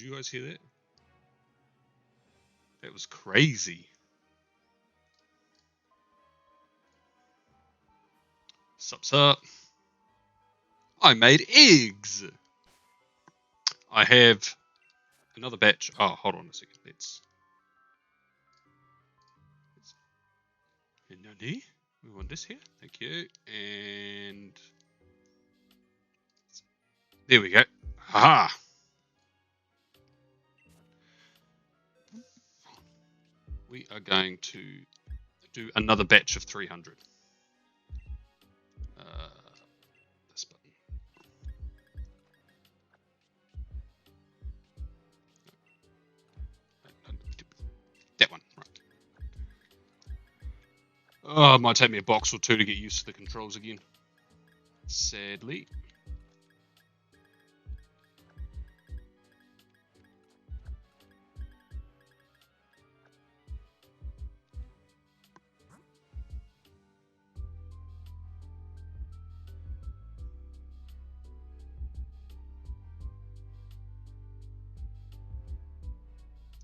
you guys hear that? That was crazy. Sup. I made eggs. I have another batch. Oh, hold on a second. Let's. We want this here. Thank you. And there we go. Haha. We are going to do another batch of 300. This button. That one, right. Oh, it might take me a box or two to get used to the controls again. Sadly.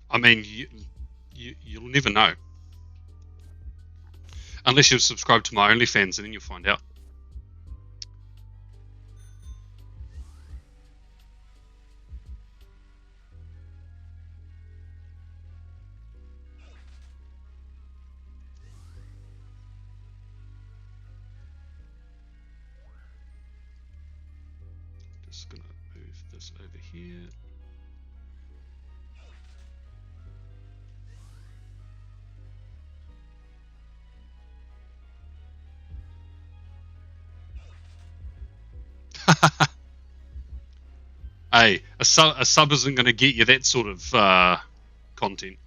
I mean, you'll never know. Unless you've subscribed to my OnlyFans, and then you'll find out. Just gonna move this over here. Hey, a sub isn't going to get you that sort of content.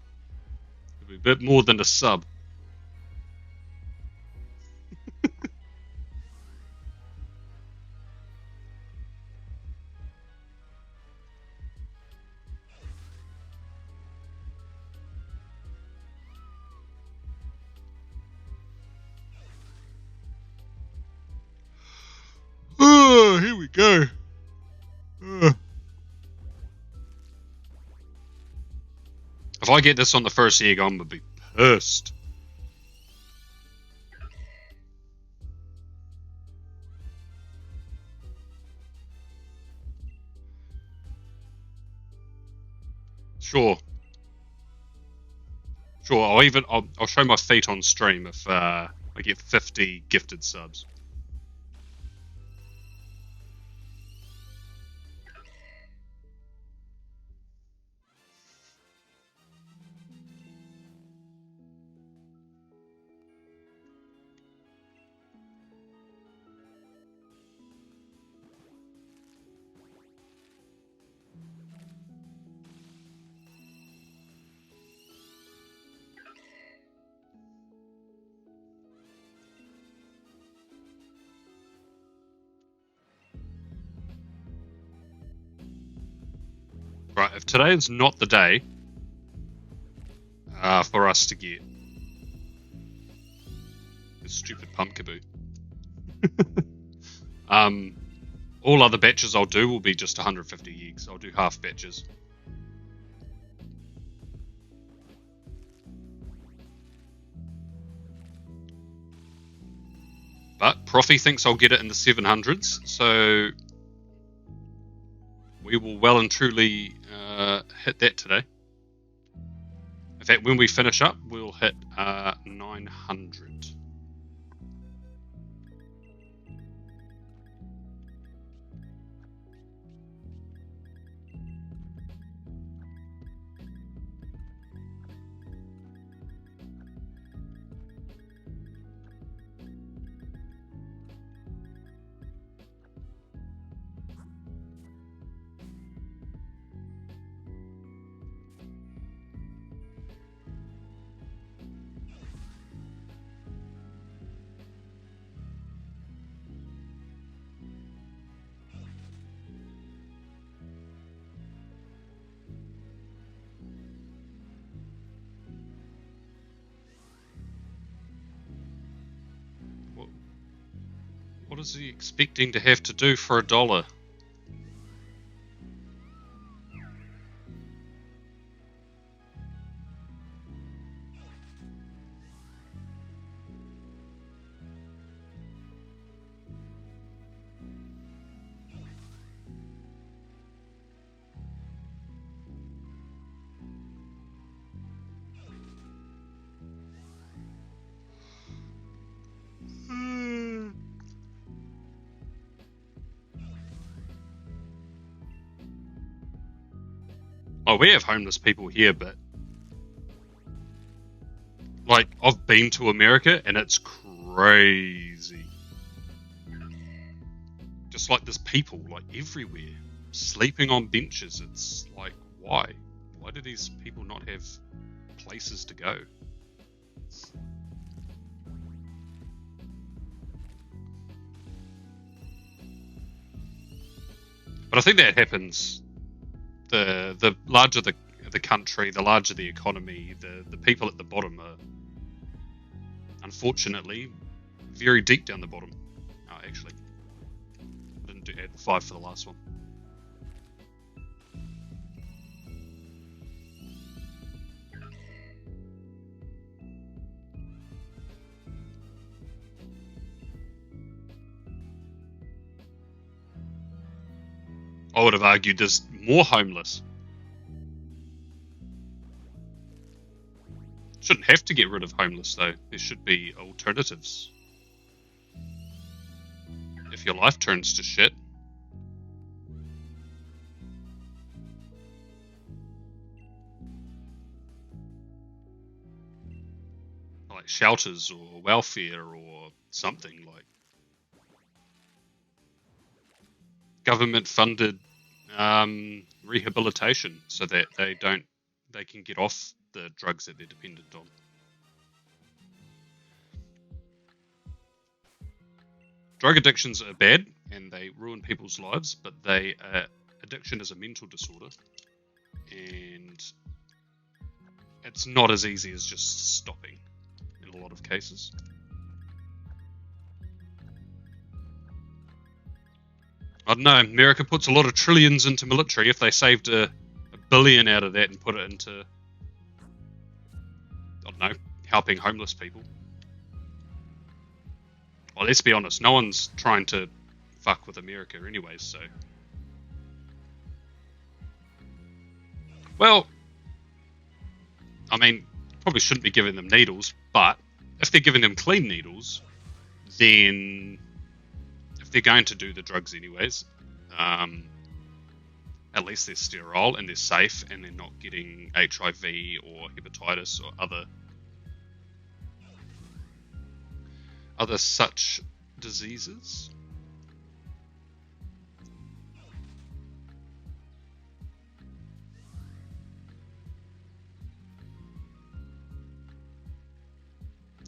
It'll be a bit more than a sub. Oh, here we go. If I get this on the first egg, I'm going to be pissed. Sure. I'll show my feet on stream if I get 50 gifted subs. Right, if today is not the day for us to get this stupid Pumpkaboo, all other batches I'll do will be just 150 eggs. I'll do half batches. But Profi thinks I'll get it in the 700s, so we will well and truly hit that today. In fact, when we finish up, we'll hit 900. What is he expecting to have to do for $1? Oh, we have homeless people here, but like I've been to America and it's crazy. Just like there's people like everywhere sleeping on benches. It's like, why? Why do these people not have places to go? But I think that happens. The larger the country, the larger the economy, the people at the bottom are unfortunately very deep down the bottom. Oh, actually, I didn't add 5 for the last one. I would have argued there's more homeless. Shouldn't have to get rid of homeless though. There should be alternatives. If your life turns to shit. Like shelters or welfare or something like government funded rehabilitation so that they can get off the drugs that they're dependent on. Drug addictions are bad and they ruin people's lives, but addiction is a mental disorder and it's not as easy as just stopping in a lot of cases. I don't know, America puts a lot of trillions into military. If they saved a billion out of that and put it into, I don't know, helping homeless people. Well, let's be honest, no one's trying to fuck with America anyways, so. Well, I mean, probably shouldn't be giving them needles, but if they're giving them clean needles, then if they're going to do the drugs anyways, at least they're sterile and they're safe and they're not getting HIV or hepatitis or other such diseases.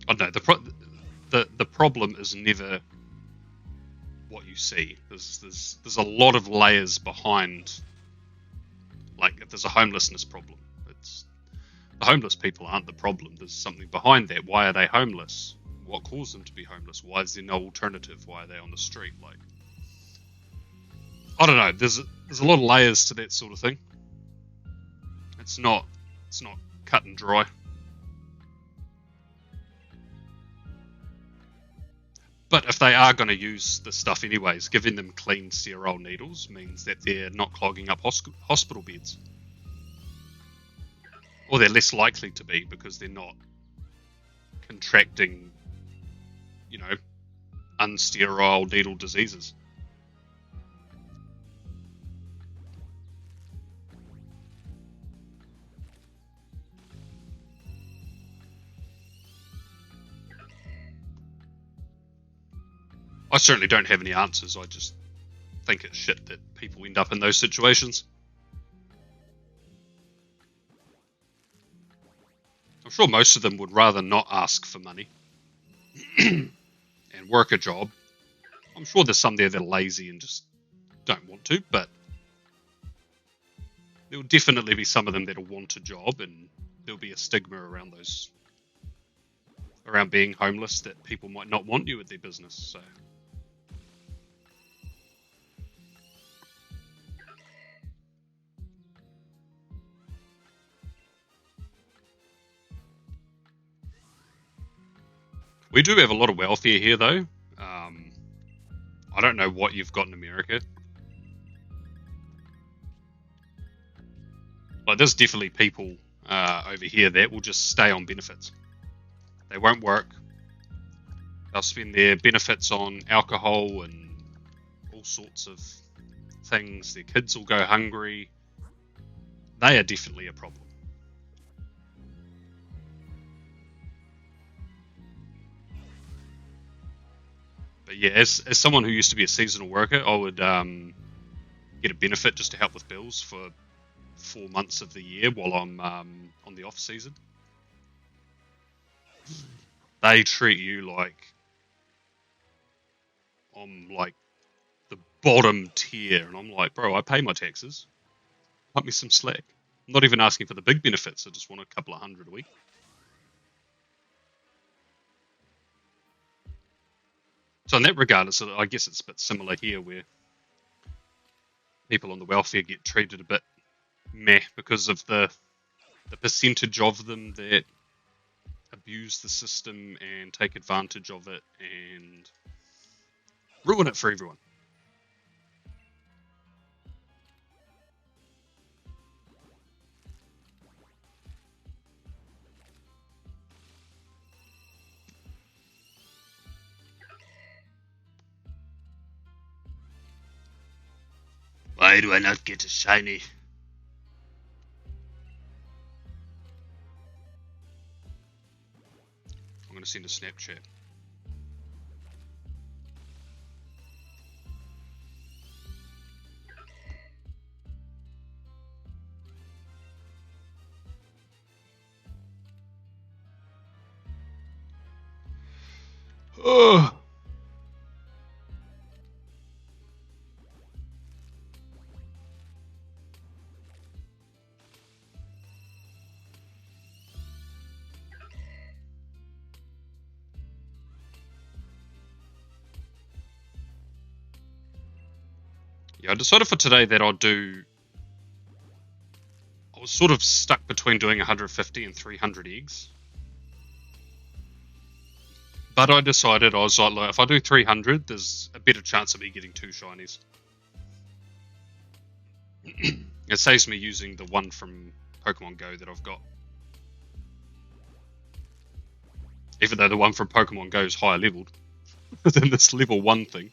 I don't know, the problem is never what you see. There's a lot of layers behind. Like if there's a homelessness problem, it's the homeless people aren't the problem. There's something behind that. Why are they homeless? What caused them to be homeless? Why is there no alternative? Why are they on the street? Like, I don't know. There's a lot of layers to that sort of thing. It's not cut and dry. But if they are going to use the stuff anyways, giving them clean sterile needles means that they're not clogging up hospital beds. Or they're less likely to be because they're not contracting, unsterile needle diseases. I certainly don't have any answers. I just think it's shit that people end up in those situations. I'm sure most of them would rather not ask for money and work a job. I'm sure there's some there that are lazy and just don't want to, but there will definitely be some of them that'll want a job, and there'll be a stigma around being homeless that people might not want you at their business. So. We do have a lot of welfare here, though. I don't know what you've got in America. Like, there's definitely people over here that will just stay on benefits. They won't work. They'll spend their benefits on alcohol and all sorts of things. Their kids will go hungry. They are definitely a problem. But yeah, as someone who used to be a seasonal worker, I would get a benefit just to help with bills for 4 months of the year while I'm on the off season. They treat you like I'm like the bottom tier, and I'm like, bro, I pay my taxes. Cut me some slack. I'm not even asking for the big benefits. I just want a couple of hundred a week. So in that regard, I guess it's a bit similar here, where people on the welfare get treated a bit meh because of the percentage of them that abuse the system and take advantage of it and ruin it for everyone. Why do I not get a shiny? I'm going to send a Snapchat. Oh. Yeah, I decided for today that I'll do... I was sort of stuck between doing 150 and 300 eggs. But I decided, I was like, look, if I do 300, there's a better chance of me getting 2 shinies. It saves me using the one from Pokemon Go that I've got. Even though the one from Pokemon Go is higher leveled than this level 1 thing.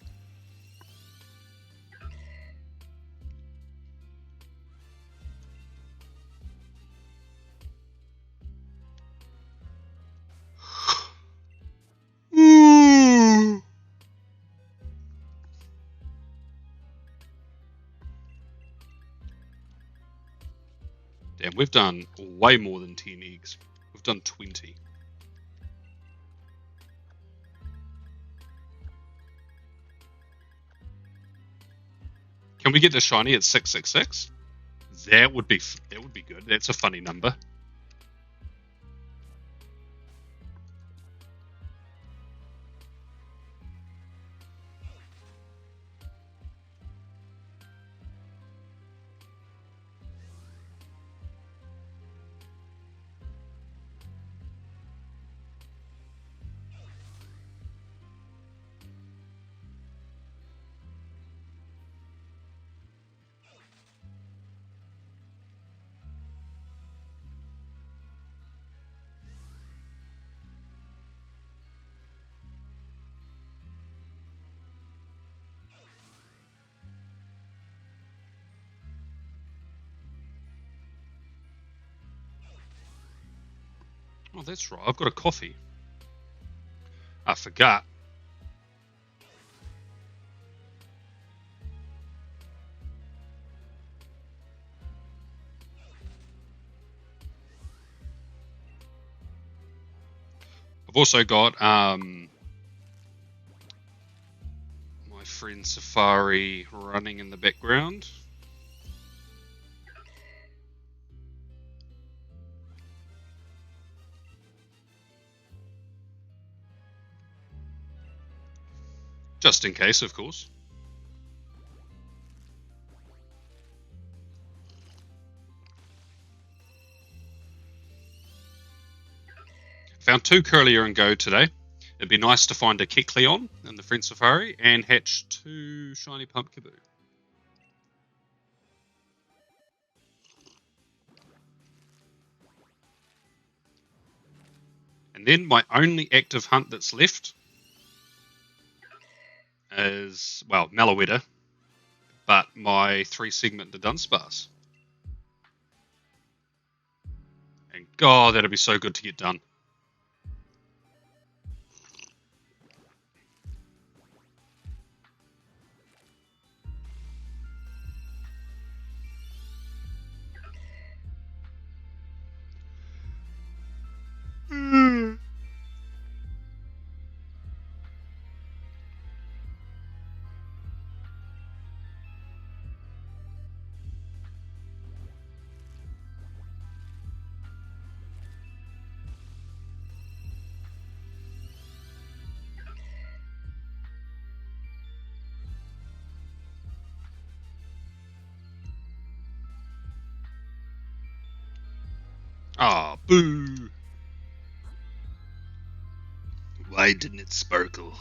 Damn, we've done way more than 10 eggs. We've done 20. Can we get the shiny at 666? That would be good. That's a funny number. Oh, that's right. I've got a coffee. I forgot. I've also got my friend Safari running in the background. Just in case, of course. Found 2 Curlier and Go today. It'd be nice to find a Kecleon in the friend Safari and hatch 2 Shiny Pumpkaboo. And then my only active hunt that's left is, well, Malaweta, but my 3 segment the Dunsparce. God, that'd be so good to get done. Ah, boo! Why didn't it sparkle?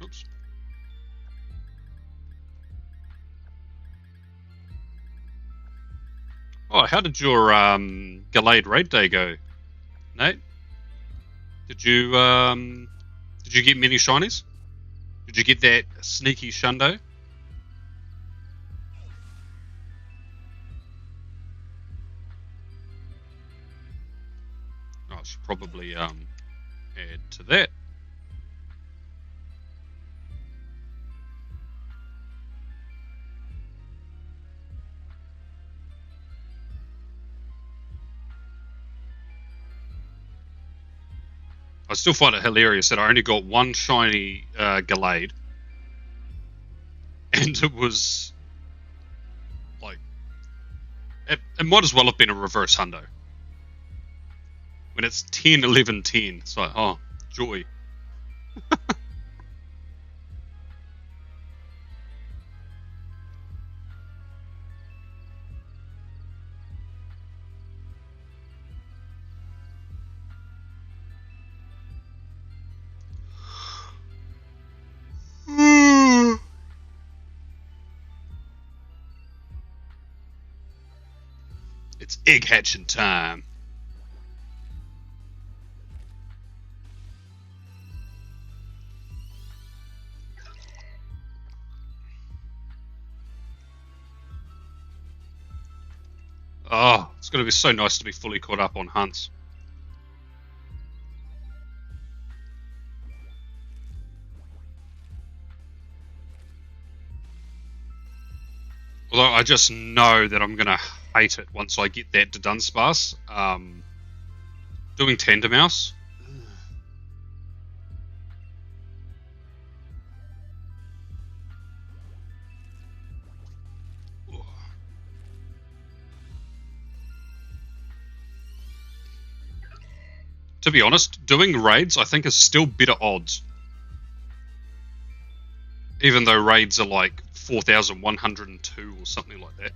Oops. Oh, how did your Gallade raid day go, Nate? Did you get many shinies? Did you get that sneaky Shundo? Oh, I should probably add to that. I still find it hilarious that I only got one shiny Gallade, and it was like it might as well have been a reverse hundo. When it's 10, 11, 10, it's like, oh, joy. It's egg hatching time. Oh, it's going to be so nice to be fully caught up on hunts. Although I just know that I'm going to hate it once I get that to Dunsparce. Doing Tandem Mouse. To be honest, doing raids I think is still better odds. Even though raids are like 4,102 or something like that.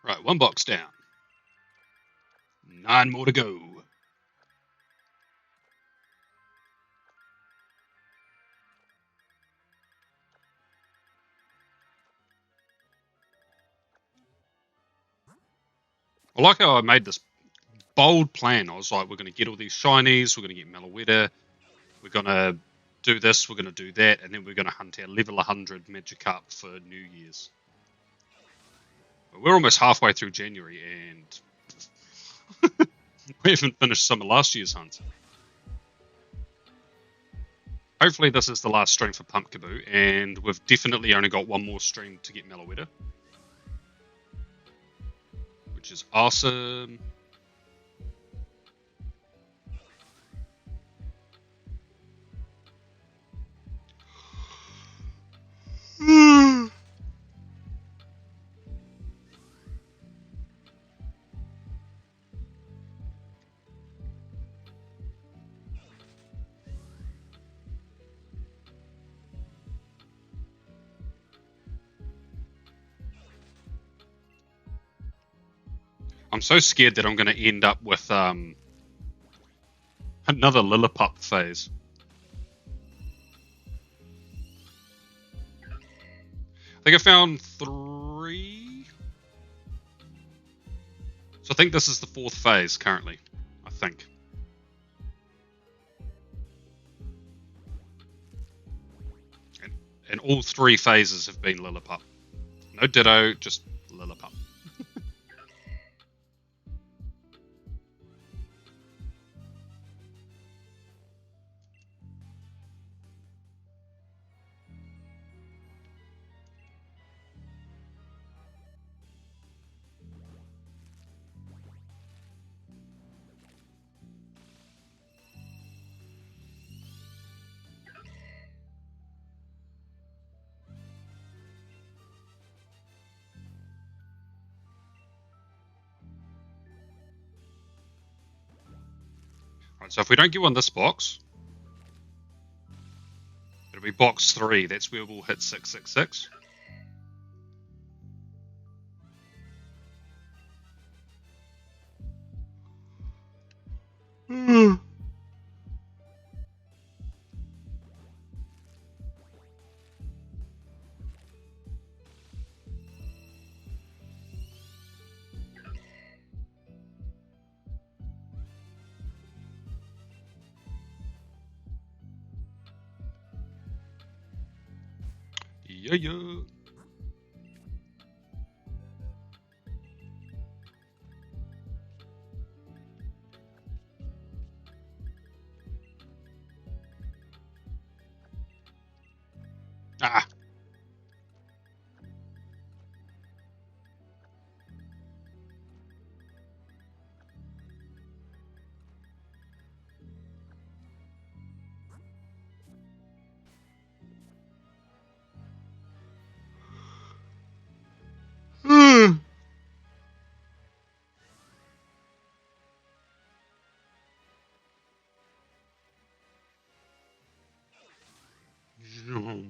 Right, one box down. 9 more to go. I like how I made this bold plan. I was like, we're going to get all these shinies, we're going to get Meloetta, we're going to do this, we're going to do that, and then we're going to hunt our level 100 Magikarp for New Year's. But we're almost halfway through January, and we haven't finished some of last year's hunts. Hopefully this is the last stream for Pumpkaboo, and we've definitely only got one more stream to get Meloetta, which is awesome. I'm so scared that I'm going to end up with another Lillipup phase. I think I found 3. So I think this is the 4th phase currently. I think. And all 3 phases have been Lillipup. No Ditto, just Lillipup. Right, so if we don't get one this box, it'll be box 3. That's where we'll hit 666. Yeah. Ah. No.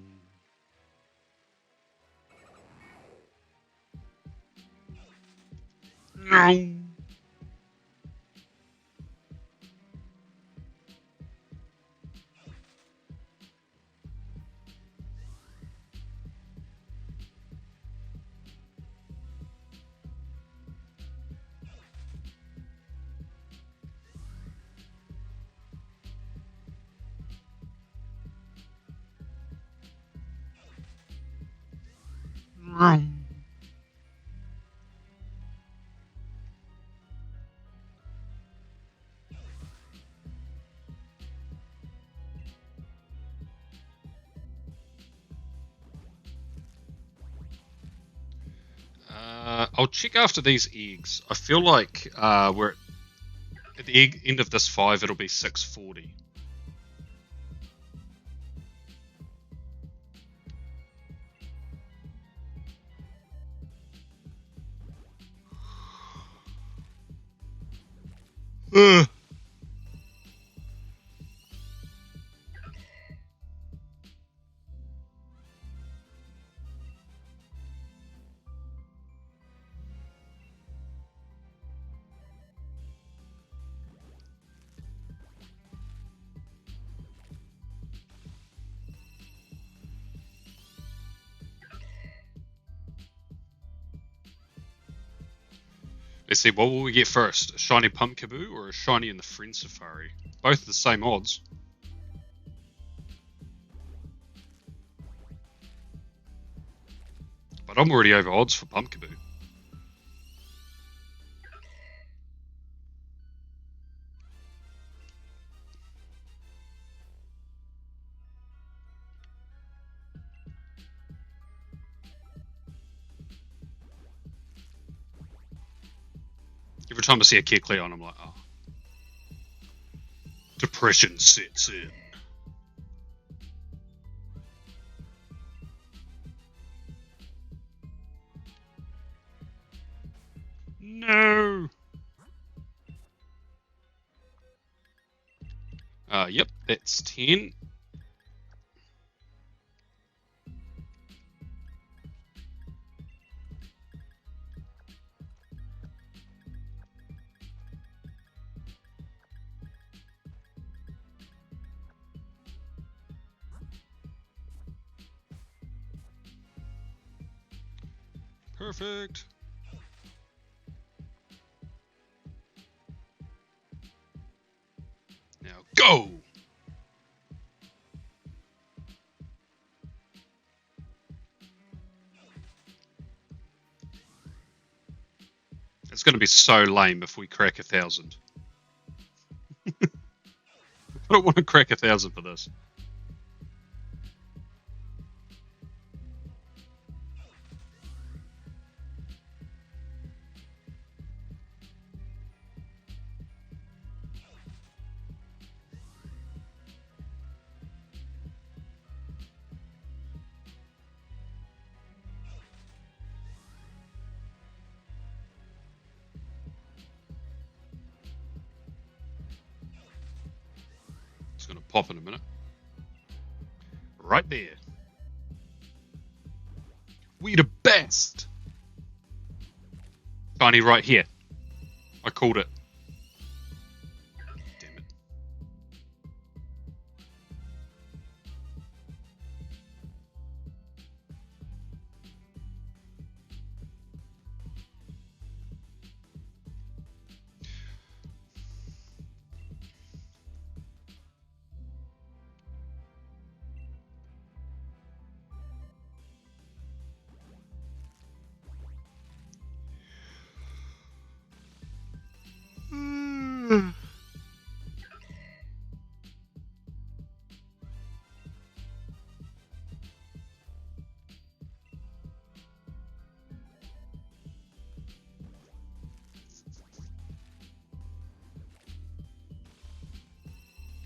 I'll check after these eggs. I feel like we're at the end of this 5, it'll be 640. Let's see, what will we get first? A shiny Pumpkaboo or a shiny in the Friend Safari? Both the same odds. But I'm already over odds for Pumpkaboo. Every time I see a Kecleon, I'm like, oh. Depression sets in. No! Yep, that's 10. Perfect. Now go! It's going to be so lame if we crack 1,000. I don't want to crack 1,000 for this. It's going to pop in a minute. Right there. We the best. Shiny right here. I called it. Damn it.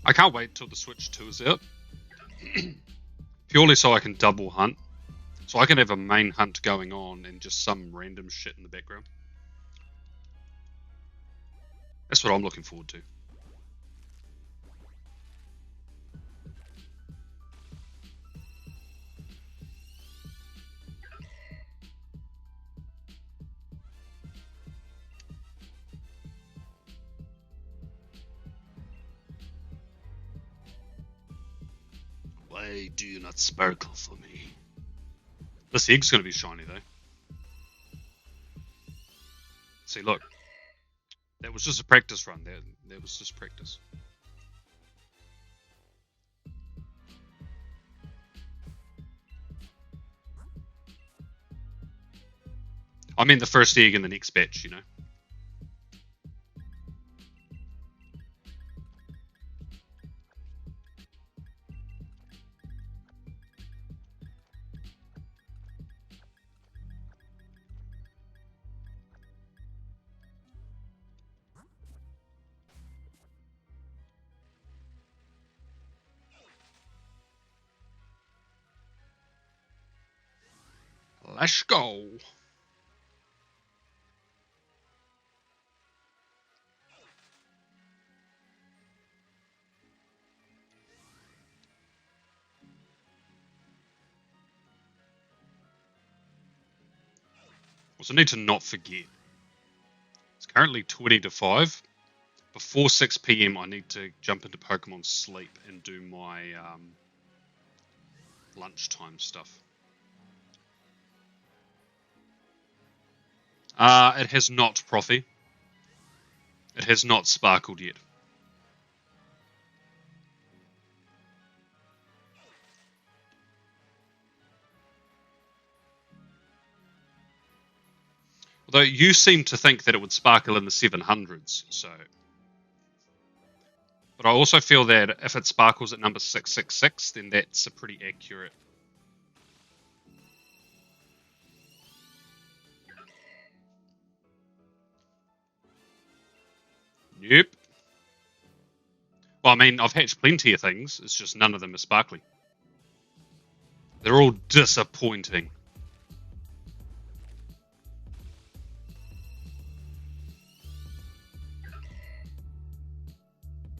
I can't wait till the Switch 2 is out. Purely so I can double hunt. So I can have a main hunt going on and just some random shit in the background. That's what I'm looking forward to. Why do you not sparkle for me? This egg's going to be shiny though. See, look. That was just a practice run. That was just practice. I mean the first egg in the next batch, you know. Let's go. Also need to not forget. It's currently 20 to 5. Before 6 PM I need to jump into Pokemon Sleep and do my lunchtime stuff. It has not, Profi. It has not sparkled yet. Although you seem to think that it would sparkle in the 700s, so... But I also feel that if it sparkles at number 666, then that's a pretty accurate... Nope. Well, I mean, I've hatched plenty of things, it's just none of them are sparkly. They're all disappointing.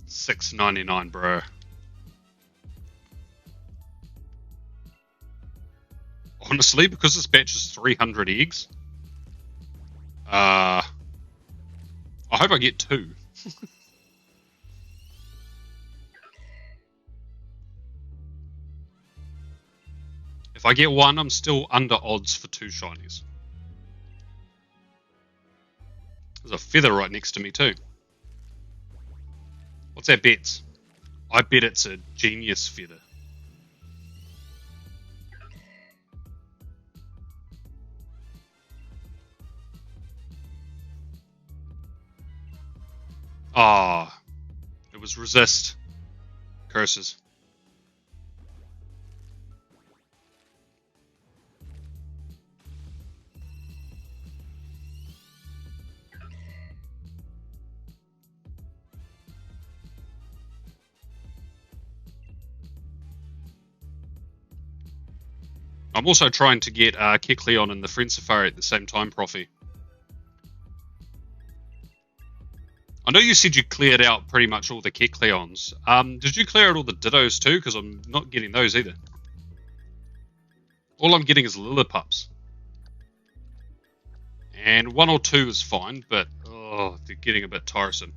$6.99, bro. Honestly, because this batch is 300 eggs, I hope I get 2. If I get 1, I'm still under odds for 2 shinies. There's a feather right next to me too. What's our bets? I bet it's a genius feather. Ah, it was resist. Curses. I'm also trying to get Kecleon and the Friend Safari at the same time, Profi. I know you said you cleared out pretty much all the Kecleons. Did you clear out all the Dittos too? Because I'm not getting those either. All I'm getting is Lillipups. And 1 or 2 is fine, but they're getting a bit tiresome.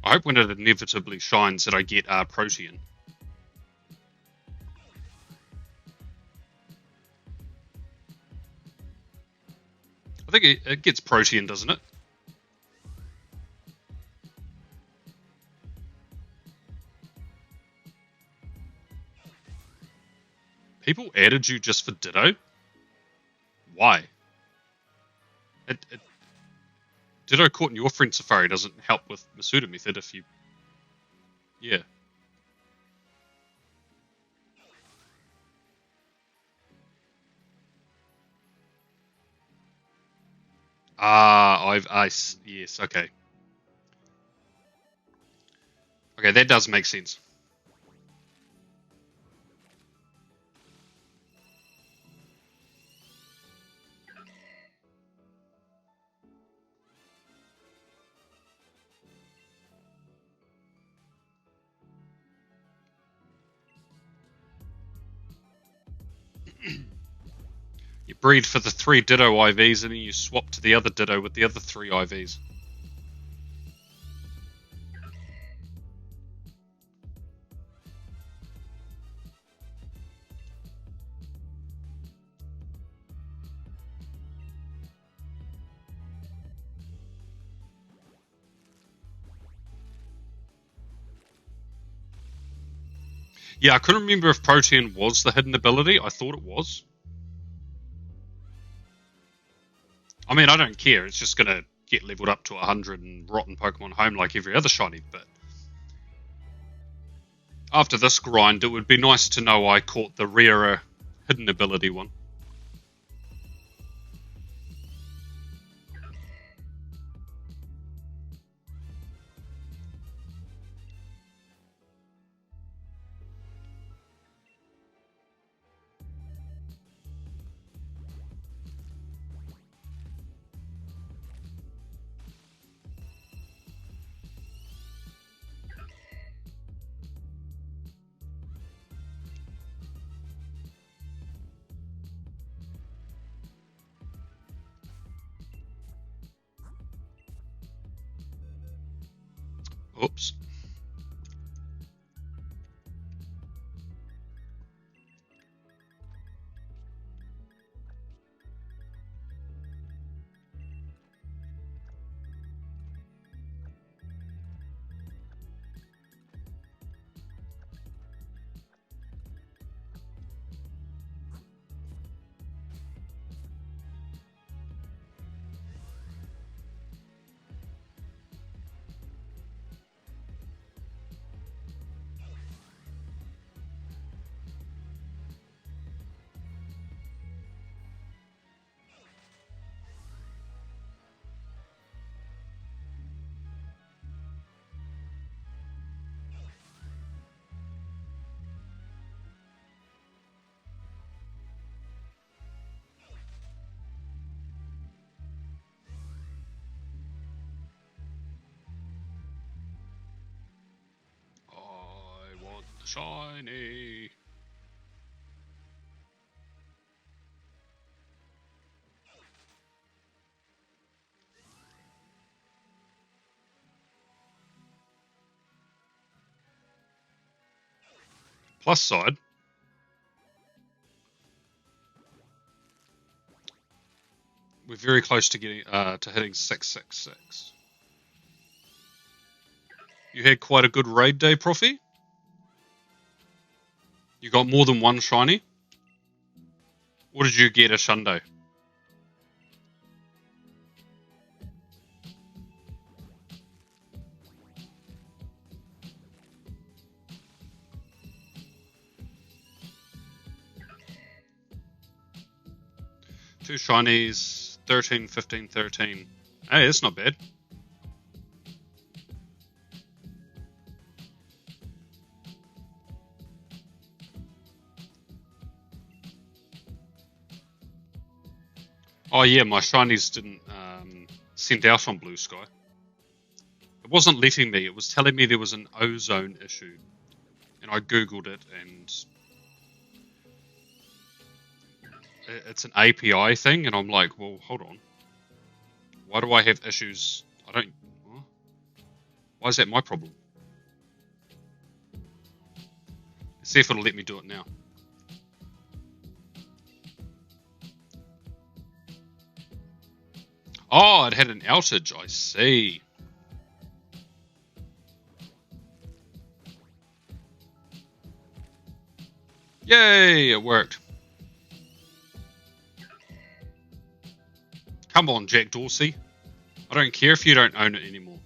I hope when it inevitably shines that I get Protean. I think it gets Protean, doesn't it? People added you just for Ditto? Why? Ditto caught in your Friend Safari doesn't help with Masuda method if you... Yeah. Yes, okay. Okay, that does make sense. You breed for the 3 Ditto IVs and then you swap to the other Ditto with the other 3 IVs. Yeah, I couldn't remember if Protean was the hidden ability. I thought it was. I mean, I don't care. It's just going to get leveled up to 100 and rotten Pokemon home like every other shiny, but... After this grind, it would be nice to know I caught the rarer hidden ability one. Oops. I want the shiny. plus side, we're very close to getting to hitting 666. You had quite a good raid day, Profi. You got more than one shiny. What did you get a Shundo? Two shinies, 13, 15, 13. Hey, that's not bad. Oh yeah, my shinies didn't send out on Blue Sky. It wasn't letting me. It was telling me there was an ozone issue. And I googled it, and it's an API thing, and I'm like, well, hold on. Why do I have issues? I don't... Huh? Why is that my problem? Let's see if it'll let me do it now. Oh, it had an outage, I see. Yay, it worked. Come on, Jack Dorsey. I don't care if you don't own it anymore.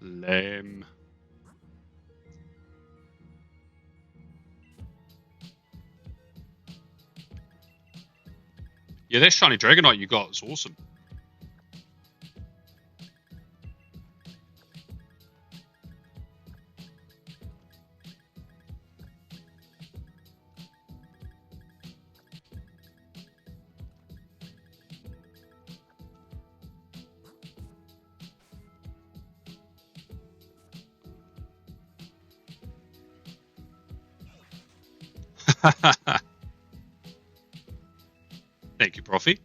Lame. Yeah, that shiny Dragonite you got is awesome. Thank you, Profi.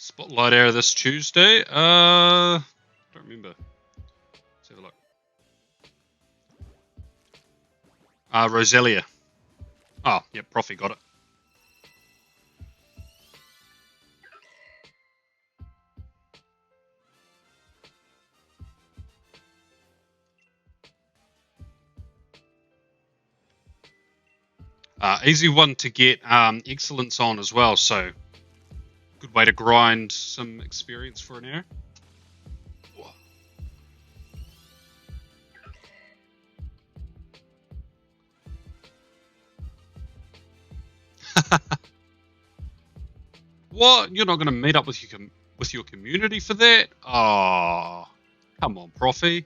Spotlight Air this Tuesday? Don't remember. Let's have a look. Roselia. Oh, yep, Profi got it. Easy one to get excellence on as well, so good way to grind some experience for an air. What? You're not going to meet up with your community for that? Oh, come on, Profi.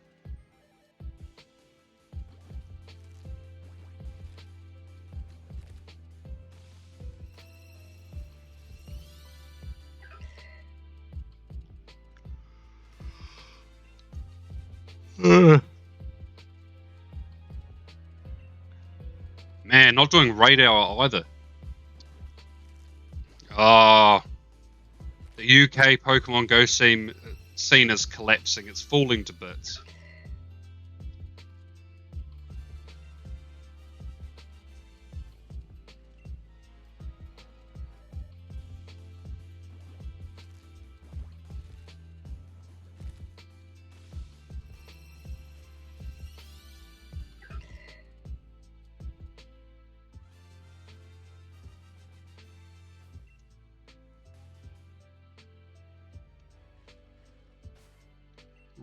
Man, not doing raid hour either. Oh, the UK Pokemon Go scene is collapsing. It's falling to bits.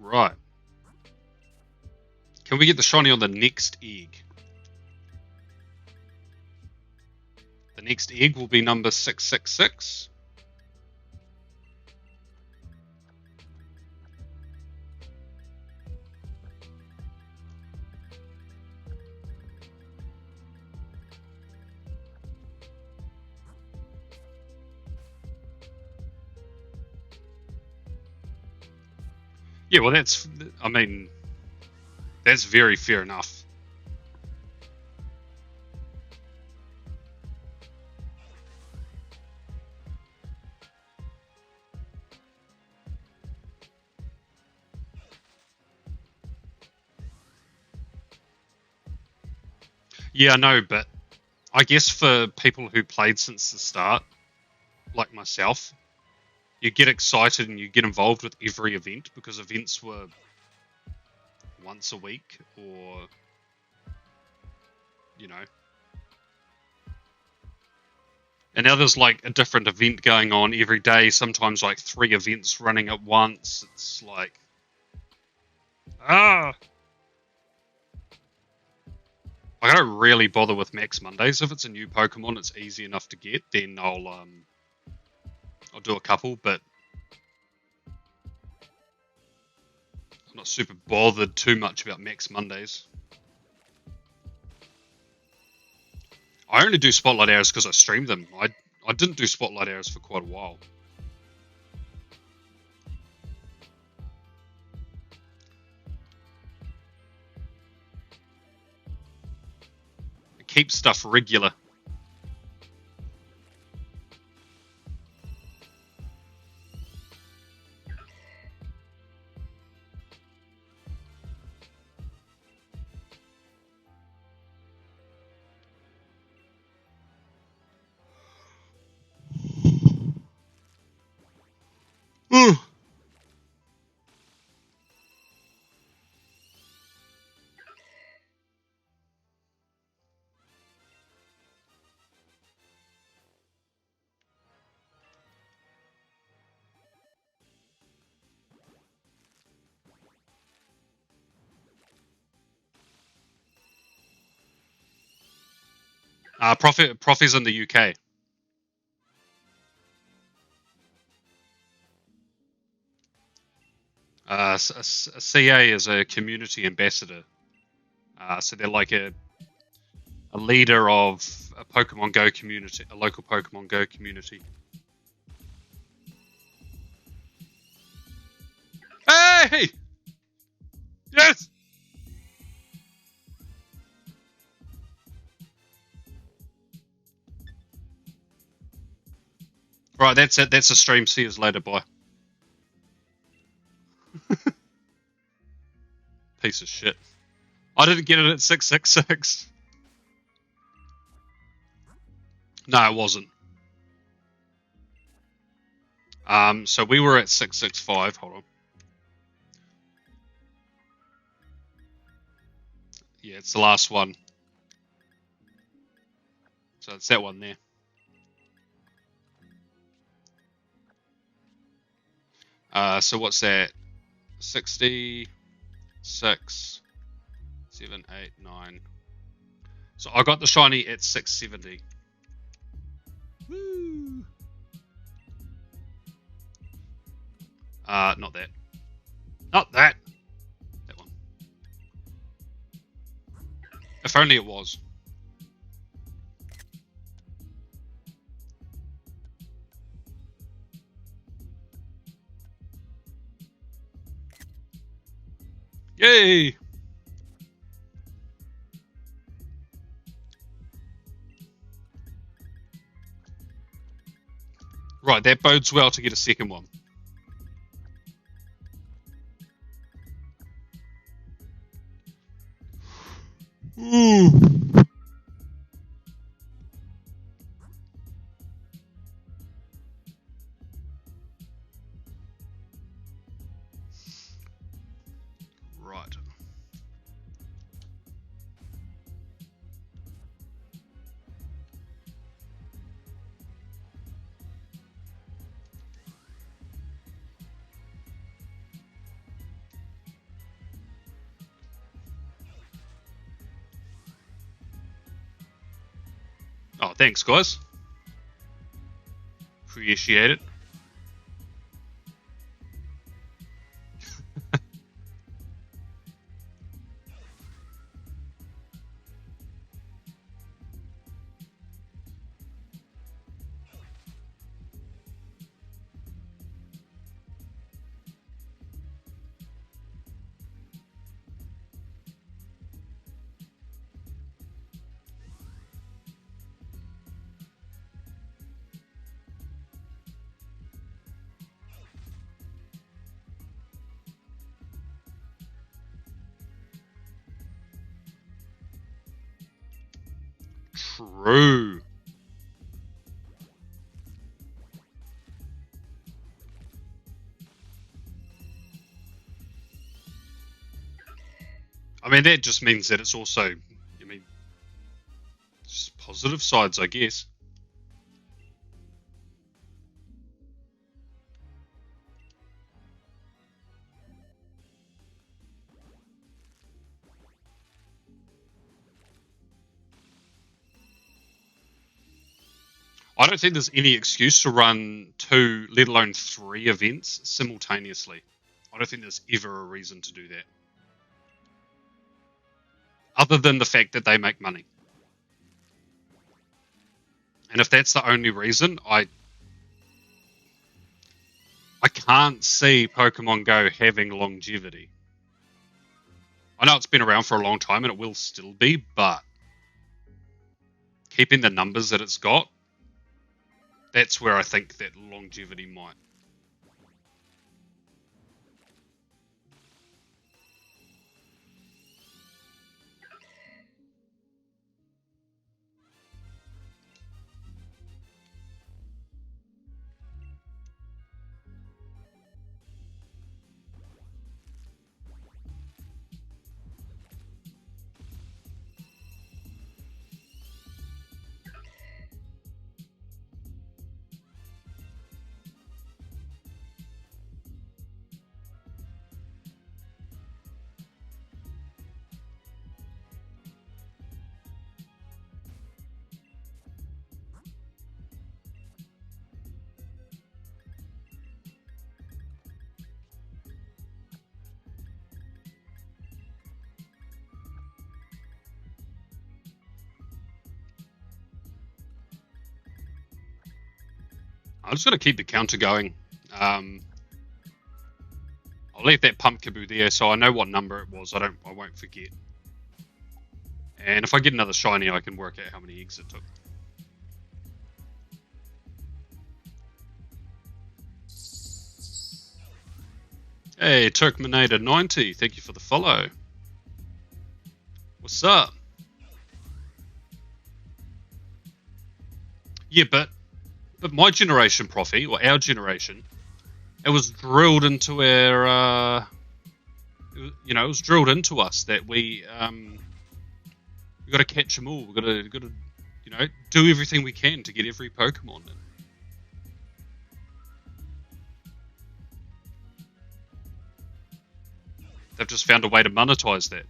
Right. Can we get the shiny on the next egg? The next egg will be number 666. Yeah, well, that's very fair enough. Yeah, I know, but I guess for people who played since the start, like myself, you get excited and you get involved with every event because events were once a week or, you know. And now there's like a different event going on every day, sometimes like 3 events running at once. It's like, ah. I don't really bother with Max Mondays. If it's a new Pokemon, it's easy enough to get, then I'll do a couple, but I'm not super bothered too much about Max Mondays. I only do Spotlight Arrows because I stream them. I didn't do Spotlight Arrows for quite a while. It keeps stuff regular. Prof is in the UK. A CA is a community ambassador. So they're like a leader of a Pokemon Go community, a local Pokemon Go community. Hey! Yes! Right, that's it. That's a stream. See you later. Bye. Piece of shit. I didn't get it at 666. No, it wasn't. So we were at 665. Hold on. Yeah, it's the last one. So it's that one there. So what's that? 60, 6, 7, 8, 9. So I got the shiny at 670. Woo! Not that. Not that. That one. If only it was. Yay! Right, that bodes well to get a second one. Ooh. Right. Oh, thanks, guys. Appreciate it. True. I mean, that just means that it's also, I mean, just positive sides, I guess. I don't think there's any excuse to run 2, let alone 3 events simultaneously. I don't think there's ever a reason to do that. Other than the fact that they make money. And if that's the only reason, I can't see Pokemon Go having longevity. I know it's been around for a long time and it will still be, but keeping the numbers that it's got, that's where I think that longevity might. I'm just going to keep the counter going. I'll leave that Pumpkaboo there so I know what number it was. I won't forget. And if I get another shiny, I can work out how many eggs it took. Hey, Turkminator90, thank you for the follow. What's up? Yeah, but my generation, Profi, or our generation, it was drilled into our, it was drilled into us that we got to catch them all. We got to, do everything we can to get every Pokemon in. They've just found a way to monetize that.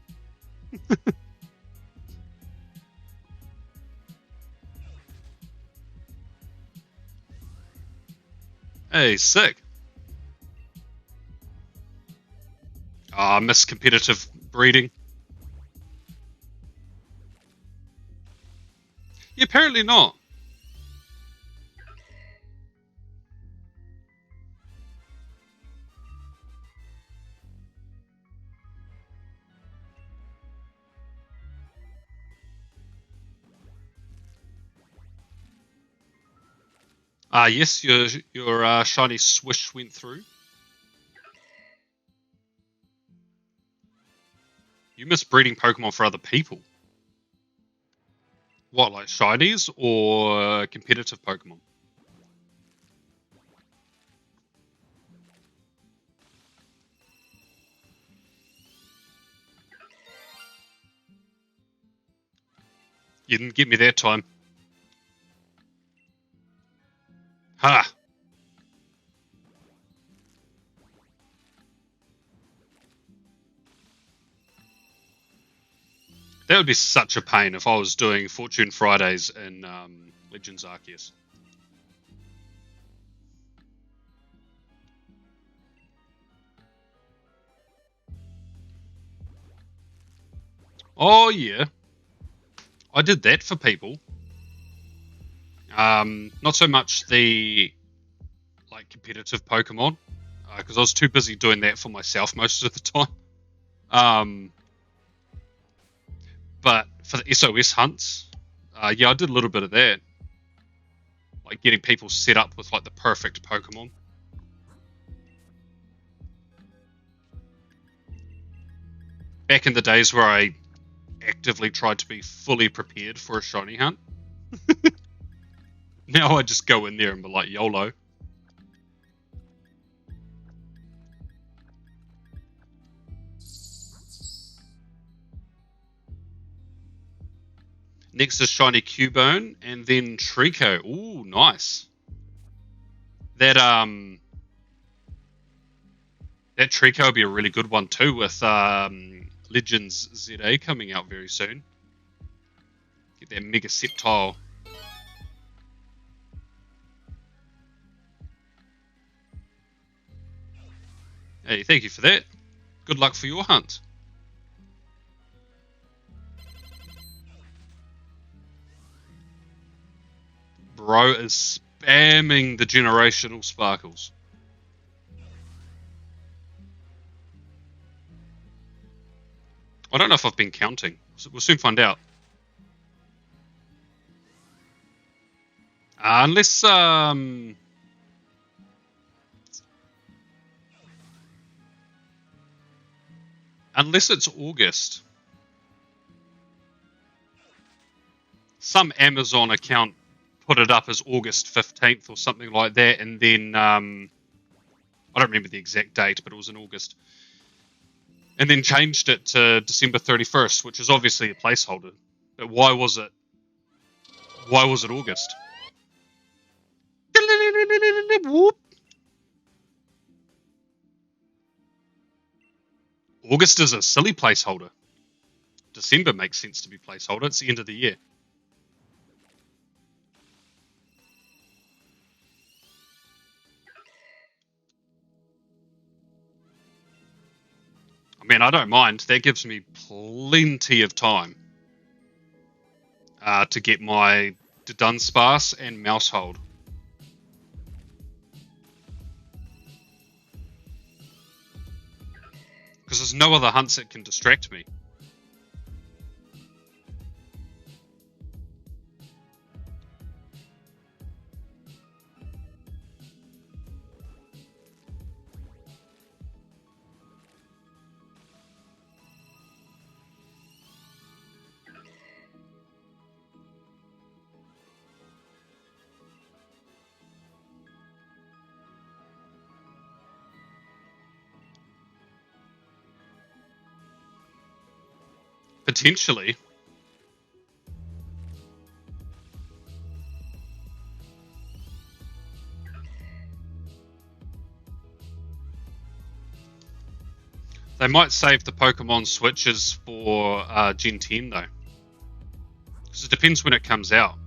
Hey, sick. I miss competitive breeding. Yeah, apparently not. Yes, your shiny swish went through. You miss breeding Pokemon for other people. What, like shinies or competitive Pokemon? You didn't get me that time. Ha! That would be such a pain if I was doing Fortune Fridays in Legends Arceus. Oh yeah, I did that for people. Not so much the competitive Pokemon, because I was too busy doing that for myself most of the time. But for the SOS hunts, yeah, I did a little bit of that, like getting people set up with like the perfect Pokemon. Back in the days where I actively tried to be fully prepared for a shiny hunt. Now I just go in there and be like, YOLO. Next is Shiny Cubone, and then Trico. Ooh, nice. That Trico will be a really good one too, with Legends ZA coming out very soon. Get that Mega Sceptile. Hey, thank you for that. Good luck for your hunt. Bro is spamming the generational sparkles. I don't know if I've been counting. We'll soon find out. Unless it's August. Some Amazon account put it up as August 15th or something like that, and then I don't remember the exact date, but it was in August. And then changed it to December 31st, which is obviously a placeholder. But why was it August? August is a silly placeholder. December makes sense to be placeholder. It's the end of the year. I mean, I don't mind. That gives me plenty of time to get my Dunsparce and Mousehold. Because there's no other hunts that can distract me. Potentially. They might save the Pokemon switches for Gen 10 though. Because it depends when it comes out.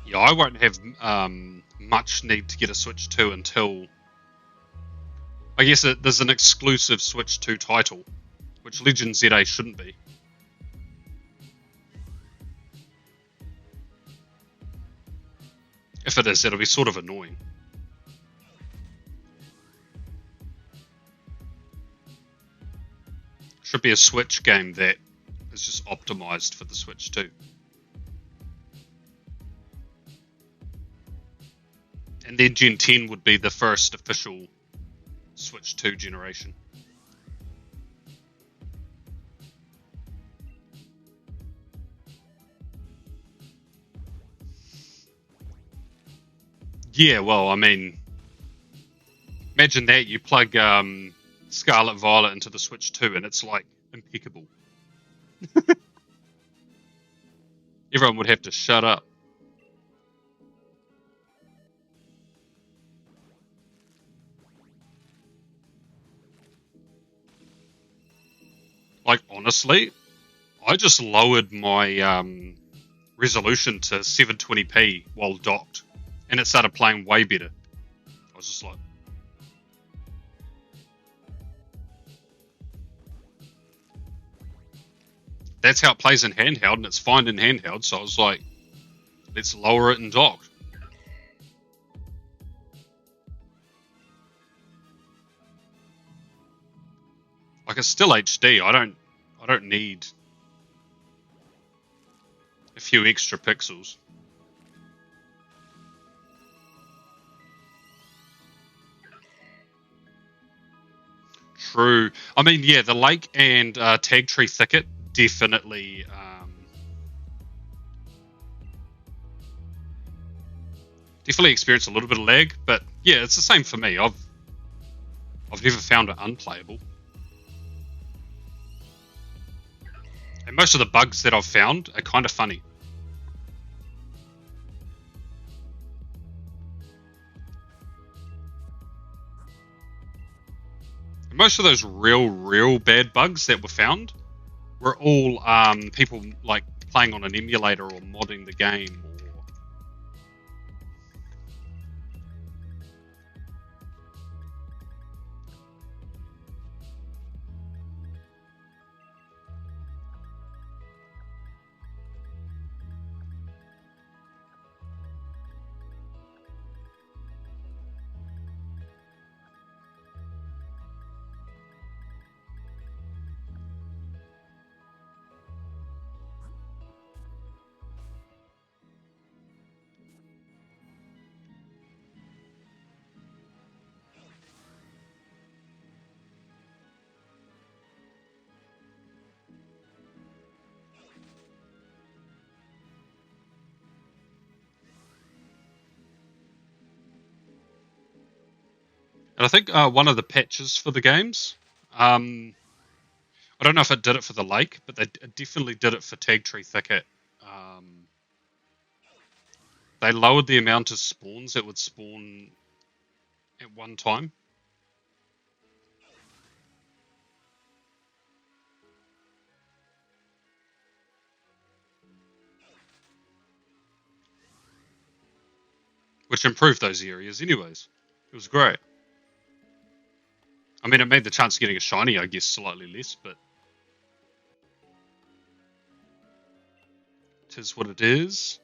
Yeah, I won't have much need to get a Switch 2 until... I guess there's an exclusive Switch 2 title, which Legend ZA shouldn't be. If it is, it'll be sort of annoying. Should be a Switch game that is just optimized for the Switch 2. And then Gen 10 would be the first official Switch 2 generation. Yeah, well, I mean, imagine that you plug Scarlet Violet into the Switch 2 and it's like impeccable. Everyone would have to shut up. Like, honestly, I just lowered my resolution to 720p while docked, and it started playing way better. I was just like, that's how it plays in handheld, and it's fine in handheld, so I was like, let's lower it in docked. Like, it's still HD. I don't need a few extra pixels. True. I mean, yeah, the lake and tag tree thicket definitely definitely experience a little bit of lag, but yeah, it's the same for me. I've never found it unplayable. And most of the bugs that I've found are kind of funny. And most of those real bad bugs that were found were all people like playing on an emulator or modding the game. And I think one of the patches for the games, I don't know if it did it for the lake, but it definitely did it for Tag Tree Thicket. Um, they lowered the amount of spawns that would spawn at one time. Which improved those areas anyways. It was great. I mean, it made the chance of getting a shiny, I guess, slightly less, but it is what it is.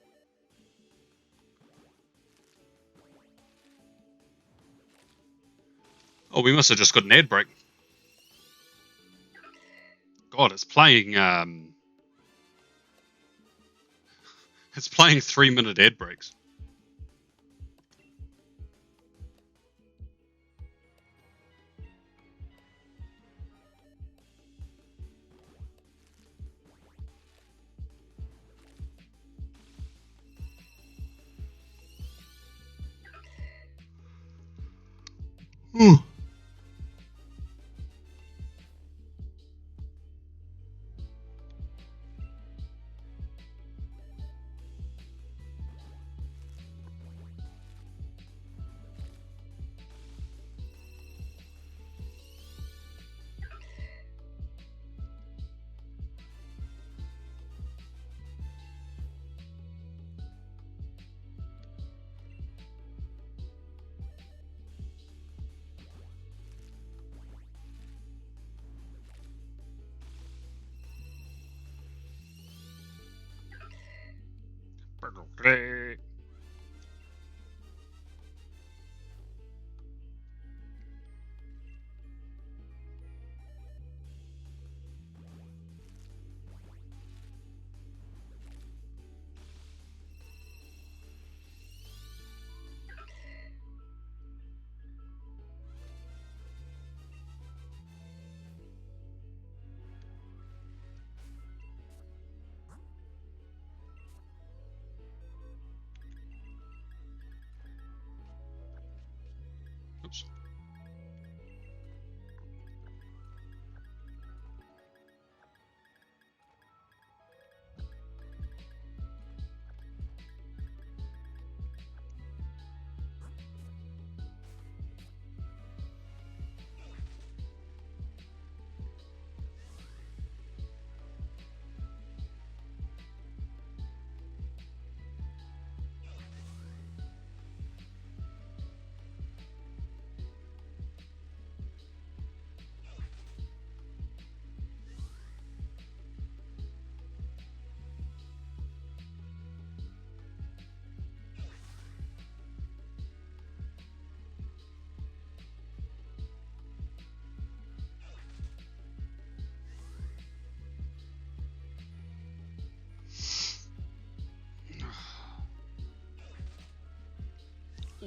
Oh, we must have just got an ad break. God, it's playing. It's playing 3-minute ad breaks.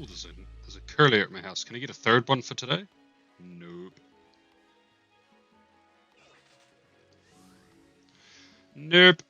Oh, there's a curlier at my house. Can I get a third one for today? Nope. Nope.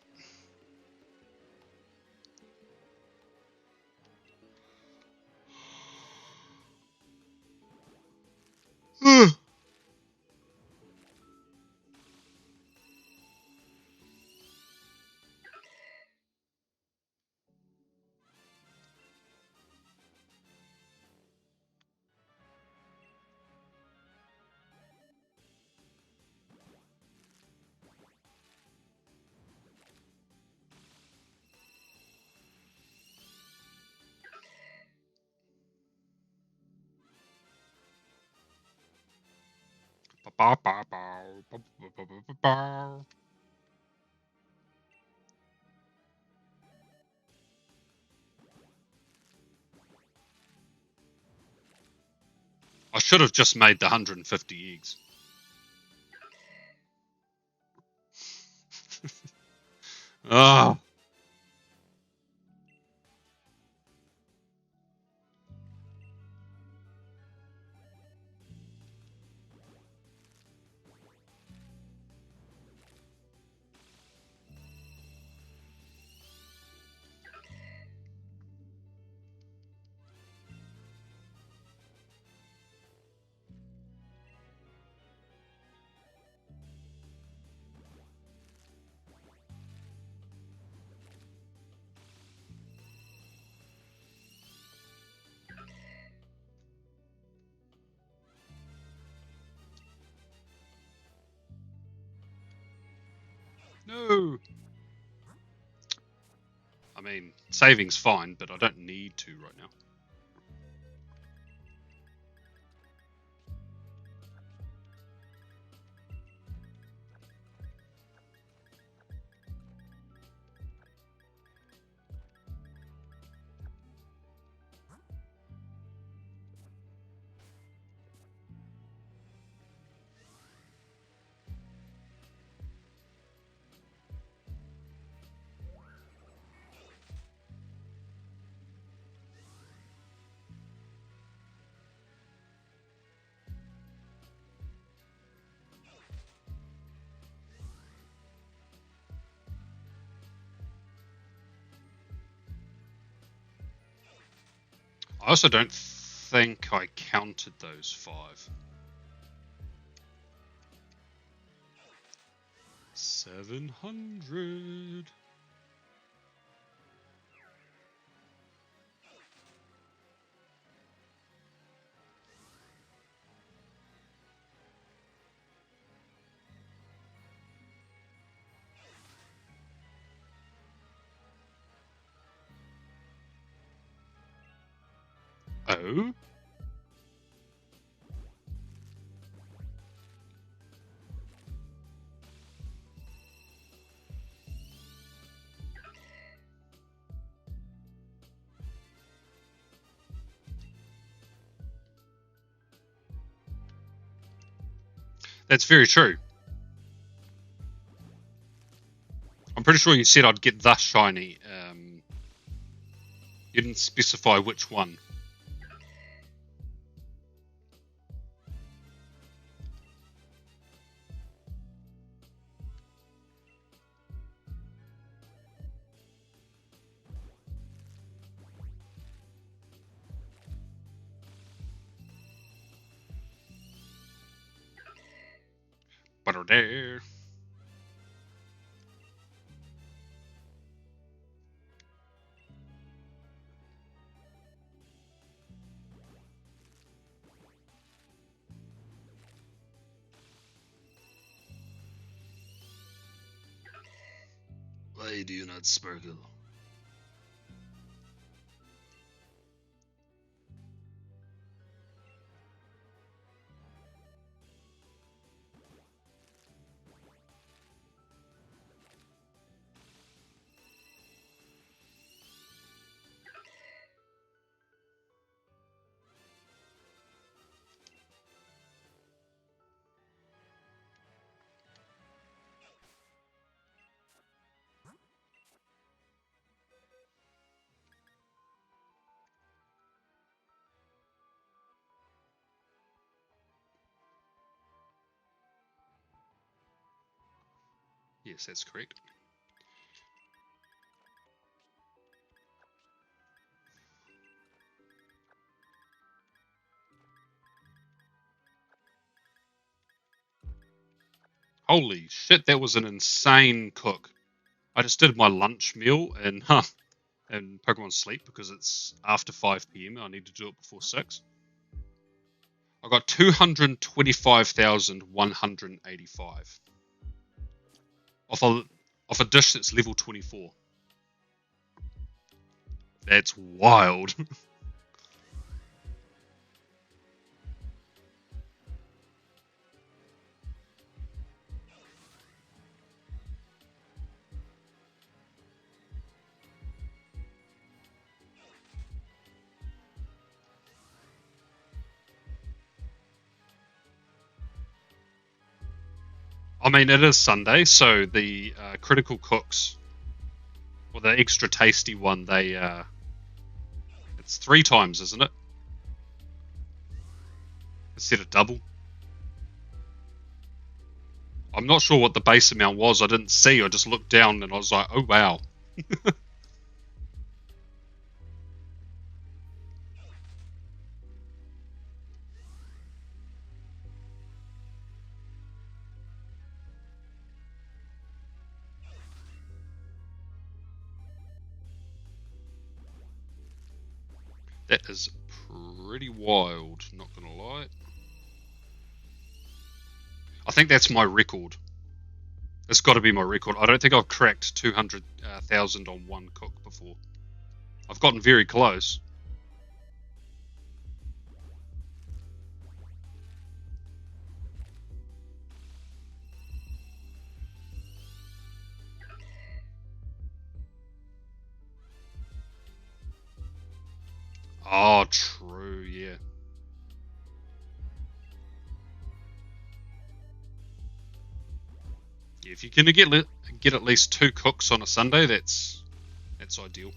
I should have just made the 150 eggs. Ah. No. I mean, saving's fine, but I don't need to right now. I also don't think I counted those 5. 700. Oh? That's very true. I'm pretty sure you said I'd get the shiny. You didn't specify which one. Butter there. Why do you not sparkle? Yes, that's correct. Holy shit, that was an insane cook. I just did my lunch meal in Pokemon Sleep because it's after 5 p.m. I need to do it before 6. I got 225,185 off a dish that's level 24. That's wild. I mean, it is Sunday, so the critical cooks, or the extra tasty one, it's 3 times, isn't it? Instead of double. I'm not sure what the base amount was. I didn't see. I just looked down and I was like, oh wow. That is pretty wild, not gonna lie. I think that's my record. It's got to be my record. I don't think I've cracked 200,000 on one cook before. I've gotten very close. Oh, true, yeah. Yeah, if you're gonna get at least 2 cooks on a Sunday, that's ideal.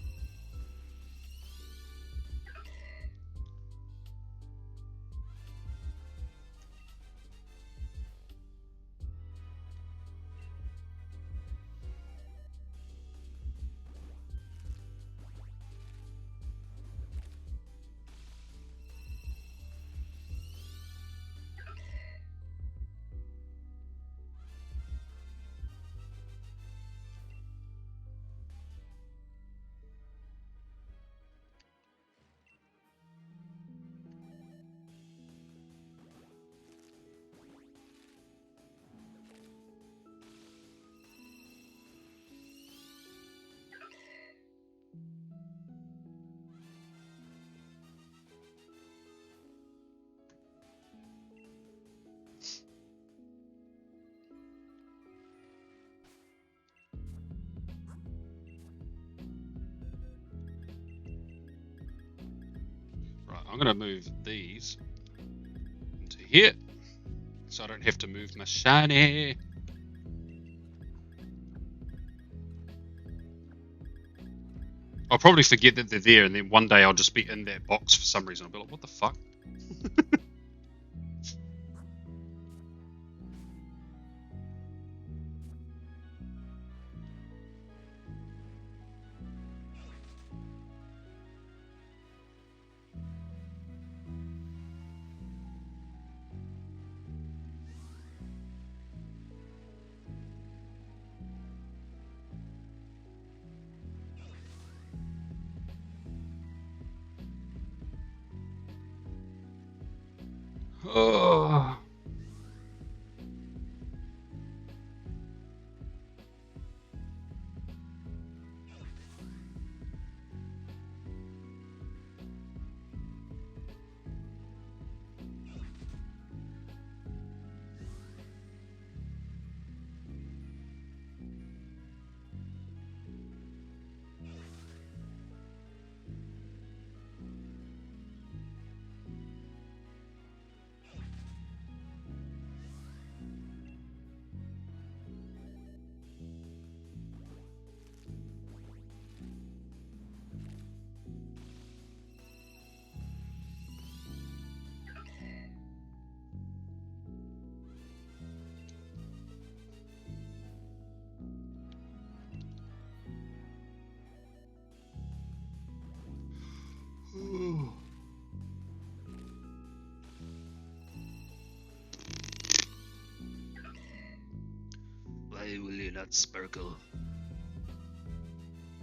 Right, I'm gonna move these into here, so I don't have to move my shiny. I'll probably forget that they're there, and then one day I'll just be in that box for some reason. I'll be like, what the fuck? Oh. Why will you not sparkle?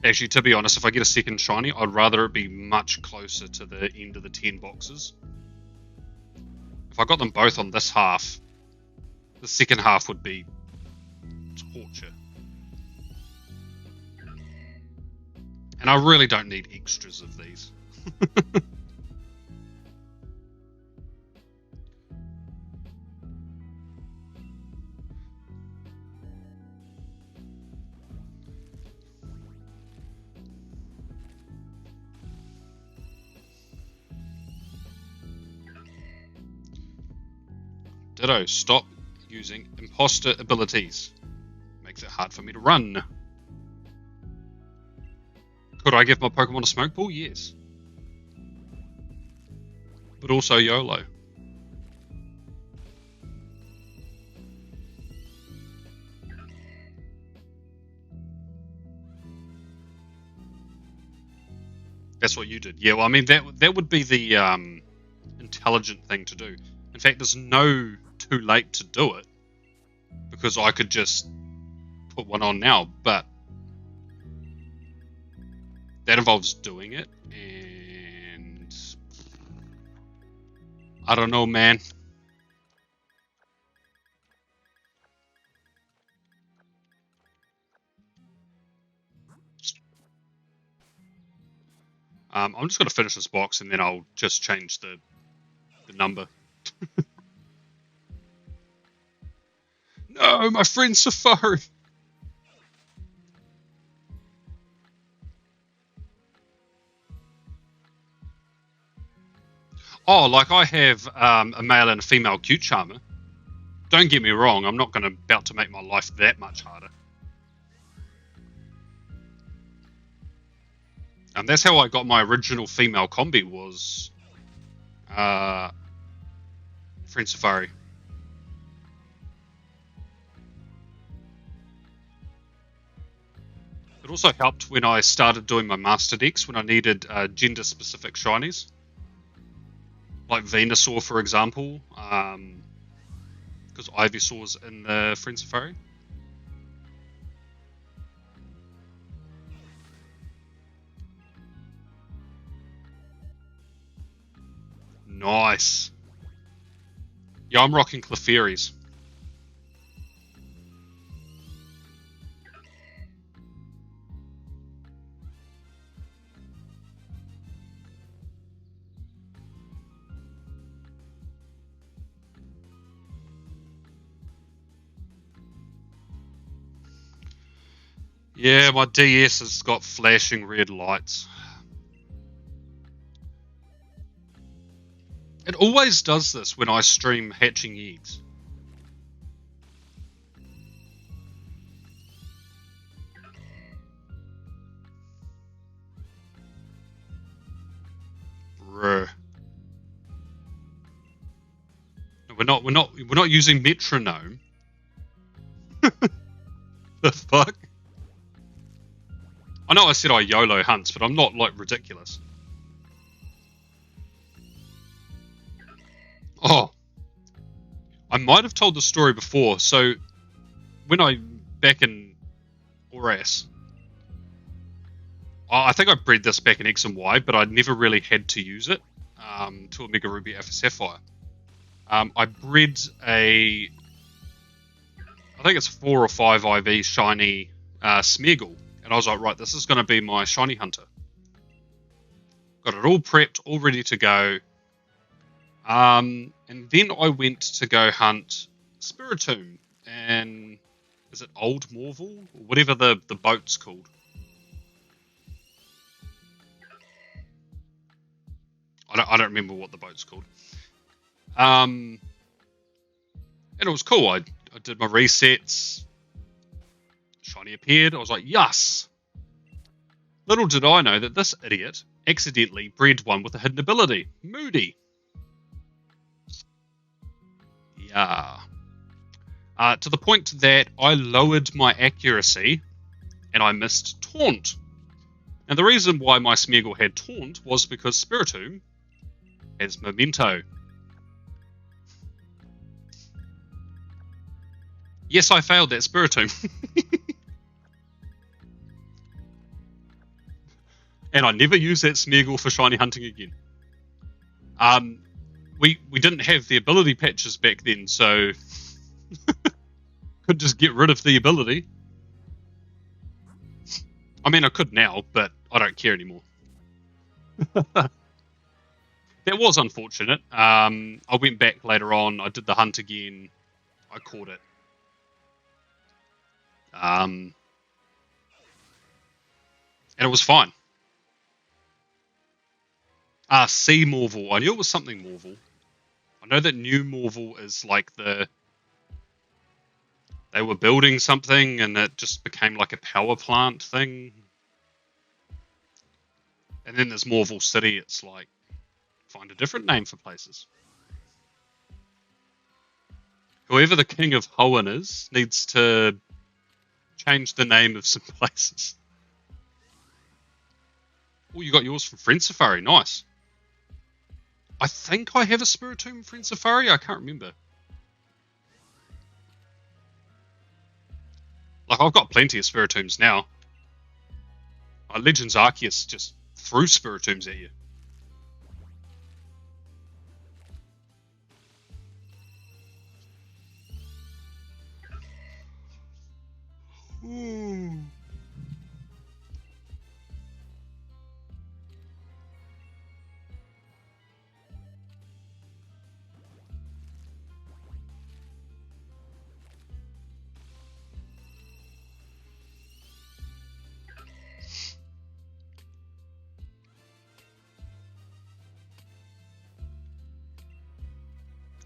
Actually, to be honest, if I get a second shiny, I'd rather it be much closer to the end of the 10 boxes. If I got them both on this half, the second half would be torture. And I really don't need extras of these. Ditto, stop using imposter abilities. Makes it hard for me to run. Could I give my Pokemon a Smoke Ball? Yes. But also YOLO. That's what you did. Yeah, well, I mean, that would be the intelligent thing to do. In fact, there's no too late to do it, because I could just put one on now, but that involves doing it, and I don't know, man. I'm just going to finish this box, and then I'll just change the number. No, my friend Safari. Oh, like I have a male and a female cute charmer. Don't get me wrong, I'm not about to make my life that much harder. And that's how I got my original female combi, was friend Safari. It also helped when I started doing my Master Dex, when I needed gender-specific shinies. Like Venusaur, for example, because Ivysaur's in the Friend Safari. Nice. Yeah, I'm rocking Clefairies. Yeah, my DS has got flashing red lights. It always does this when I stream hatching eggs. Bruh. We're not using metronome. The fuck? I know I said I YOLO hunts, but I'm not, like, ridiculous. Oh. I might have told the story before. So, back in Oras, I think I bred this back in X and Y, but I never really had to use it to Omega Ruby Alpha Sapphire. I bred I think it's 4 or 5 IV shiny Smeargle. And I was like, right, this is going to be my shiny hunter. Got it all prepped, all ready to go. And then I went to go hunt Spiritomb. And is it Old Morval? Or whatever the boat's called. I don't remember what the boat's called. And it was cool. I did my resets. Shiny appeared. I was like, yes! Little did I know that this idiot accidentally bred one with a hidden ability. Moody. Yeah. To the point that I lowered my accuracy and I missed Taunt. And the reason why my Smeargle had Taunt was because Spiritomb has Memento. Yes, I failed that Spiritomb. And I never used that Smeargle for shiny hunting again. We didn't have the ability patches back then, so could just get rid of the ability. I mean, I could now, but I don't care anymore. That was unfortunate. I went back later on. I did the hunt again. I caught it. And it was fine. Sea Morval. I knew it was something Morval. I know that New Morval is like they were building something and it just became like a power plant thing. And then there's Morval City. It's like, find a different name for places. Whoever the king of Hoenn is needs to change the name of some places. Oh, you got yours from Friend Safari. Nice. I think I have a Spiritomb Friend Safari. I can't remember. Like, I've got plenty of Spiritombs now. Legends Arceus just threw Spiritombs at you. Ooh.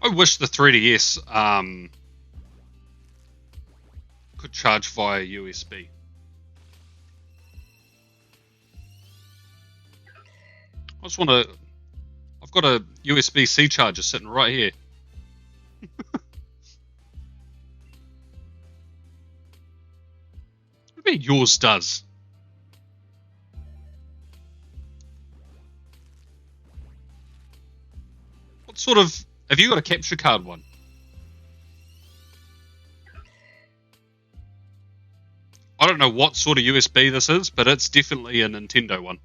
I wish the 3DS could charge via USB. I just want to. I've got a USB-C charger sitting right here. What do you mean yours does? What sort of... Have you got a capture card one? I don't know what sort of USB this is, but it's definitely a Nintendo one.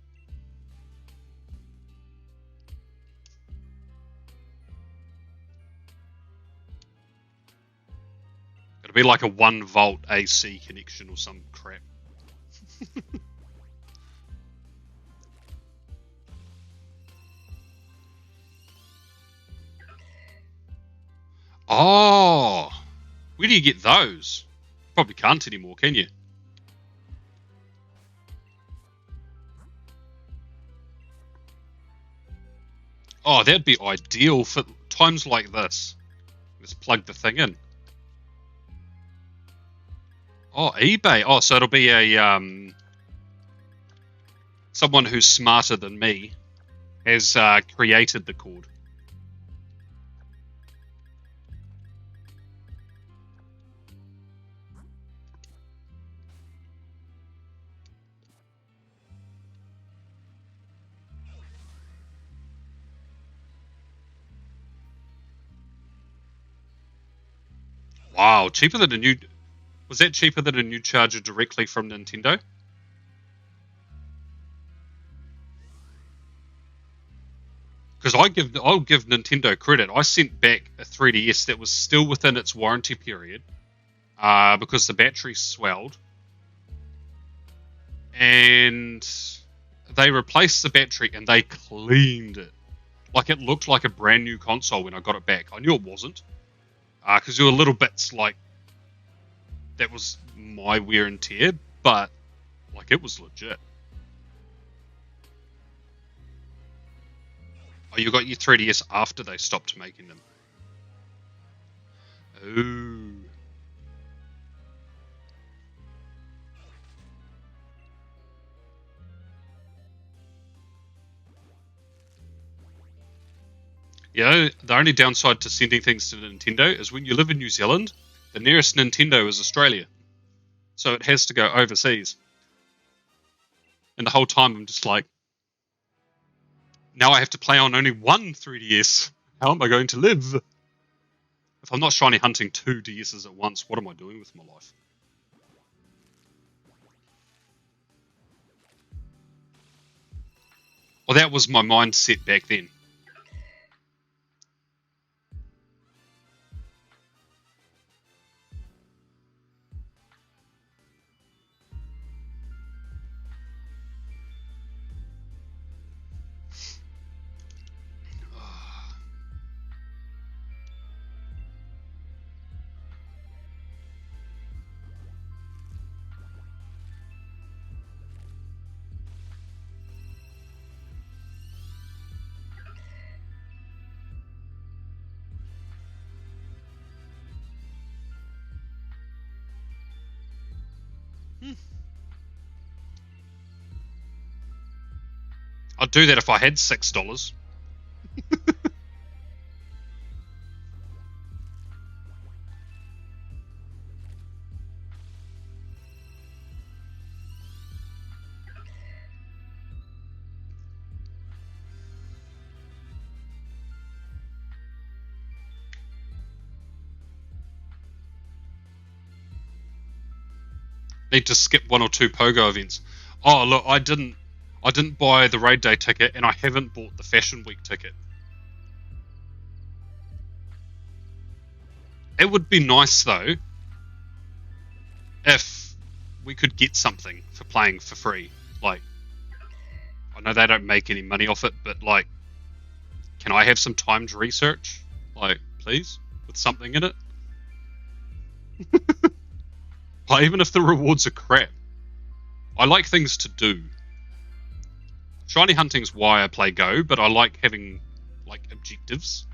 It'll be like a 1 volt AC connection or some crap. Oh, where do you get those? Probably can't anymore, can you? Oh, that'd be ideal for times like this. Just plug the thing in. Oh, eBay. Oh, so it'll be a someone who's smarter than me has created the cord. Wow, cheaper than a new... Was that cheaper than a new charger directly from Nintendo? Because I'll give Nintendo credit. I sent back a 3DS that was still within its warranty period because the battery swelled. And they replaced the battery and they cleaned it. Like it looked like a brand new console when I got it back. I knew it wasn't. Because there were little bits like that was my wear and tear, but like it was legit. Oh, you got your 3DS after they stopped making them. Ooh. You know, the only downside to sending things to Nintendo is when you live in New Zealand, the nearest Nintendo is Australia. So it has to go overseas. And the whole time I'm just like, now I have to play on only one 3DS. How am I going to live? If I'm not shiny hunting 2 DSs at once, what am I doing with my life? Well, that was my mindset back then. I'd do that if I had $6. Need to skip 1 or 2 pogo events. Oh look, I didn't buy the raid day ticket, and I haven't bought the fashion week ticket. It would be nice though if we could get something for playing for free. Like, I know they don't make any money off it, but like, can I have some timed research? Like, please, with something in it. Like, even if the rewards are crap, I like things to do. Shiny hunting's why I play Go, but I like having like objectives.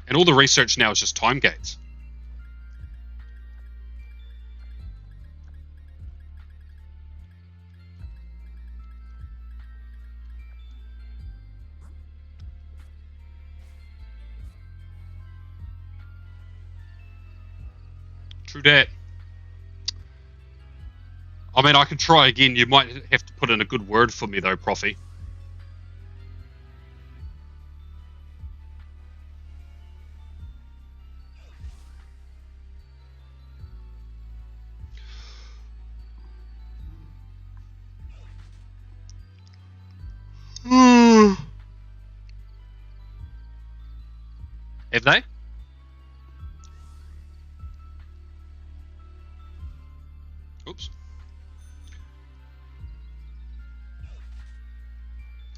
And all the research now is just time gates. True that. I mean, I could try again. You might have to put in a good word for me though, Profi. Have they? Oops.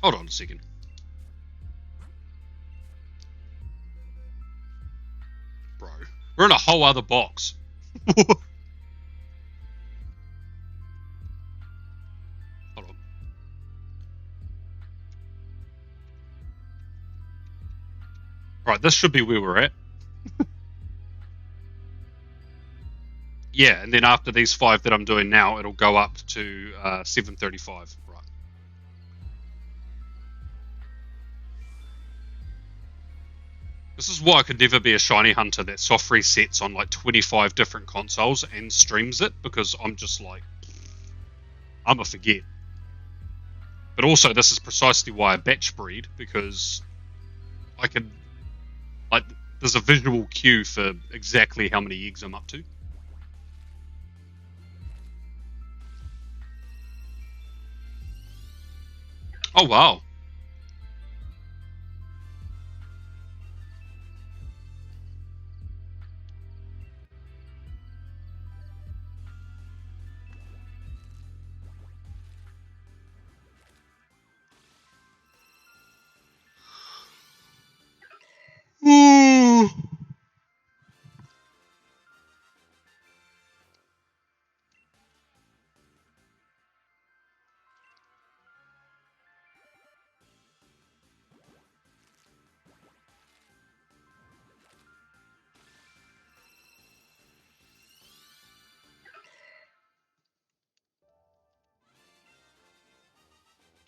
Hold on a second. Bro, we're in a whole other box. Hold on. Right, this should be where we're at. Yeah, and then after these 5 that I'm doing now, it'll go up to 735. Right. This is why I could never be a shiny hunter that soft resets on like 25 different consoles and streams it, because I'm just like, I'm a forget. But also, this is precisely why I batch breed, because I can, like, there's a visual cue for exactly how many eggs I'm up to. Oh, wow.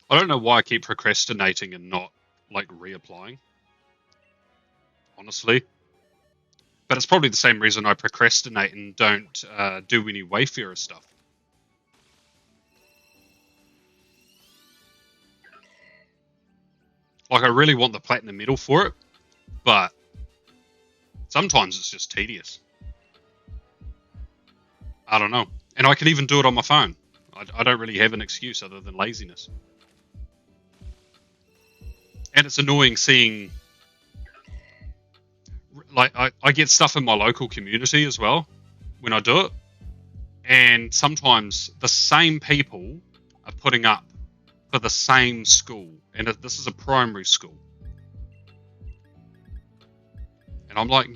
I don't know why I keep procrastinating and not, like, reapplying. Honestly. But it's probably the same reason I procrastinate and don't do any Wayfarer stuff. Like, I really want the platinum medal for it, but sometimes it's just tedious. I don't know. And I can even do it on my phone. I don't really have an excuse other than laziness. And it's annoying seeing, like, I get stuff in my local community as well when I do it. And sometimes the same people are putting up for the same school. And this is a primary school. And I'm like,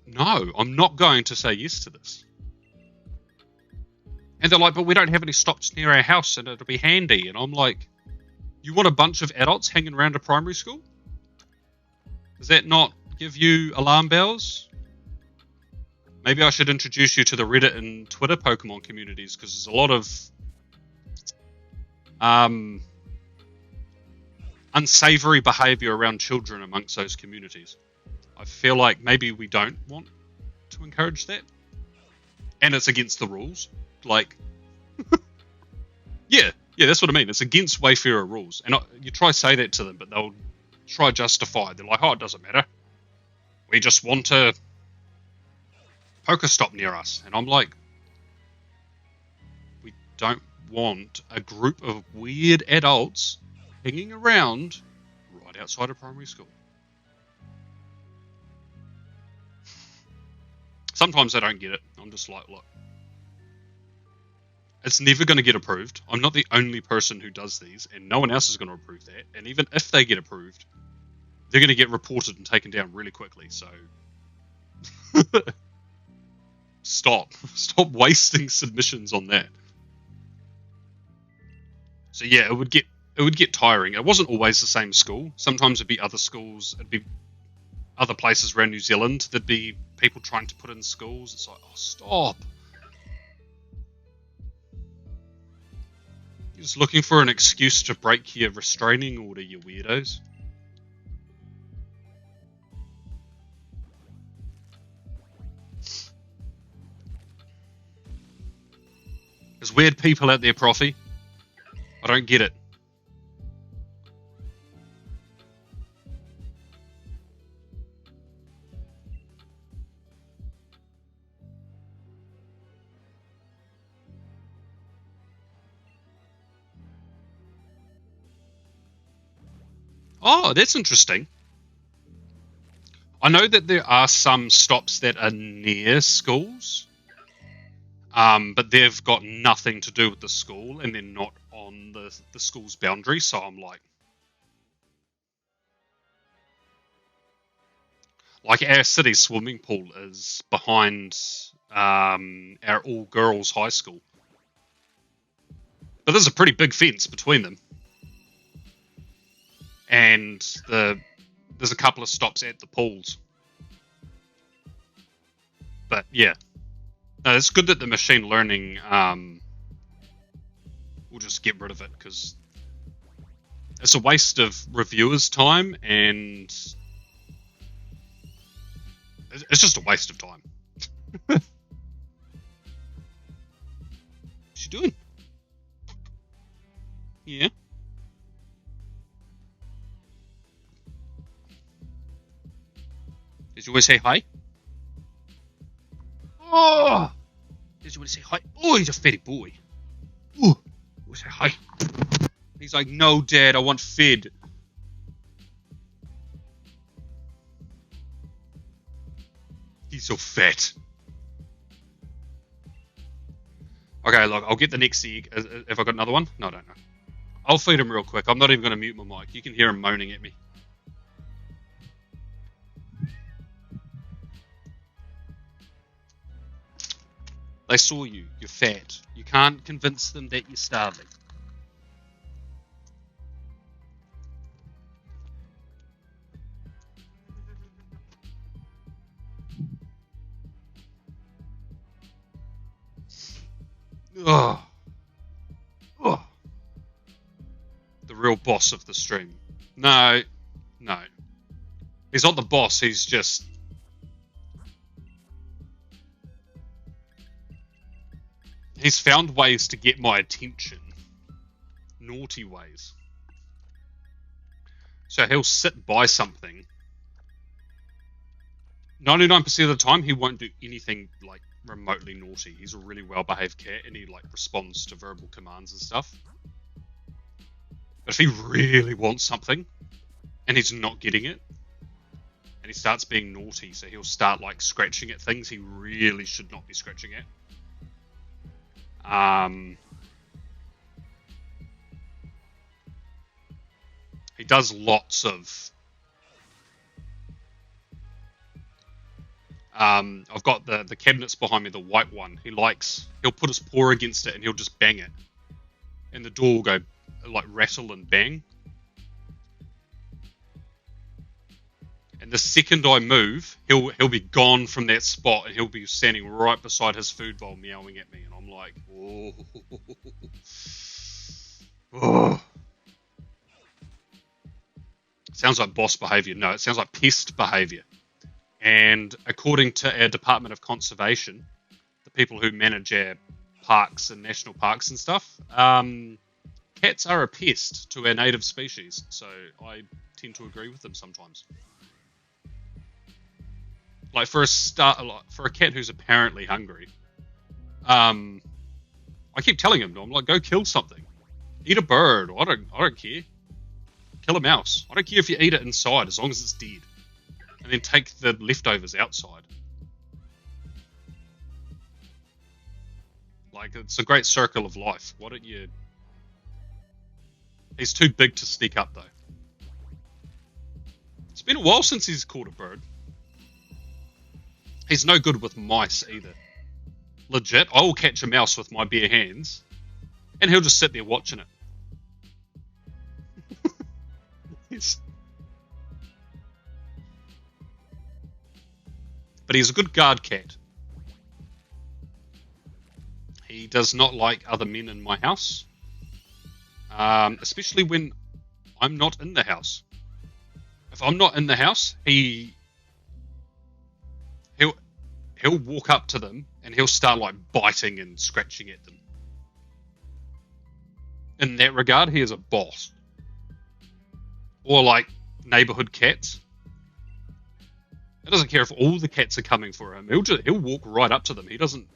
no, I'm not going to say yes to this. And they're like, but we don't have any stops near our house and it'll be handy. And I'm like, you want a bunch of adults hanging around a primary school? Does that not give you alarm bells? Maybe I should introduce you to the Reddit and Twitter Pokemon communities, because there's a lot of unsavory behavior around children amongst those communities. I feel like maybe we don't want to encourage that. And it's against the rules. Like, yeah, that's what I mean. It's against Wayfarer rules. And you try to say that to them, but they'll try justify. They're like, oh, it doesn't matter. We just want a Pokestop near us. And I'm like, we don't want a group of weird adults hanging around right outside a primary school. Sometimes I don't get it. I'm just like, look, it's never going to get approved. I'm not the only person who does these, and no one else is going to approve that. And even if they get approved, they're going to get reported and taken down really quickly. So stop wasting submissions on that. So yeah, it would get tiring. It wasn't always the same school. Sometimes it'd be other schools. It'd be other places around New Zealand. There'd be people trying to put in schools. It's like, oh, stop. You're just looking for an excuse to break your restraining order, you weirdos. There's weird people out there, Profi. I don't get it. Oh, that's interesting. I know that there are some stops that are near schools, but they've got nothing to do with the school, and they're not on the school's boundary, so I'm like our city swimming pool is behind our all-girls high school. But there's a pretty big fence between them. And there's a couple of stops at the pools. But yeah, no, it's good that the machine learning will just get rid of it, because it's a waste of reviewers' time, and it's just a waste of time. What's she doing? Yeah. Did you want to say hi? Oh! Did you want to say hi? Oh, he's a fed boy. Oh, want to say hi? He's like, no, Dad, I want fed. He's so fat. Okay, look, I'll get the next egg. Have I got another one? No, I don't know. I'll feed him real quick. I'm not even going to mute my mic. You can hear him moaning at me. They saw you. You're fat. You can't convince them that you're starving. Ugh. Ugh. The real boss of the stream. No. He's not the boss. He's just... He's found ways to get my attention. Naughty ways. So he'll sit by something 99% of the time, he won't do anything like remotely naughty. He's a really well-behaved cat, and he like responds to verbal commands and stuff. But if he really wants something, and he's not getting it, and he starts being naughty, so he'll start like scratching at things he really should not be scratching at. He does lots of. I've got the cabinets behind me, the white one. He'll put his paw against it and he'll just bang it, and the door will go like rattle and bang. And the second I move, he'll be gone from that spot, and he'll be standing right beside his food bowl, meowing at me, and I'm like, oh, oh. Sounds like boss behavior. No, it sounds like pest behavior. And according to our Department of Conservation, the people who manage our parks and national parks and stuff, cats are a pest to our native species. So I tend to agree with them sometimes. Like for a cat who's apparently hungry, I keep telling him, I'm like, go kill something, eat a bird. I don't care. Kill a mouse. I don't care if you eat it inside, as long as it's dead. And then take the leftovers outside. Like, it's a great circle of life. Why don't you... He's too big to sneak up, though. It's been a while since he's caught a bird. He's no good with mice, either. Legit, I will catch a mouse with my bare hands, and he'll just sit there watching it. But he's a good guard cat. He does not like other men in my house, especially when I'm not in the house. If I'm not in the house, he'll walk up to them and he'll start like biting and scratching at them. In that regard, he is a boss. Or like neighborhood cats. It doesn't care if all the cats are coming for him. He'll walk right up to them. He doesn't,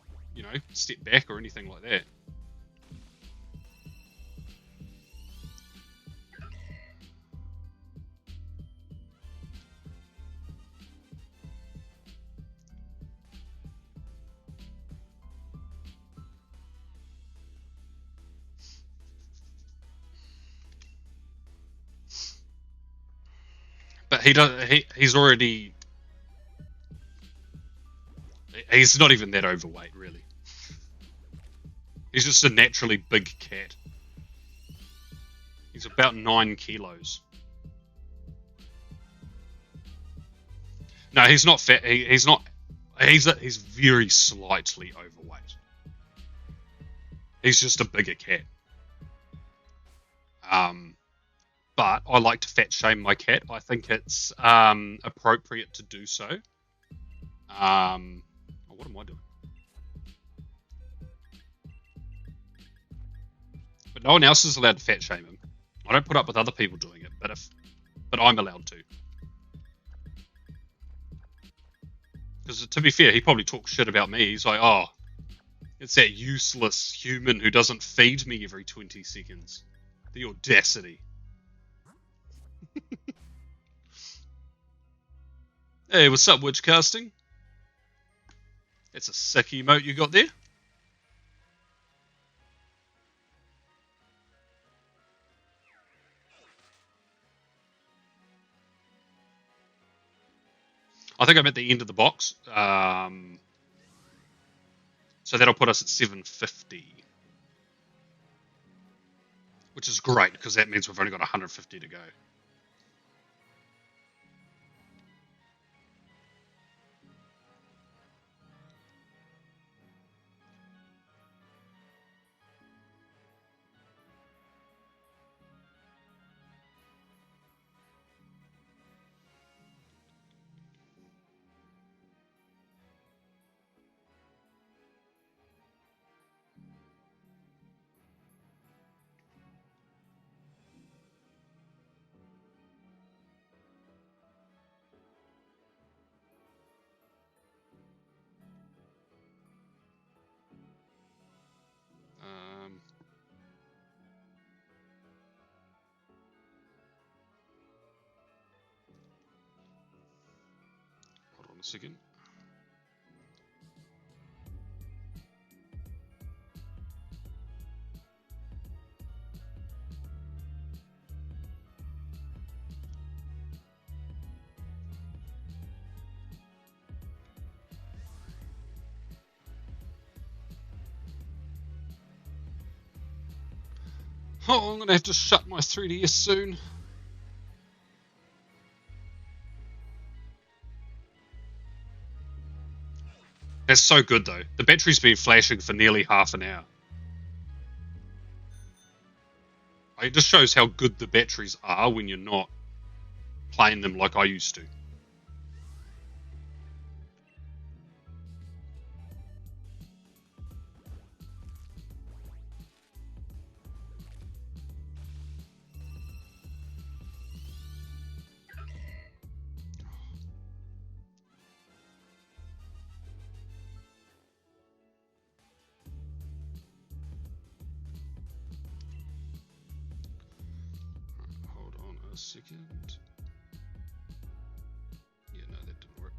step back or anything like that. But he's already... He's not even that overweight, really. He's just a naturally big cat. He's about 9 kilos. No, he's not fat. He's not. He's very slightly overweight. He's just a bigger cat. But I like to fat shame my cat. I think it's appropriate to do so. What am I doing? But no one else is allowed to fat shame him. I don't put up with other people doing it, but I'm allowed to. Because to be fair, he probably talks shit about me. He's like, oh, it's that useless human who doesn't feed me every 20 seconds. The audacity. Hey, what's up, Witchcasting? That's a sick emote you got there. I think I'm at the end of the box. So that'll put us at 750. Which is great, because that means we've only got 150 to go. second. Oh, I'm going to have to shut my 3DS soon. That's so good, though. The battery's been flashing for nearly half an hour. It just shows how good the batteries are when you're not playing them like I used to. Hold on a second. Yeah, no, that didn't work.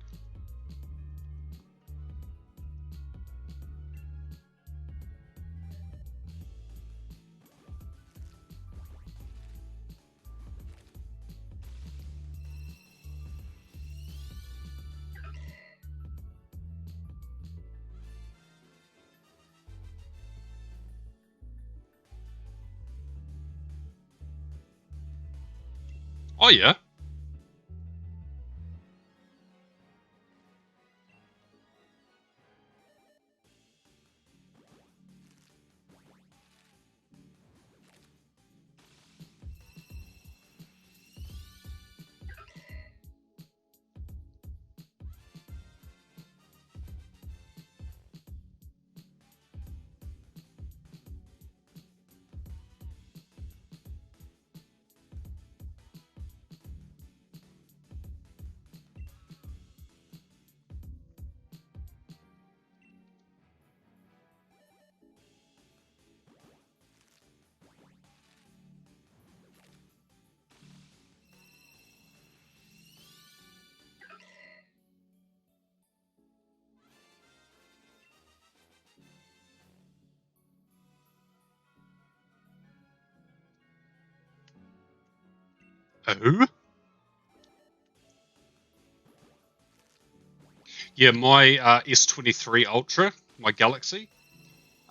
Oh, yeah. Oh? Yeah, my S23 Ultra, my Galaxy,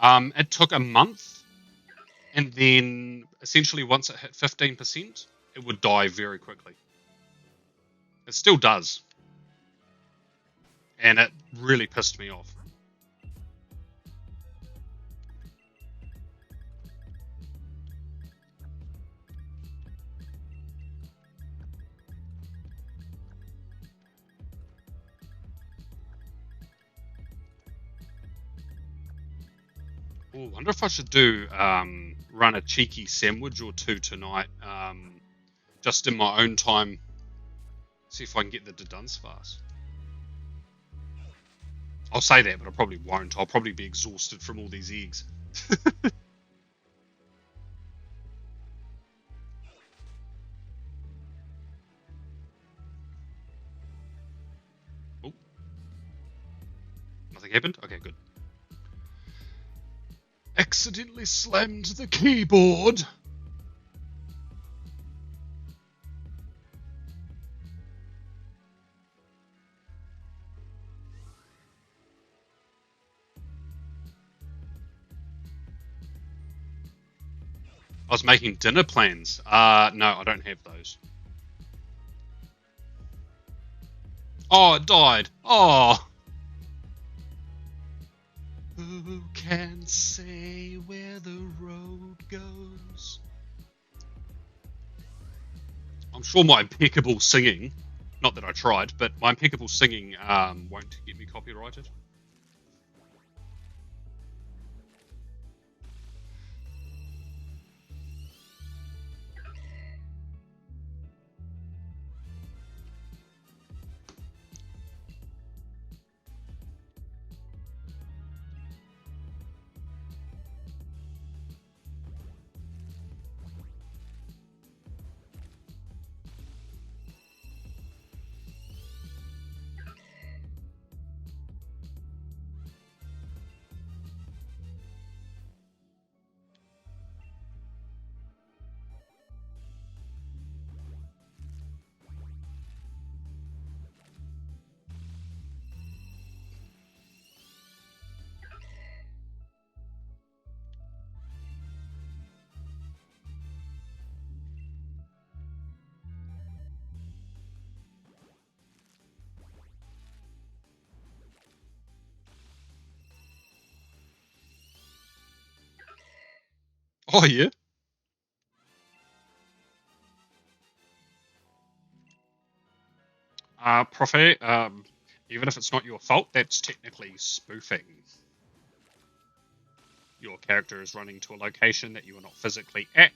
it took a month, and then essentially once it hit 15%, it would die very quickly. It still does, and it really pissed me off. Oh, I wonder if I should do run a cheeky sandwich or two tonight, just in my own time. See if I can get the Duns fast. I'll say that, but I probably won't. I'll probably be exhausted from all these eggs. Oh, nothing happened? Okay, good. Accidentally slammed the keyboard. I was making dinner plans. No, I don't have those. Oh, it died. Oh. Who can say where the road goes? I'm sure my impeccable singing, not that I tried, but my impeccable singing won't get me copyrighted. Oh yeah. Profe, even if it's not your fault, that's technically spoofing. Your character is running to a location that you are not physically at.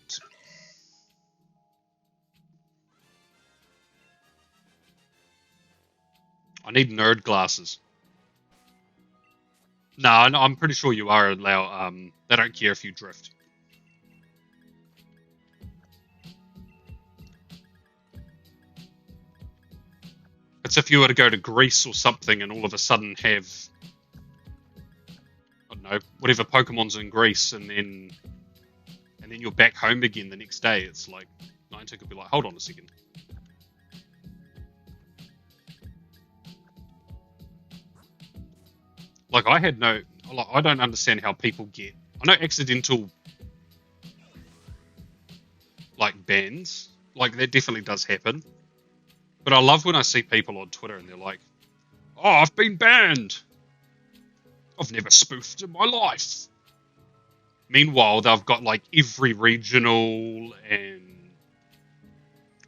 I need nerd glasses. No, I'm pretty sure you are allowed. They don't care if you drift. It's if you were to go to Greece or something and all of a sudden have, I don't know, whatever Pokemon's in Greece, and then you're back home again the next day. It's like Niantic could be like, hold on a second. Like I don't understand how people get. I know accidental like bans, like that definitely does happen. But I love when I see people on Twitter and they're like, "Oh, I've been banned. I've never spoofed in my life." Meanwhile, they've got like every regional, and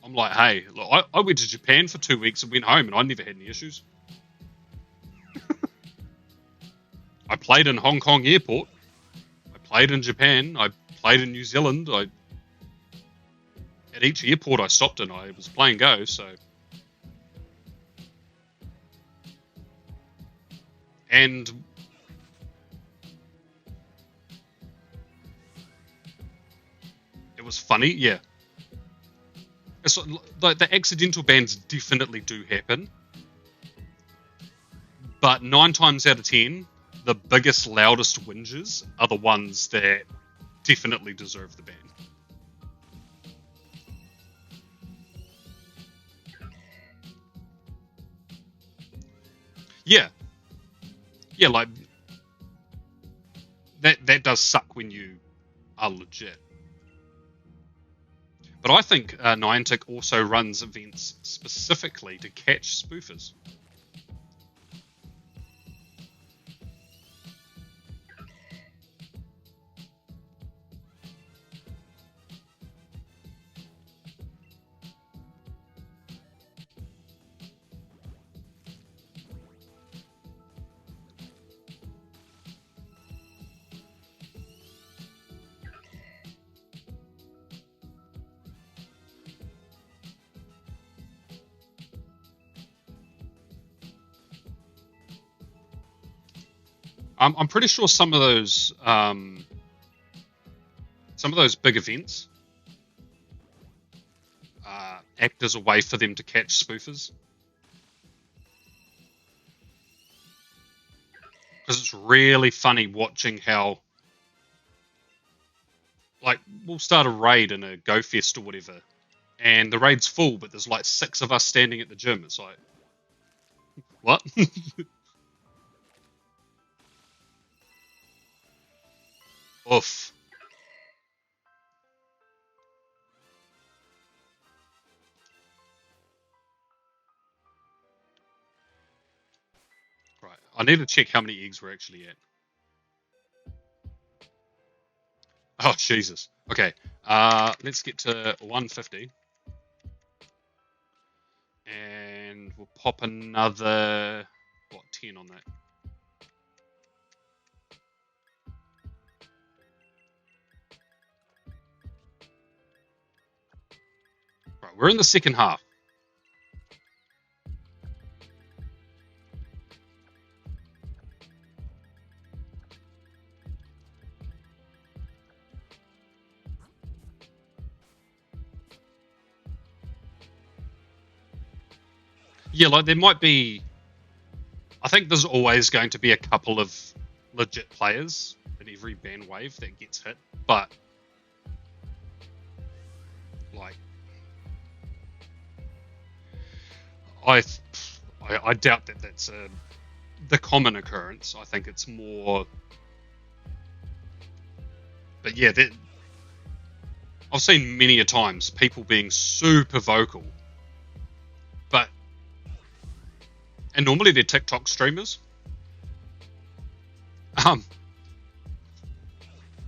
I'm like, "Hey, look, I went to Japan for 2 weeks and went home, and I never had any issues. I played in Hong Kong airport. I played in Japan. I played in New Zealand. At each airport I stopped in, I was playing Go, so." And it was funny, yeah. It's like the accidental bans definitely do happen, but 9 times out of 10, the biggest, loudest whingers are the ones that definitely deserve the ban. Yeah, yeah, like that does suck when you are legit. But I think Niantic also runs events specifically to catch spoofers. I'm pretty sure some of those big events act as a way for them to catch spoofers, because it's really funny watching how, like, we'll start a raid in a Go Fest or whatever, and the raid's full, but there's like 6 of us standing at the gym. It's like, what? Oof. Right. I need to check how many eggs we're actually at. Oh, Jesus. Okay. Let's get to 150. And we'll pop another, 10 on that. Right, we're in the second half. Yeah, like there might be. I think there's always going to be a couple of legit players in every ban wave that gets hit, but like, I doubt that that's the common occurrence. I think it's more. But yeah, I've seen many a times people being super vocal, but and normally they're TikTok streamers. Um,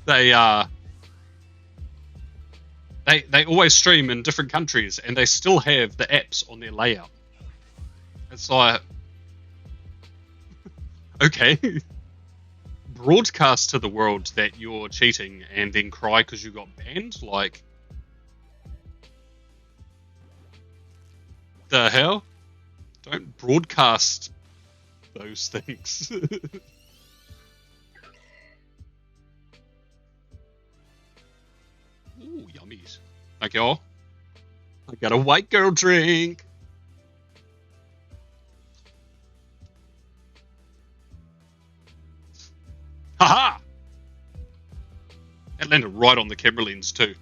they They always stream in different countries, and they still have the apps on their layout. It's like, okay, broadcast to the world that you're cheating, and then cry because you got banned. Like, the hell? Don't broadcast those things. Ooh, yummies. Thank y'all. I got a white girl drink. Haha! That landed right on the camera lens too.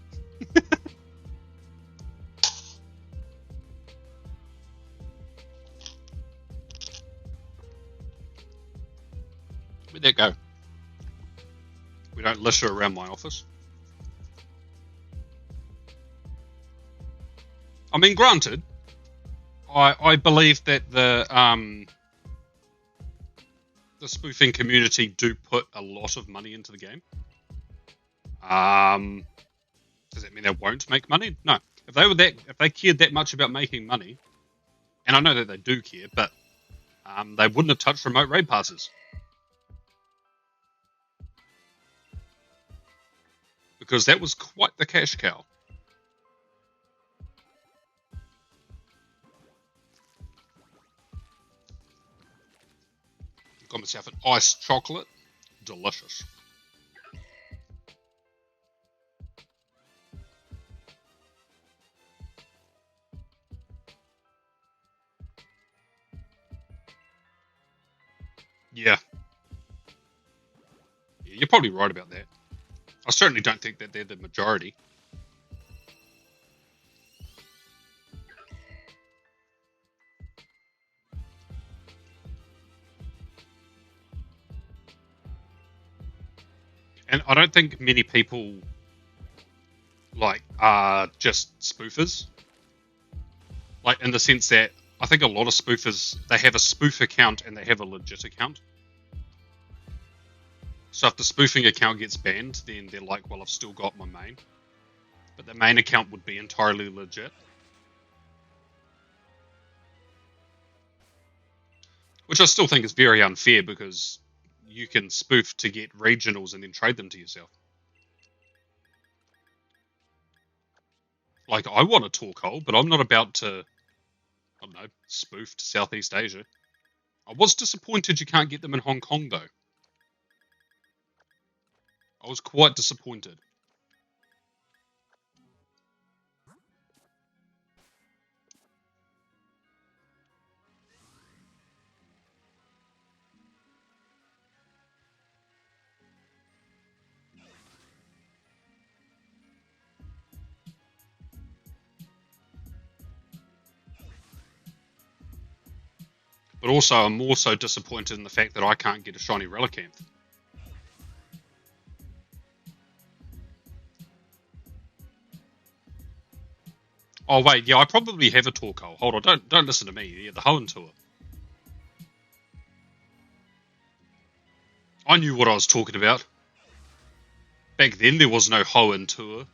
Where'd that go? We don't litter around my office. I mean, granted, I believe that the spoofing community do put a lot of money into the game. Does that mean they won't make money? No. If they cared that much about making money, and I know that they do care, but they wouldn't have touched remote raid passes. Because that was quite the cash cow. Got myself an iced chocolate. Delicious. Yeah. You're probably right about that. I certainly don't think that they're the majority. And I don't think many people are just spoofers. Like, in the sense that I think a lot of spoofers, they have a spoof account and they have a legit account. So if the spoofing account gets banned, then they're like, well, I've still got my main. But the main account would be entirely legit. Which I still think is very unfair, because you can spoof to get regionals and then trade them to yourself. Like, I want a talk hole, but I'm not about to, I don't know, spoof to Southeast Asia. I was disappointed you can't get them in Hong Kong, though. I was quite disappointed. But also, I'm more so disappointed in the fact that I can't get a shiny Relicanth. Oh wait, yeah, I probably have a Torkoal. Hold on, don't listen to me. Yeah, the Hoenn tour. I knew what I was talking about. Back then, there was no Hoenn tour.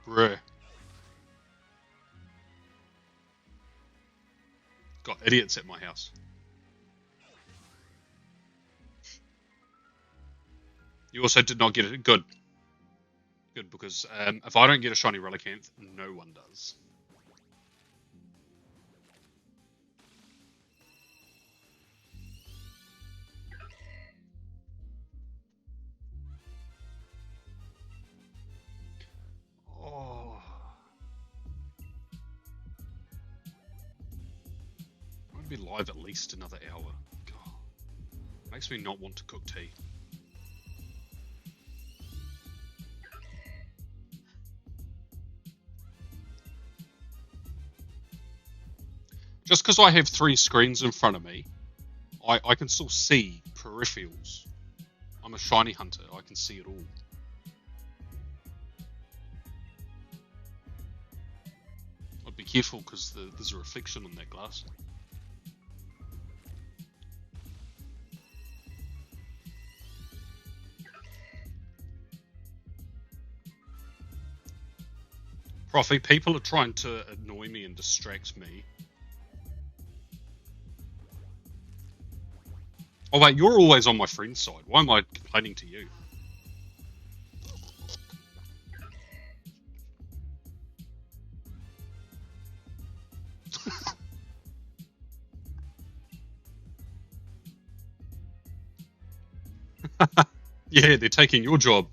Bruh. Got idiots at my house. You also did not get it. Good. Good, because if I don't get a shiny Relicanth, no one does. Oh. I'm going to be live at least another hour. God. Makes me not want to cook tea. Just because I have 3 screens in front of me, I can still see peripherals. I'm a shiny hunter, I can see it all. I'd be careful because there's a reflection on that glass. Profi, people are trying to annoy me and distract me. Oh wait, you're always on my friend's side. Why am I complaining to you? Yeah, they're taking your job.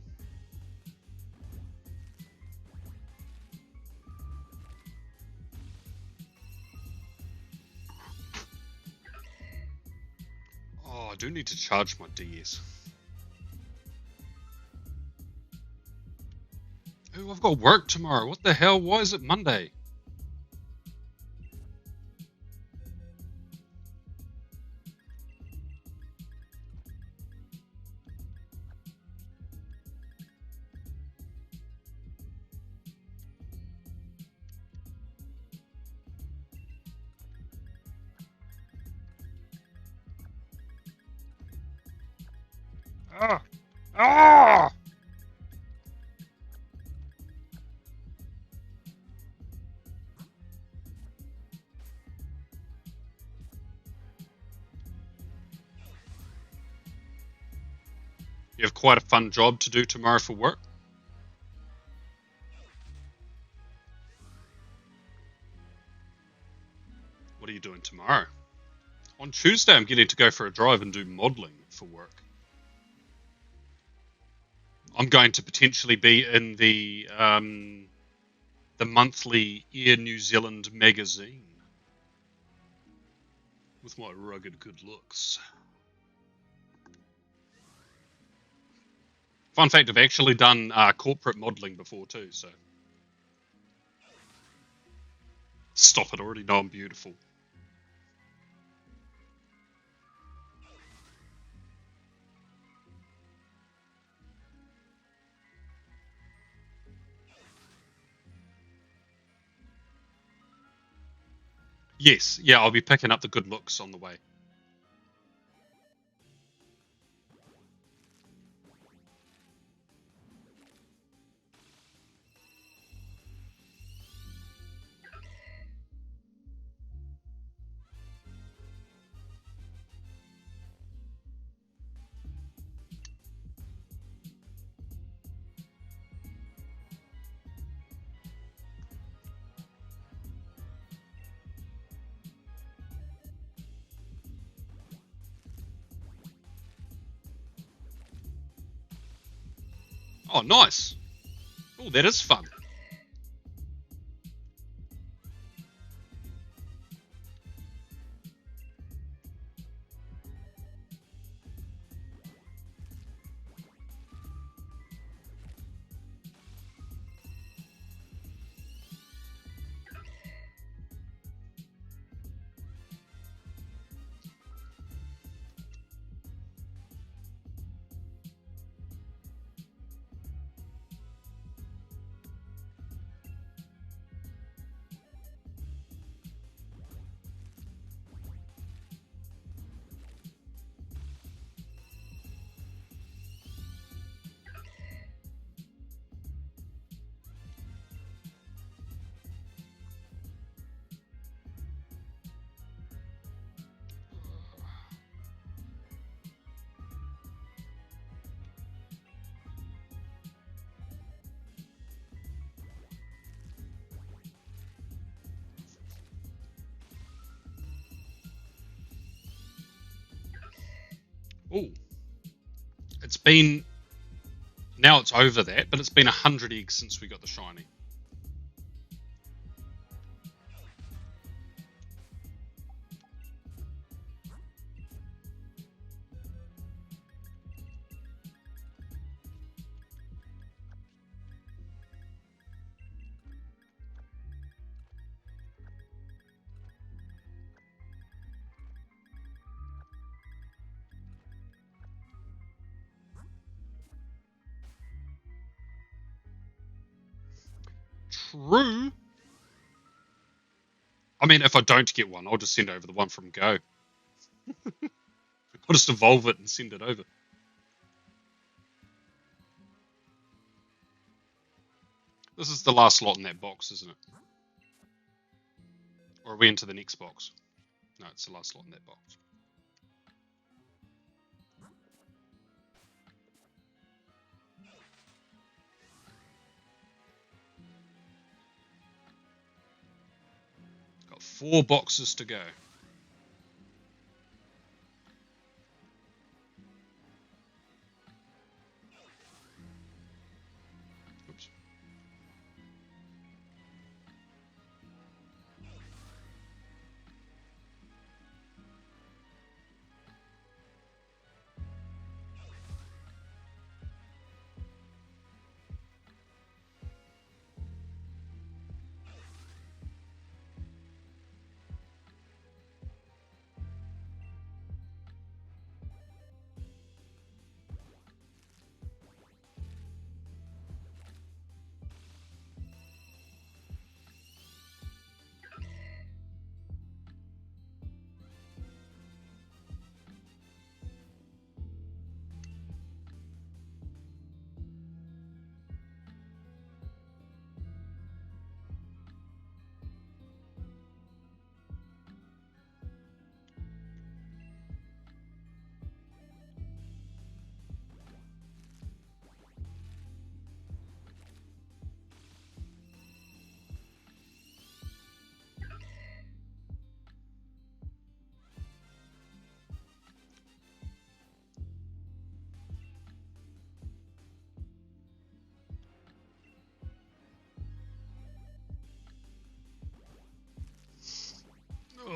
Oh, I do need to charge my DS. Ooh, I've got work tomorrow. What the hell? Why is it Monday? Ah! Ah! You have quite a fun job to do tomorrow for work. What are you doing tomorrow? On Tuesday, I'm getting to go for a drive and do modelling for work. I'm going to potentially be in the monthly Air New Zealand magazine with my rugged good looks. Fun fact, I've actually done corporate modelling before too, so... Stop it, I already know I'm beautiful. Yes, yeah, I'll be picking up the good looks on the way. Oh, nice. Oh, that is fun. Oh, it's been... Now it's over that, but it's been 100 eggs since we got the shiny. True. I mean, if I don't get one, I'll just send over the one from Go. I'll just evolve it and send it over. This is the last lot in that box, isn't it? Or are we into the next box? No, it's the last lot in that box. Got 4 boxes to go. Oops.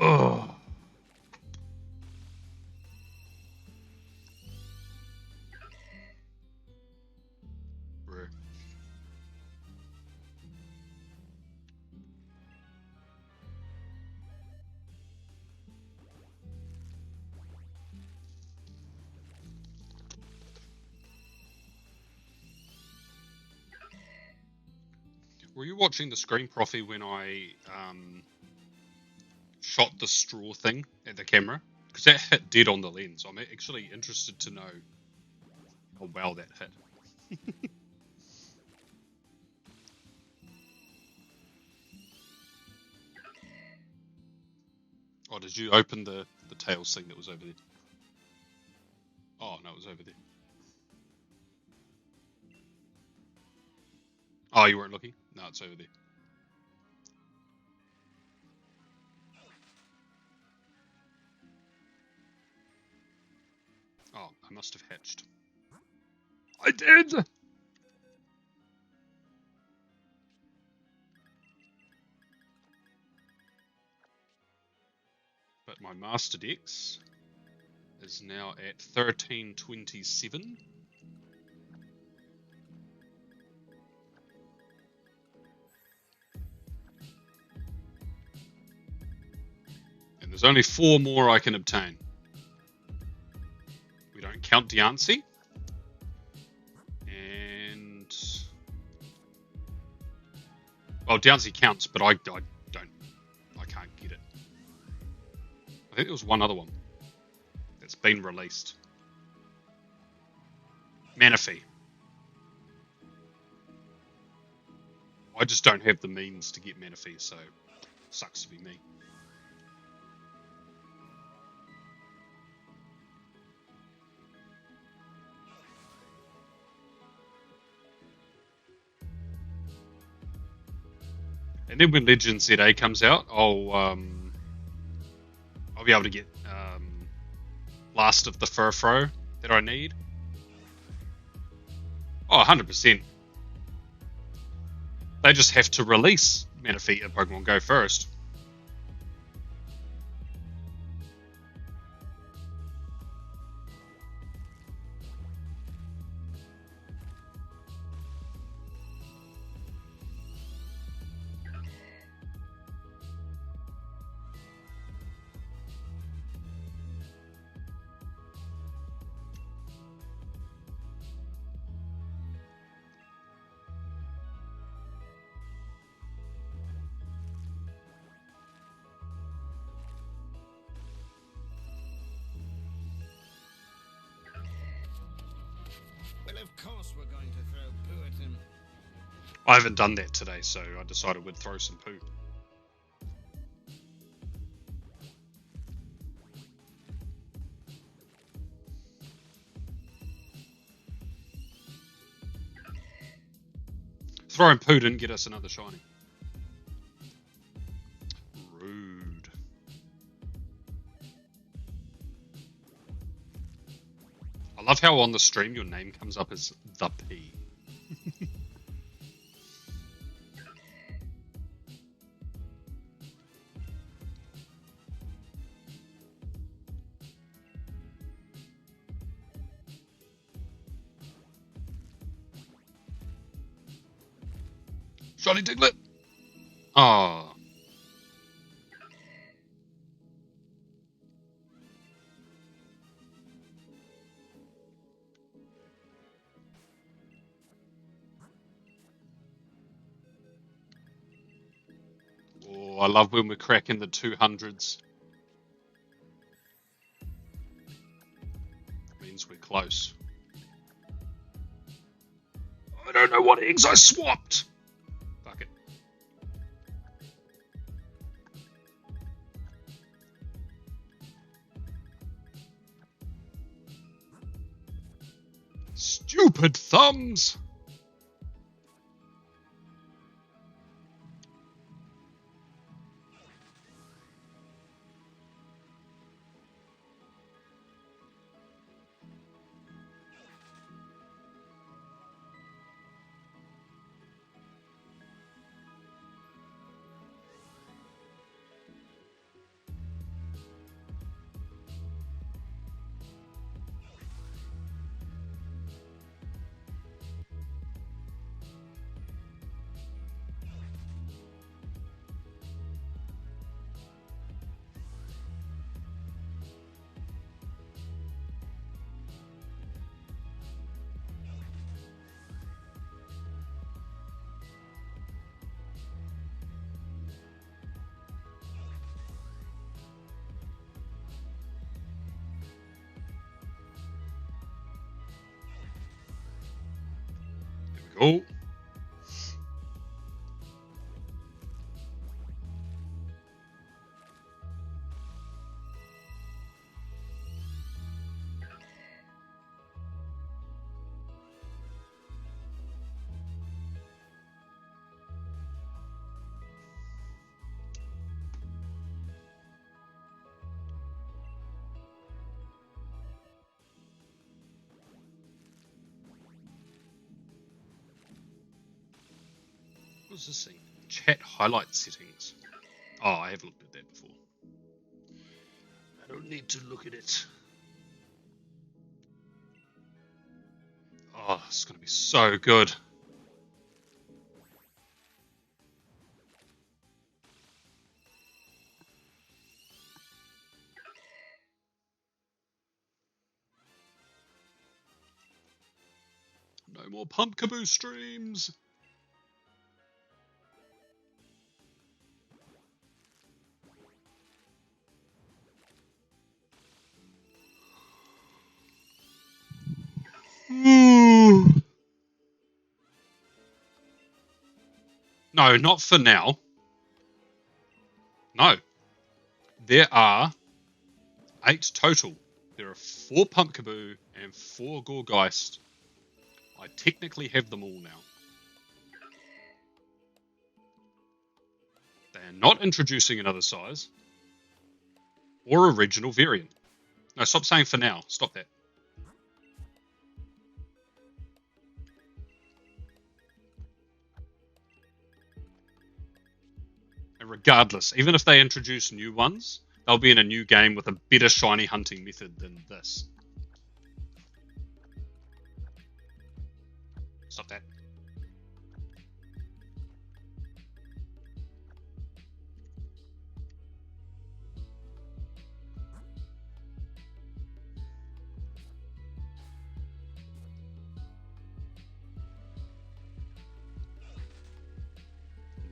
Oh. Rare. Were you watching the screen, Profi, when I shot the straw thing at the camera? Because that hit dead on the lens. I'm actually interested to know how well that hit. Oh, did you open the tails thing that was over there? Oh, no, it was over there. Oh, you weren't looking? No, it's over there. Oh, I must have hatched. I did! But my Master Dex is now at 1327. And there's only 4 more I can obtain. We don't count Diancie. And... well, Diancie counts, but I don't. I can't get it. I think there was one other one that's been released. Manaphy. I just don't have the means to get Manaphy, so sucks to be me. And then when Legend ZA comes out, I'll be able to get Last of the Furfro that I need. Oh, 100%. They just have to release Manaphy and Pokemon Go first. Well, of course we're going to throw poo at him. I haven't done that today, so I decided we'd throw some poo. Throwing poo didn't get us another shiny. Rude. I love how on the stream your name comes up as The P. Shiny Diglett! Ah. Oh, I love when we're cracking the 200s. Means we're close. I don't know what eggs I swapped! Fuck it. Stupid thumbs! Oh. What's this thing? Chat highlight settings. Oh, I have looked at that before. I don't need to look at it. Oh, it's going to be so good. No more Pumpkaboo streams. No, not for now. No. There are 8 total. There are 4 Pumpkaboo and 4 Gorgeist. I technically have them all now. They are not introducing another size or original variant. No, stop saying for now. Stop that. And regardless, even if they introduce new ones, they'll be in a new game with a better shiny hunting method than this. Stop that.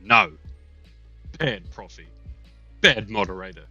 No. Bad Profi. Bad moderator.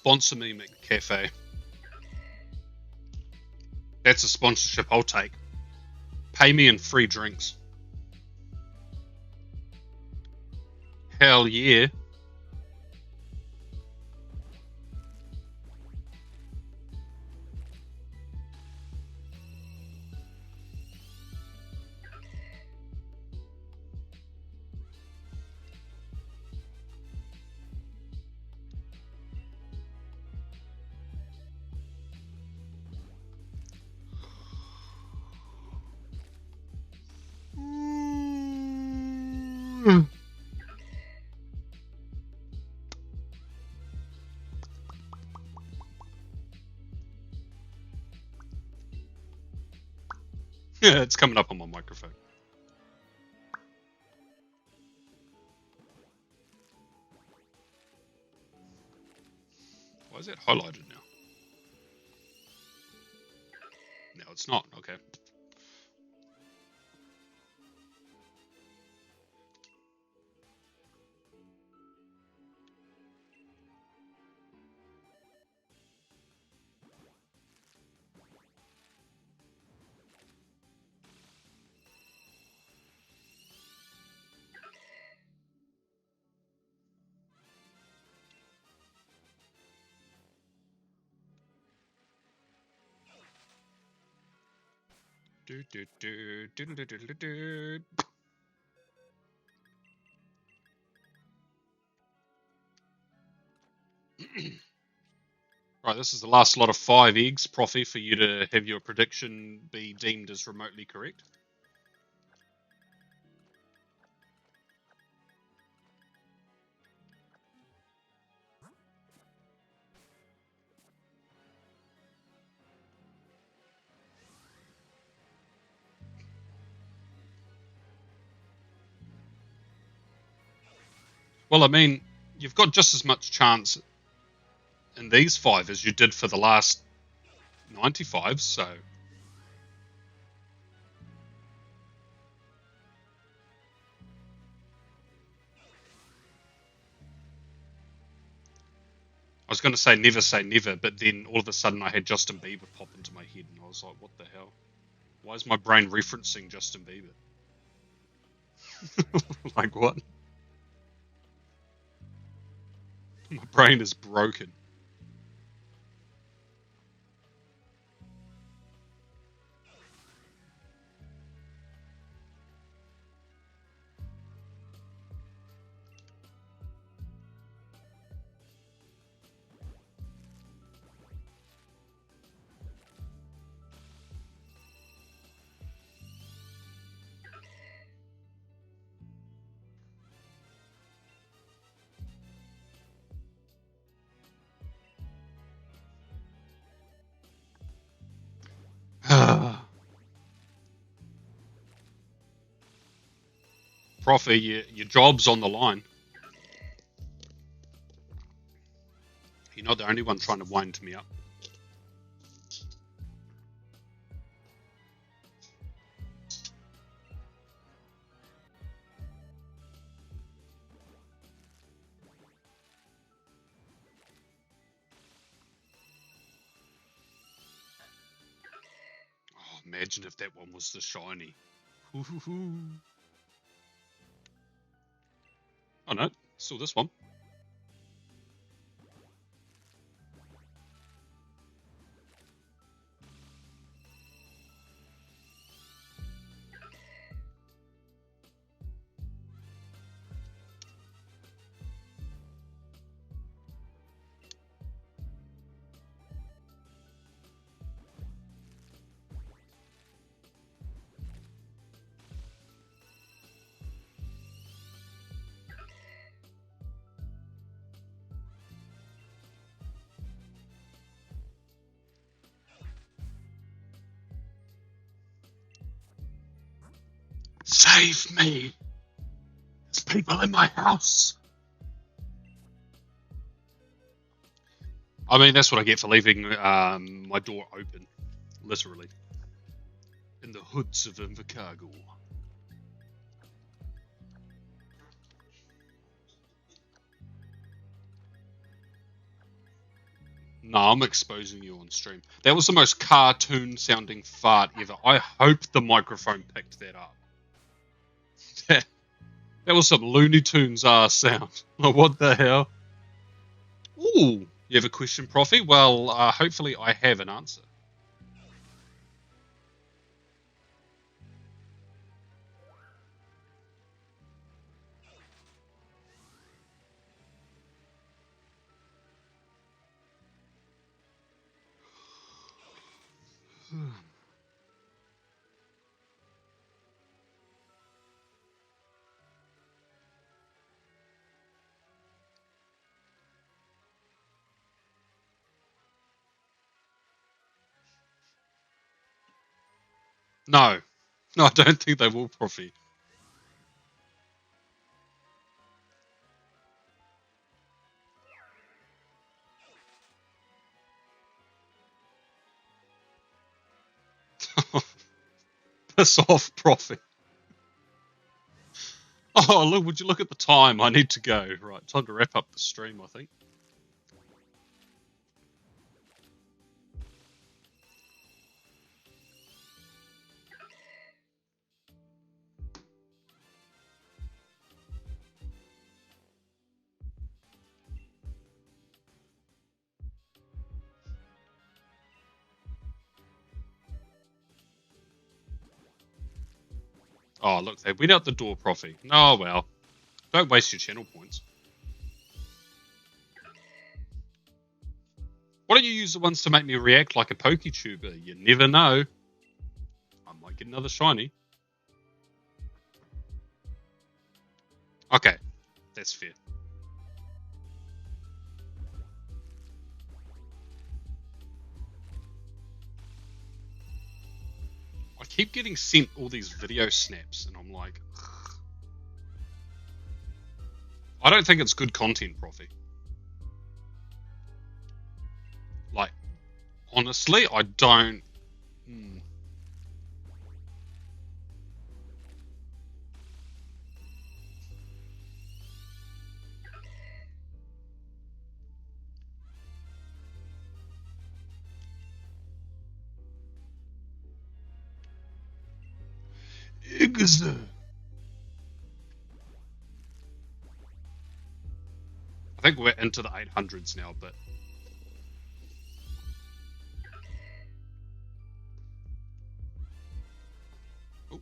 sponsor me, McCafe. That's a sponsorship I'll take. Pay me in free drinks. Hell yeah. Yeah, it's coming up on my microphone. Why is it highlighted now? No, it's not. Okay. Do, do, do, do, do, do, do, do. Right, this is the last lot of 5 eggs, Profi, for you to have your prediction be deemed as remotely correct. Well, I mean, you've got just as much chance in these 5 as you did for the last 95, so... I was going to say never, but then all of a sudden I had Justin Bieber pop into my head, and I was like, what the hell? Why is my brain referencing Justin Bieber? Like, what? My brain is broken. Profi, your job's on the line. You're not the only one trying to wind me up. Oh, imagine if that one was the shiny. Hoo-hoo-hoo. Oh no, still this one. Save me! There's people in my house! I mean, that's what I get for leaving my door open. Literally. In the hoods of Invercargill. No, I'm exposing you on stream. That was the most cartoon sounding fart ever. I hope the microphone picked that up. That was some Looney Tunes sound. Like, what the hell? Ooh, you have a question, Profi? Well, hopefully I have an answer. No, I don't think they will, Profi. Piss off, Profi. Oh, look, would you look at the time? I need to go. Right, time to wrap up the stream, I think. Oh, look, they went out the door, Profi. Oh, well. Don't waste your channel points. Why don't you use the ones to make me react like a PokeTuber? You never know. I might get another shiny. Okay, that's fair. I keep getting sent all these video snaps, and I'm like, ugh. I don't think it's good content, Profi. Like, honestly, I don't. I think we're into the 800s now, but oh,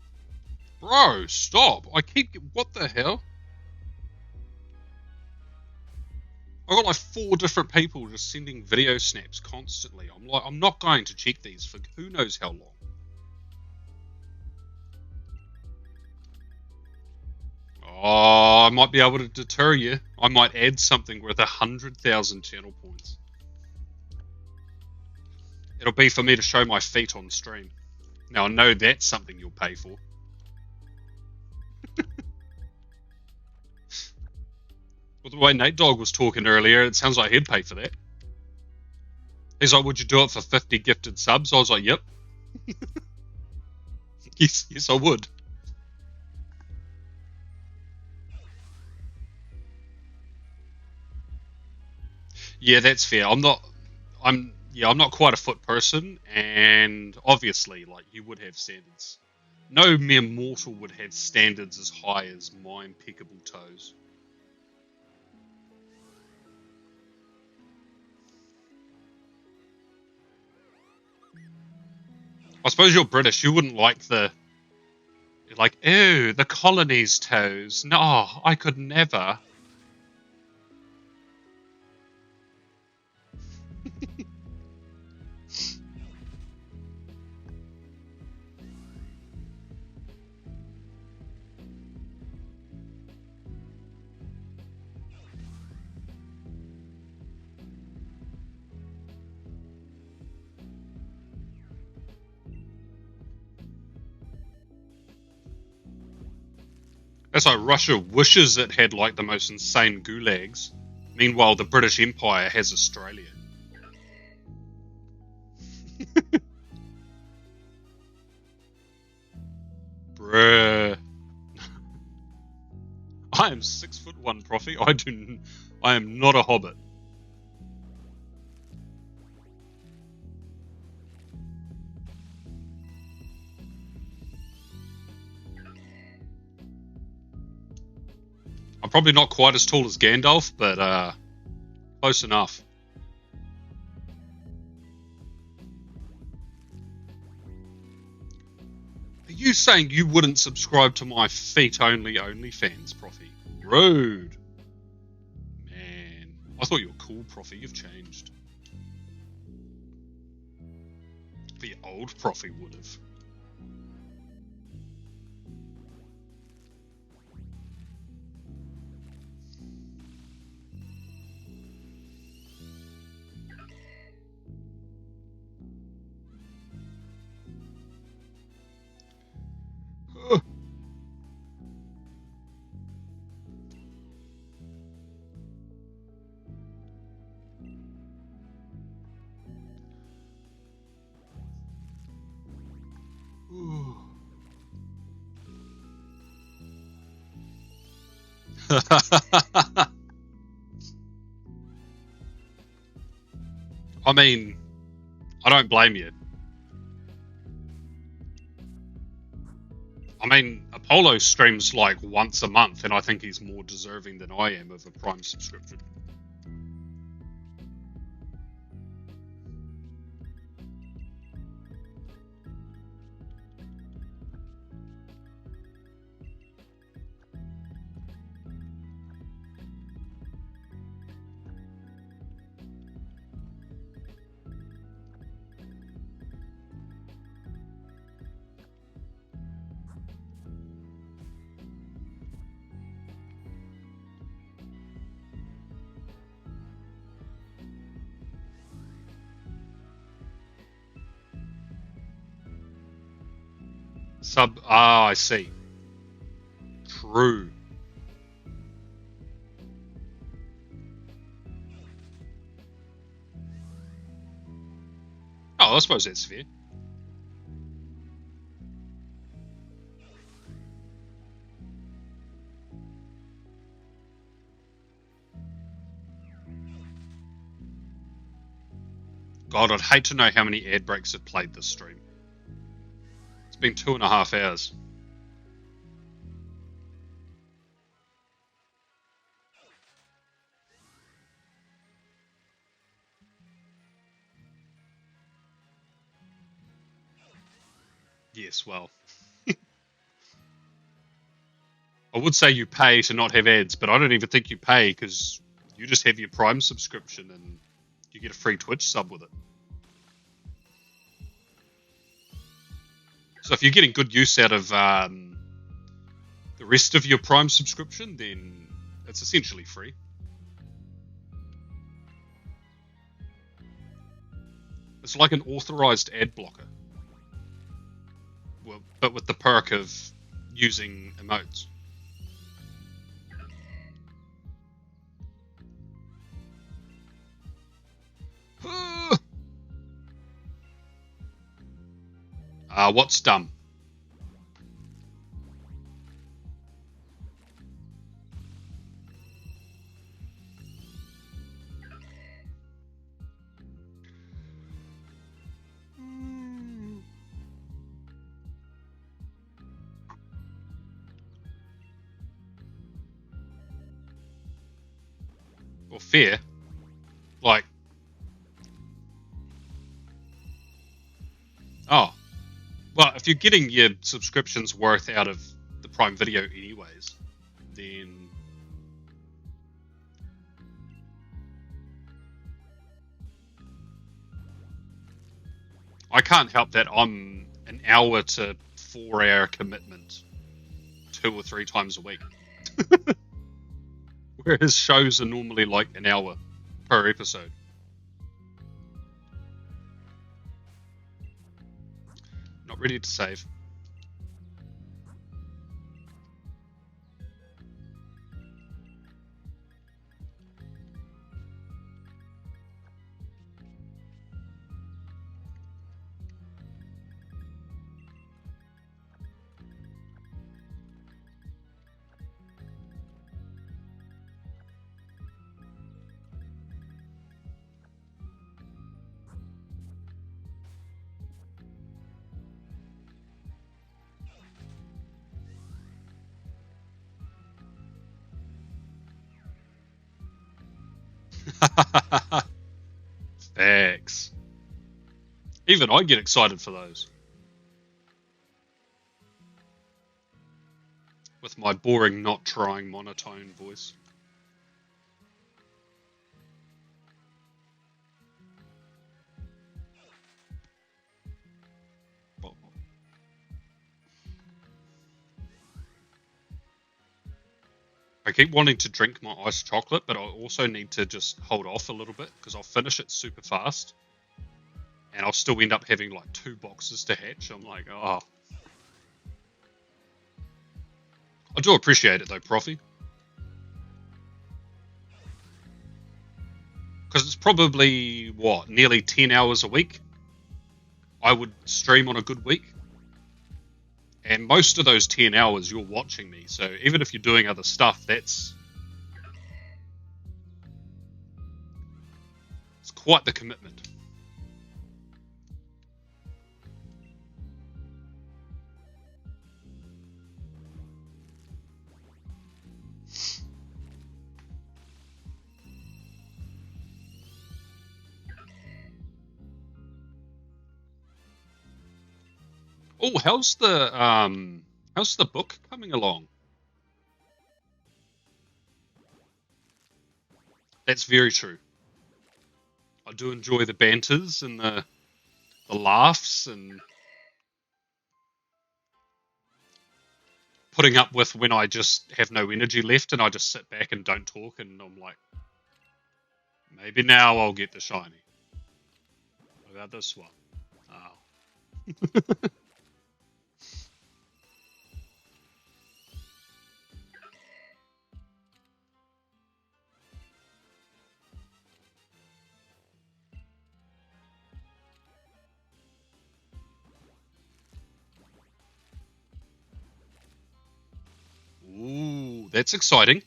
bro, stop! I keep what the hell? I got like 4 different people just sending video snaps constantly. I'm like, I'm not going to check these for who knows how long. Oh, I might be able to deter you. I might add something worth 100,000 channel points. It'll be for me to show my feet on stream. Now I know that's something you'll pay for. Well, the way Nate Dogg was talking earlier, it sounds like he'd pay for that. He's like, would you do it for 50 gifted subs? I was like, yep. Yes, I would. Yeah, that's fair. I'm not quite a foot person, and obviously, like, you would have standards. No mere mortal would have standards as high as my impeccable toes. I suppose you're British. You wouldn't like you're like, ew, the colony's toes. No, I could never. That's like Russia wishes it had like the most insane gulags. Meanwhile, the British Empire has Australia. Bruh. I am 6'1", Profi. I am not a hobbit. probably not quite as tall as Gandalf, but close enough. Are you saying you wouldn't subscribe to my feet-only OnlyFans, Profi? Rude. Man, I thought you were cool, Profi. You've changed. The old Profi would have. I mean, I don't blame you. I mean, Apollo streams like once a month, and I think he's more deserving than I am of a Prime subscription. I see. True. Oh, I suppose that's fair. God, I'd hate to know how many ad breaks have played this stream. It's been 2.5 hours. Yes, well. I would say you pay to not have ads, but I don't even think you pay because you just have your Prime subscription and you get a free Twitch sub with it. So if you're getting good use out of the rest of your Prime subscription, then it's essentially free. It's like an authorized ad blocker. Well, but with the perk of using emotes. What's dumb? Well, fair. Like, oh, well, if you're getting your subscription's worth out of the Prime Video anyways, then I can't help that I'm an hour to 4 hour commitment 2 or 3 times a week. Whereas shows are normally like an hour per episode. Not ready to save. Facts. Even I get excited for those. With my boring, not trying monotone voice. I keep wanting to drink my iced chocolate, but I also need to just hold off a little bit because I'll finish it super fast. And I'll still end up having like 2 boxes to hatch. I'm like, oh. I do appreciate it though, Profi. Because it's probably, what, nearly 10 hours a week I would stream on a good week. And most of those 10 hours you're watching me. So even if you're doing other stuff, it's quite the commitment. Oh, how's the book coming along? That's very true. I do enjoy the banters and the laughs and putting up with when I just have no energy left and I just sit back and don't talk and I'm like, maybe now I'll get the shiny. What about this one? Oh. Ooh, that's exciting.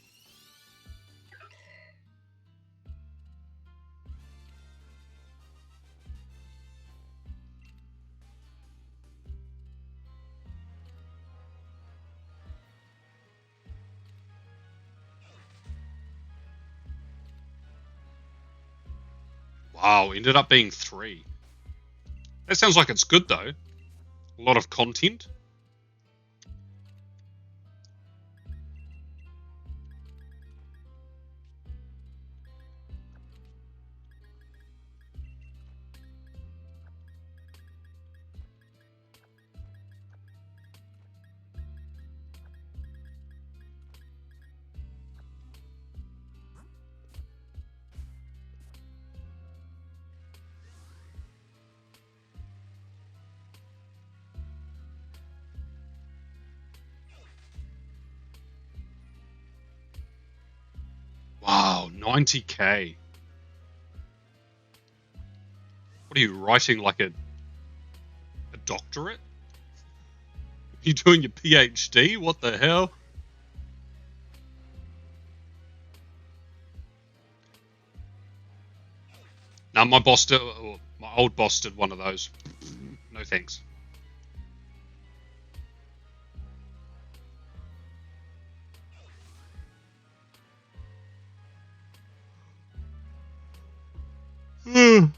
Wow, ended up being 3. That sounds like it's good though. A lot of content. Wow, 90k. What are you writing, like a doctorate? Are you doing your PhD? What the hell? Now my old boss did one of those. No thanks. You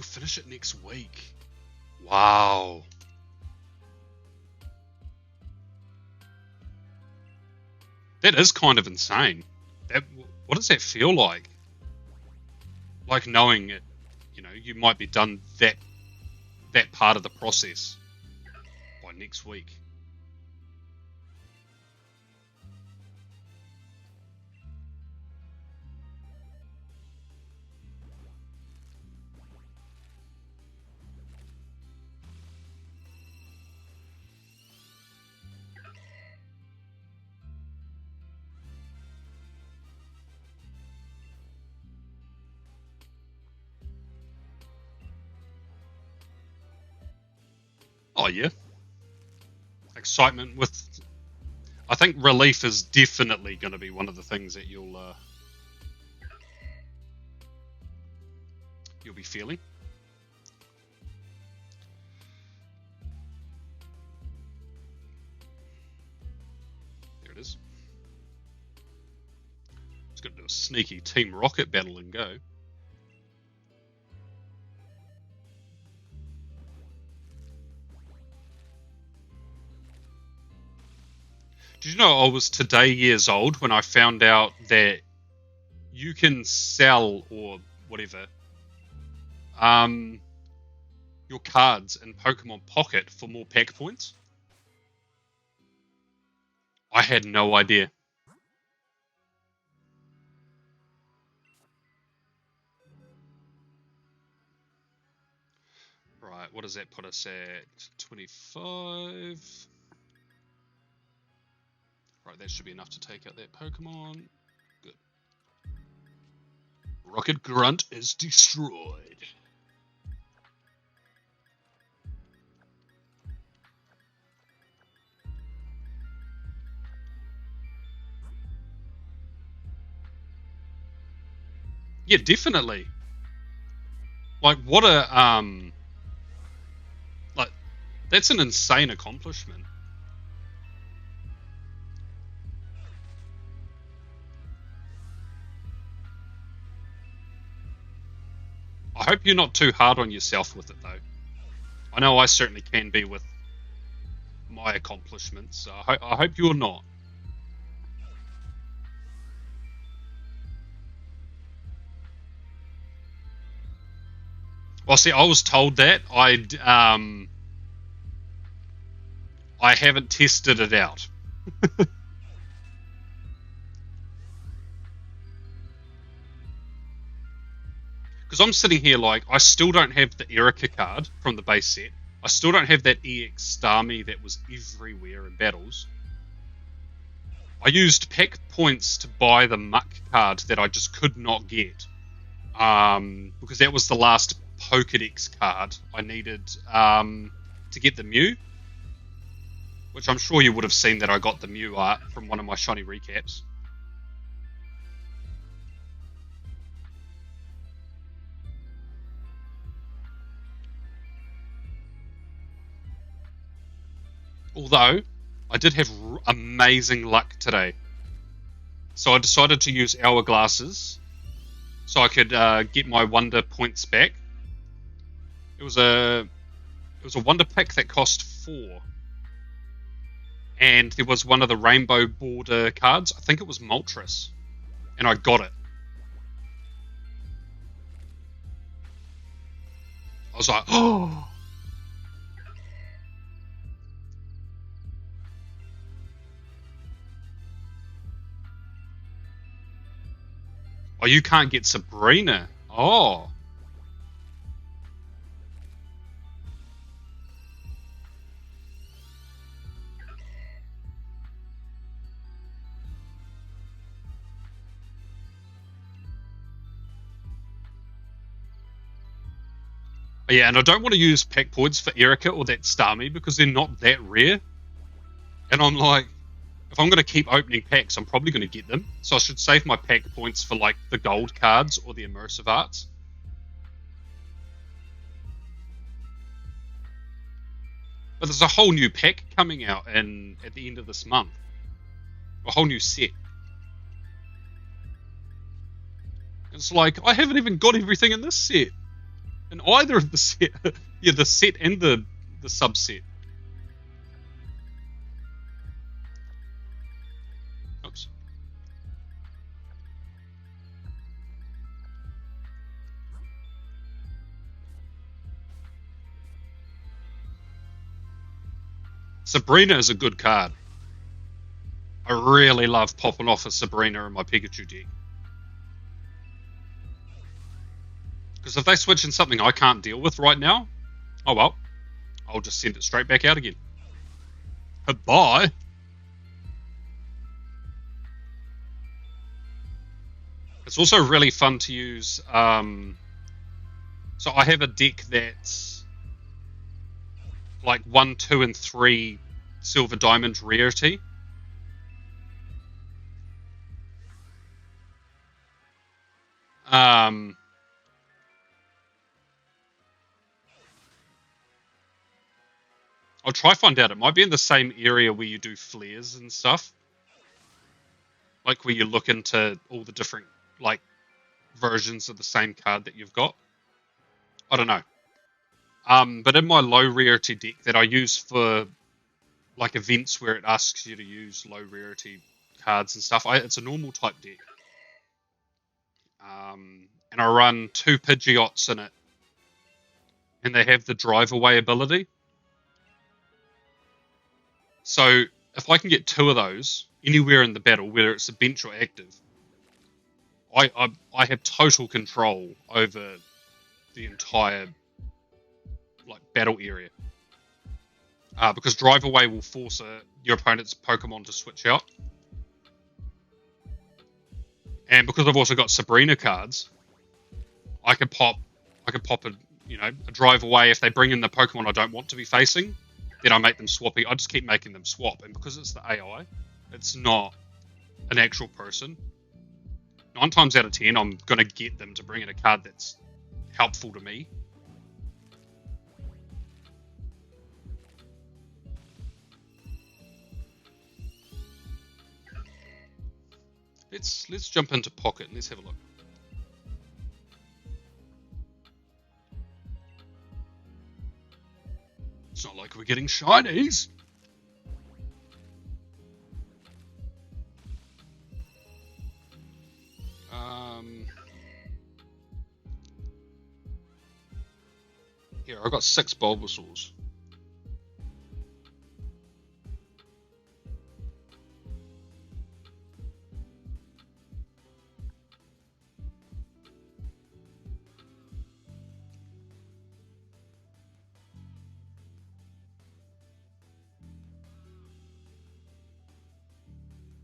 You'll finish it next week. Wow. That is kind of insane. What does that feel like? Like knowing it, you might be done that part of the process by next week. Oh yeah. excitement with. I think relief is definitely going to be one of the things that you'll be feeling. There it is. Just got to do a sneaky Team Rocket battle and go. Did you know I was today years old when I found out that you can sell or whatever your cards in Pokemon Pocket for more pack points? I had no idea. Right, what does that put us at? 25. Right, that should be enough to take out that Pokemon. Good. Rocket Grunt is destroyed. Yeah, definitely. Like, what a, like, that's an insane accomplishment. I hope you're not too hard on yourself with it, though. I know I certainly can be with my accomplishments, so I hope you're not. Well, see, I was told that. I haven't tested it out. Because I'm sitting here like, I still don't have the Erica card from the base set. I still don't have that EX Starmie that was everywhere in battles. I used pack points to buy the Muck card that I just could not get. Because that was the last Pokedex card I needed to get the Mew. Which I'm sure you would have seen that I got the Mew art from one of my Shiny recaps. Although, I did have amazing luck today. So I decided to use Hourglasses so I could get my Wonder points back. It was a Wonder pack that cost 4. And there was one of the Rainbow Border cards. I think it was Moltres. And I got it. I was like, oh! Oh, you can't get Sabrina. Oh. Yeah, and I don't want to use pack points for Erica or that Starmie because they're not that rare. And I'm like, if I'm going to keep opening packs, I'm probably going to get them. So I should save my pack points for like the gold cards or the immersive arts. But there's a whole new pack coming out at the end of this month. A whole new set. It's like, I haven't even got everything in this set. In either of the set. Yeah, the set and the subset. Oops. Sabrina is a good card. I really love popping off a Sabrina in my Pikachu deck. Because if they switch in something I can't deal with right now, oh well, I'll just send it straight back out again. Bye. It's also really fun to use. So I have a deck that's like 1, 2, and 3 silver diamond rarity. I'll try find out. It might be in the same area where you do flares and stuff. Like where you look into all the different like versions of the same card that you've got. I don't know. But in my low rarity deck that I use for like events where it asks you to use low rarity cards and stuff, it's a normal type deck. And I run 2 Pidgeots in it. And they have the drive away ability. So if I can get 2 of those anywhere in the battle, whether it's a bench or active, I have total control over the entire like battle area. Because drive away will force your opponent's Pokemon to switch out. And because I've also got Sabrina cards, I can pop a drive away if they bring in the Pokemon I don't want to be facing. Then I make them swap. I just keep making them swap, and because it's the AI, it's not an actual person. 9 times out of 10, I'm gonna get them to bring in a card that's helpful to me. Let's jump into Pocket and let's have a look. It's not like we're getting shinies. Here, I've got 6 Bulbasaurs.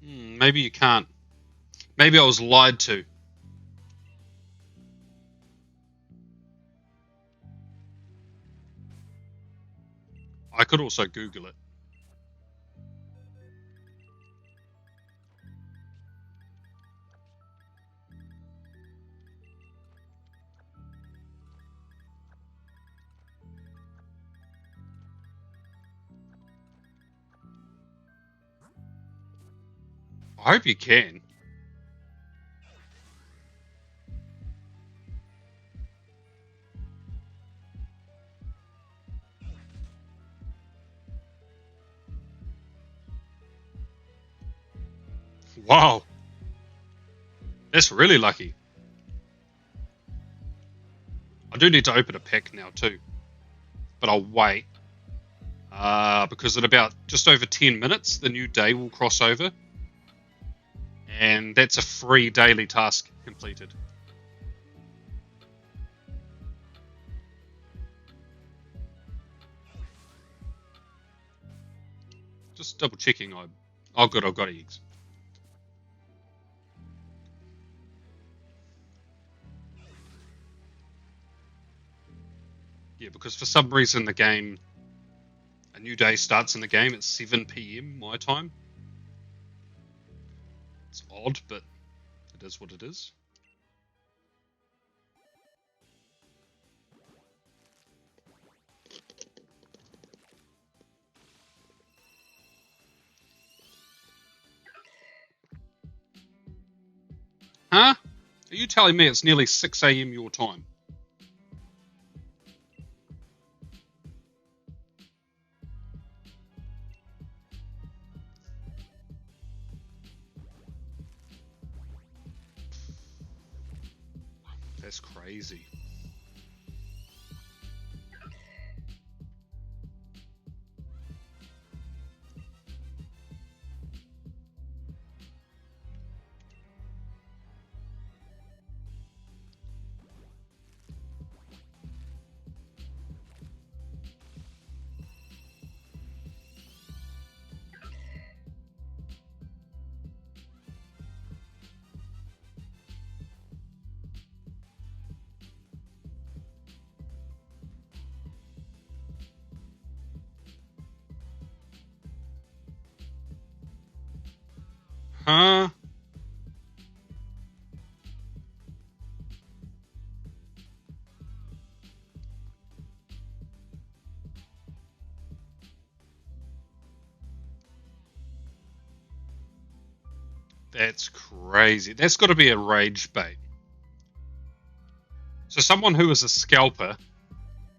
Maybe you can't. Maybe I was lied to. I could also Google it. I hope you can. Wow. That's really lucky. I do need to open a pack now too. But I'll wait. Because in about just over 10 minutes, the new day will cross over. And that's a free daily task completed. Just double checking. Oh good, I've got eggs. Yeah, because for some reason the game, a new day starts in the game at 7 PM my time. It's odd, but it is what it is. Huh? Are you telling me it's nearly 6 AM your time? That's crazy. Huh? That's crazy. That's got to be a rage bait. So someone who is a scalper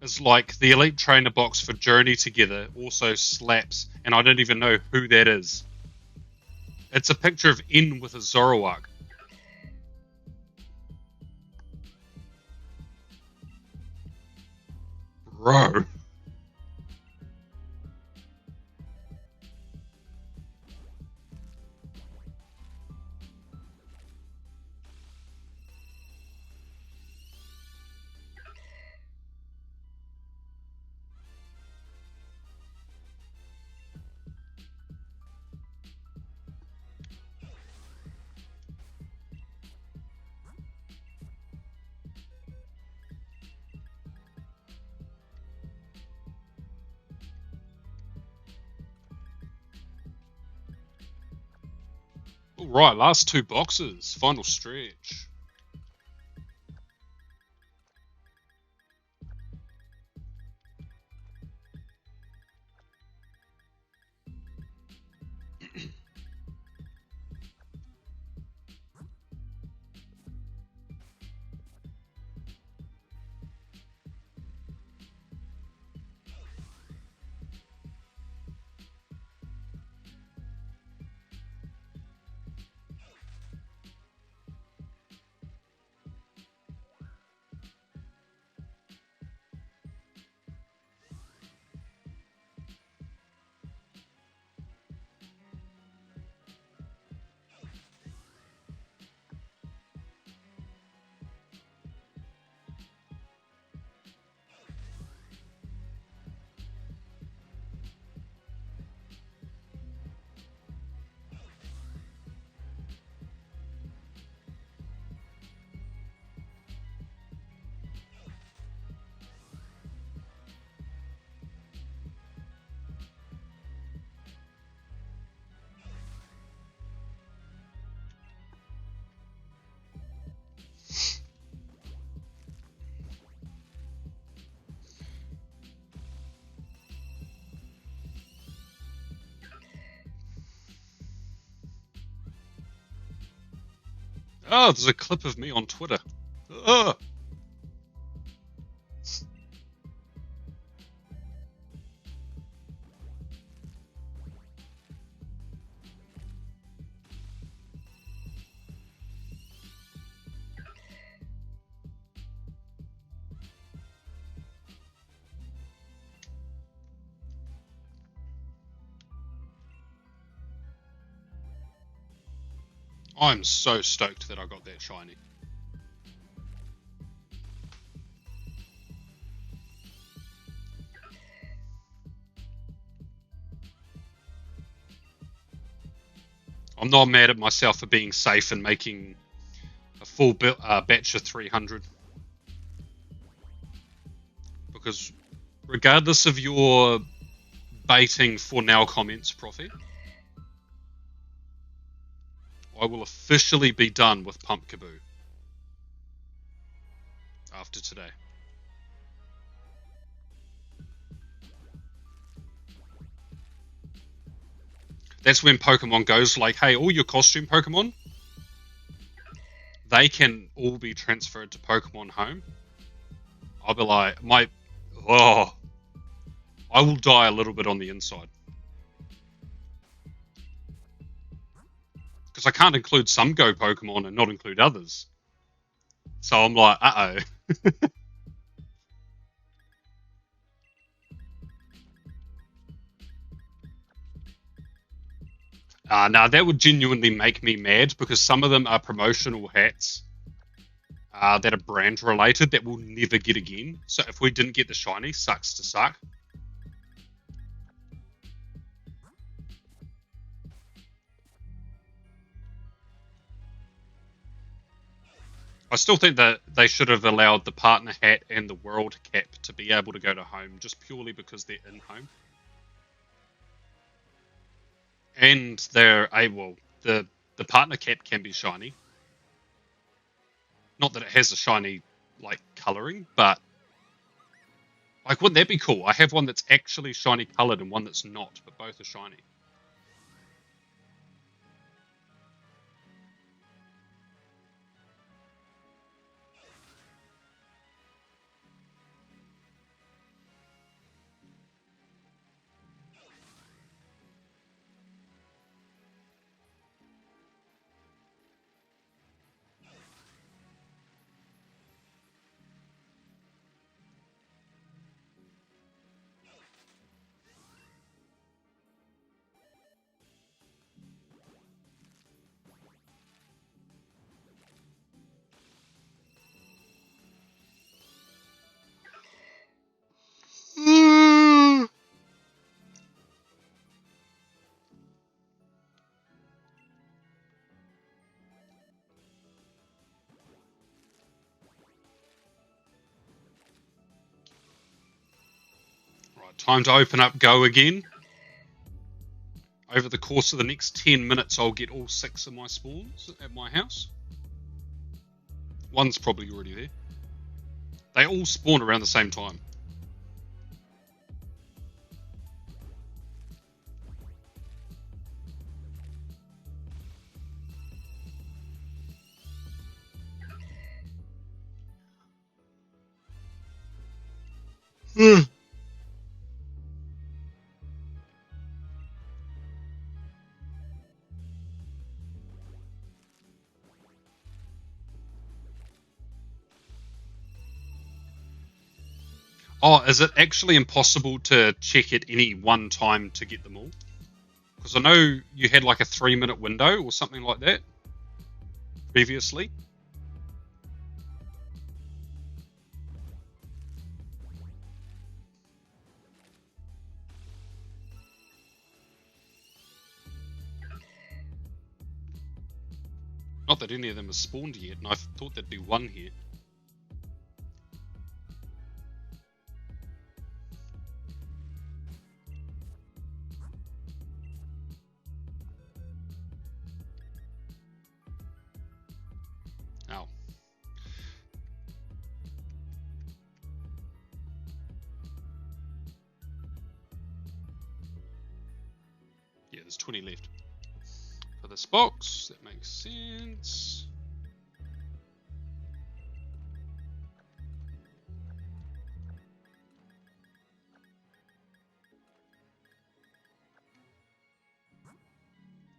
is like the Elite Trainer box for Journey Together also slaps, and I don't even know who that is. It's a picture of N with a Zoroark. Bro. All right, last two boxes. Final stretch. Oh, there's a clip of me on Twitter. Ugh. I'm so stoked that I got that shiny. I'm not mad at myself for being safe and making a full batch of 300. Because regardless of your baiting for now comments, Profi, I will officially be done with Pumpkaboo after today. That's when Pokemon goes like, hey, all your costume Pokemon, they can all be transferred to Pokemon Home. I'll be like, I will die a little bit on the inside. Because I can't include some Go Pokemon and not include others. So I'm like, uh-oh. Now that would genuinely make me mad because some of them are promotional hats that are brand related that we'll never get again. So if we didn't get the shiny, sucks to suck. I still think that they should have allowed the partner hat and the world cap to be able to go to home just purely because they're in home. And they're able, the The partner cap can be shiny. Not that it has a shiny, like, colouring, but... Like, wouldn't that be cool? I have one that's actually shiny coloured and one that's not, but both are shiny. Right, time to open up Go again. Over the course of the next 10 minutes, I'll get all 6 of my spawns at my house. One's probably already there. They all spawn around the same time. Oh, is it actually impossible to check at any one time to get them all? Because I know you had like a 3-minute window or something like that previously. Not that any of them have spawned yet, and I thought there'd be one here. Ow. Yeah, there's 20 left. For this box, that makes sense.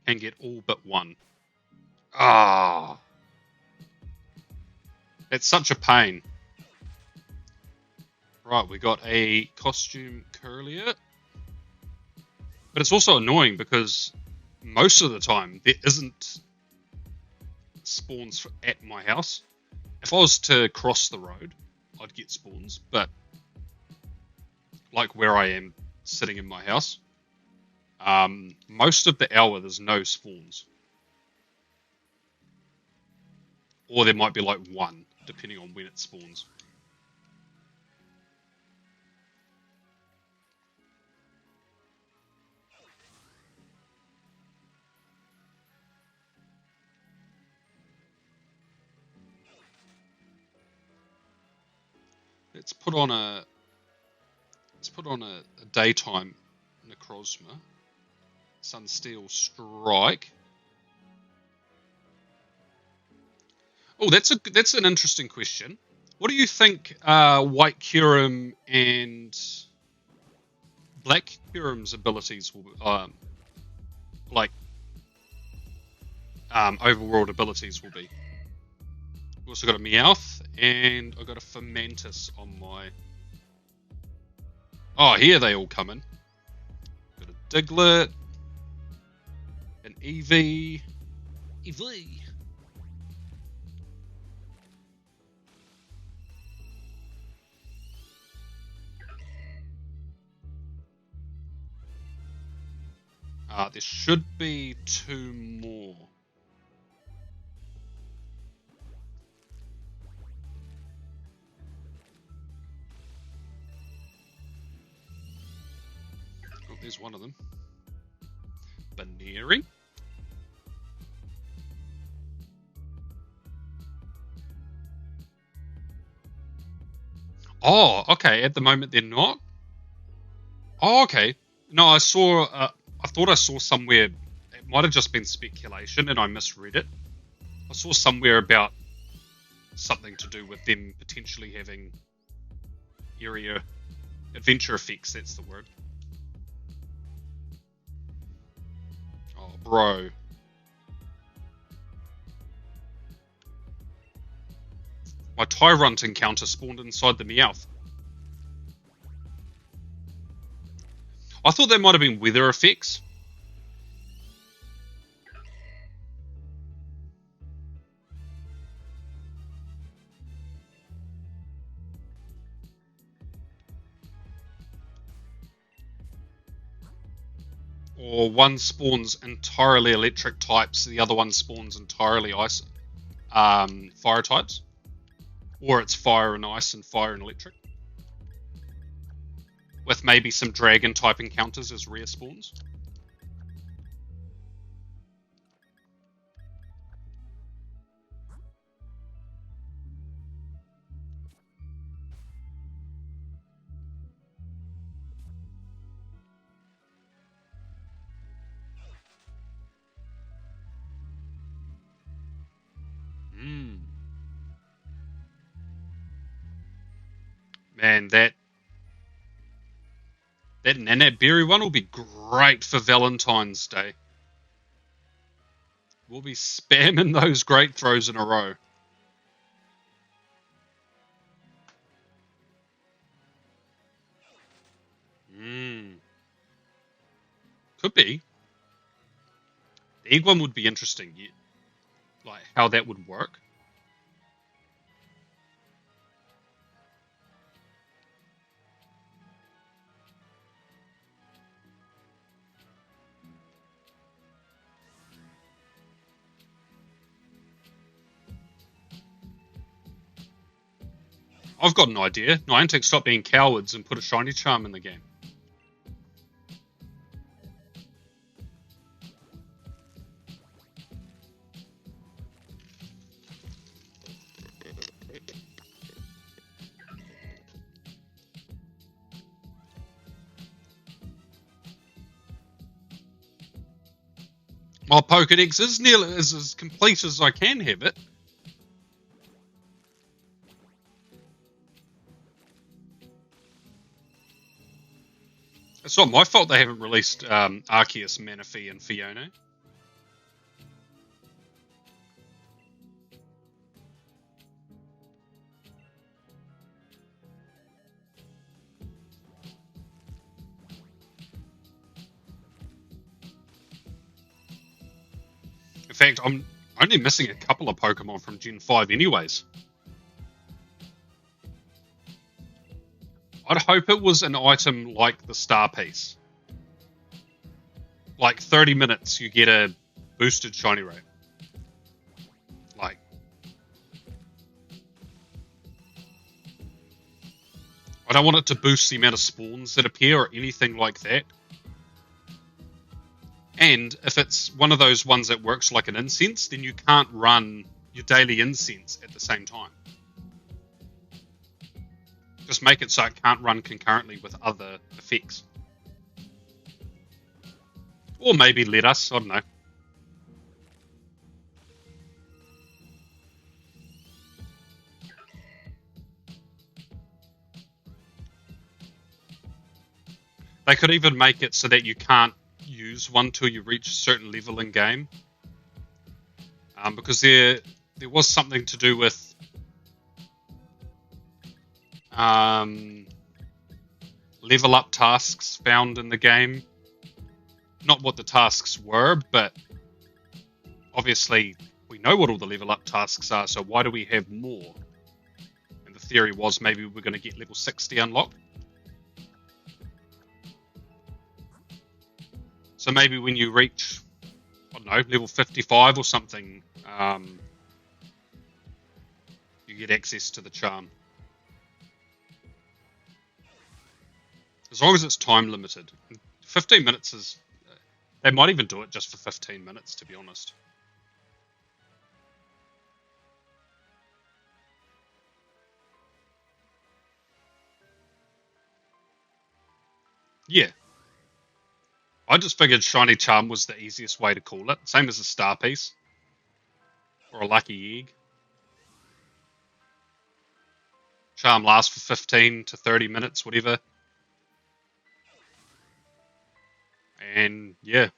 And get all but one. Ah, it's such a pain. Right, we got a costume Curlier. But it's also annoying because most of the time there isn't spawns at my house. If I was to cross the road, I'd get spawns, but like where I am sitting in my house, most of the hour there's no spawns. Or there might be like one, depending on when it spawns. Let's put on a daytime Necrozma. Sunsteel Strike. Oh, that's an interesting question. What do you think White Kyurem and Black Kyurem's abilities will overworld abilities will be? We've also got a Meowth, and I've got a Fermentus on my... Oh, here they all come in. Got a Diglett, an Eevee. There should be 2 more. Oh, there's one of them. Baneri. Oh, okay. At the moment, they're not. Oh, okay. No, I saw. I thought I saw somewhere. It might have just been speculation, and I misread it. I saw somewhere about something to do with them potentially having area adventure effects. That's the word. Oh, bro. My Tyrant encounter spawned inside the Meowth. I thought that might have been weather effects. Or one spawns entirely electric types, the other one spawns entirely ice, fire types. Or it's fire and ice and fire and electric. With maybe some dragon type encounters as rare spawns. Man, that Nanette Berry one will be great for Valentine's Day. We'll be spamming those great throws in a row. Could be. The egg one would be interesting. Like how that would work. I've got an idea. Niantic, stop being cowards and put a shiny charm in the game. My Pokedex is nearly as complete as I can have it. It's not my fault they haven't released Arceus, Manaphy, and Fiona. In fact, I'm only missing a couple of Pokemon from Gen 5 anyways. I'd hope it was an item like the Star Piece. Like 30 minutes, you get a boosted shiny rate. Like, I don't want it to boost the amount of spawns that appear or anything like that. And if it's one of those ones that works like an incense, then you can't run your daily incense at the same time. Just make it so it can't run concurrently with other effects. Or maybe let us, I don't know. They could even make it so that you can't use one till you reach a certain level in game. Because there was something to do with level up tasks found in the game. Not what the tasks were, but obviously we know what all the level up tasks are, so why do we have more? And the theory was maybe we're going to get level 60 unlocked. So maybe when you reach, I don't know, level 55 or something, you get access to the charm. As long as it's time limited. 15 minutes is... They might even do it just for 15 minutes, to be honest. Yeah. I just figured Shiny Charm was the easiest way to call it. Same as a Star Piece. Or a Lucky Egg. Charm lasts for 15 to 30 minutes, whatever. And yeah.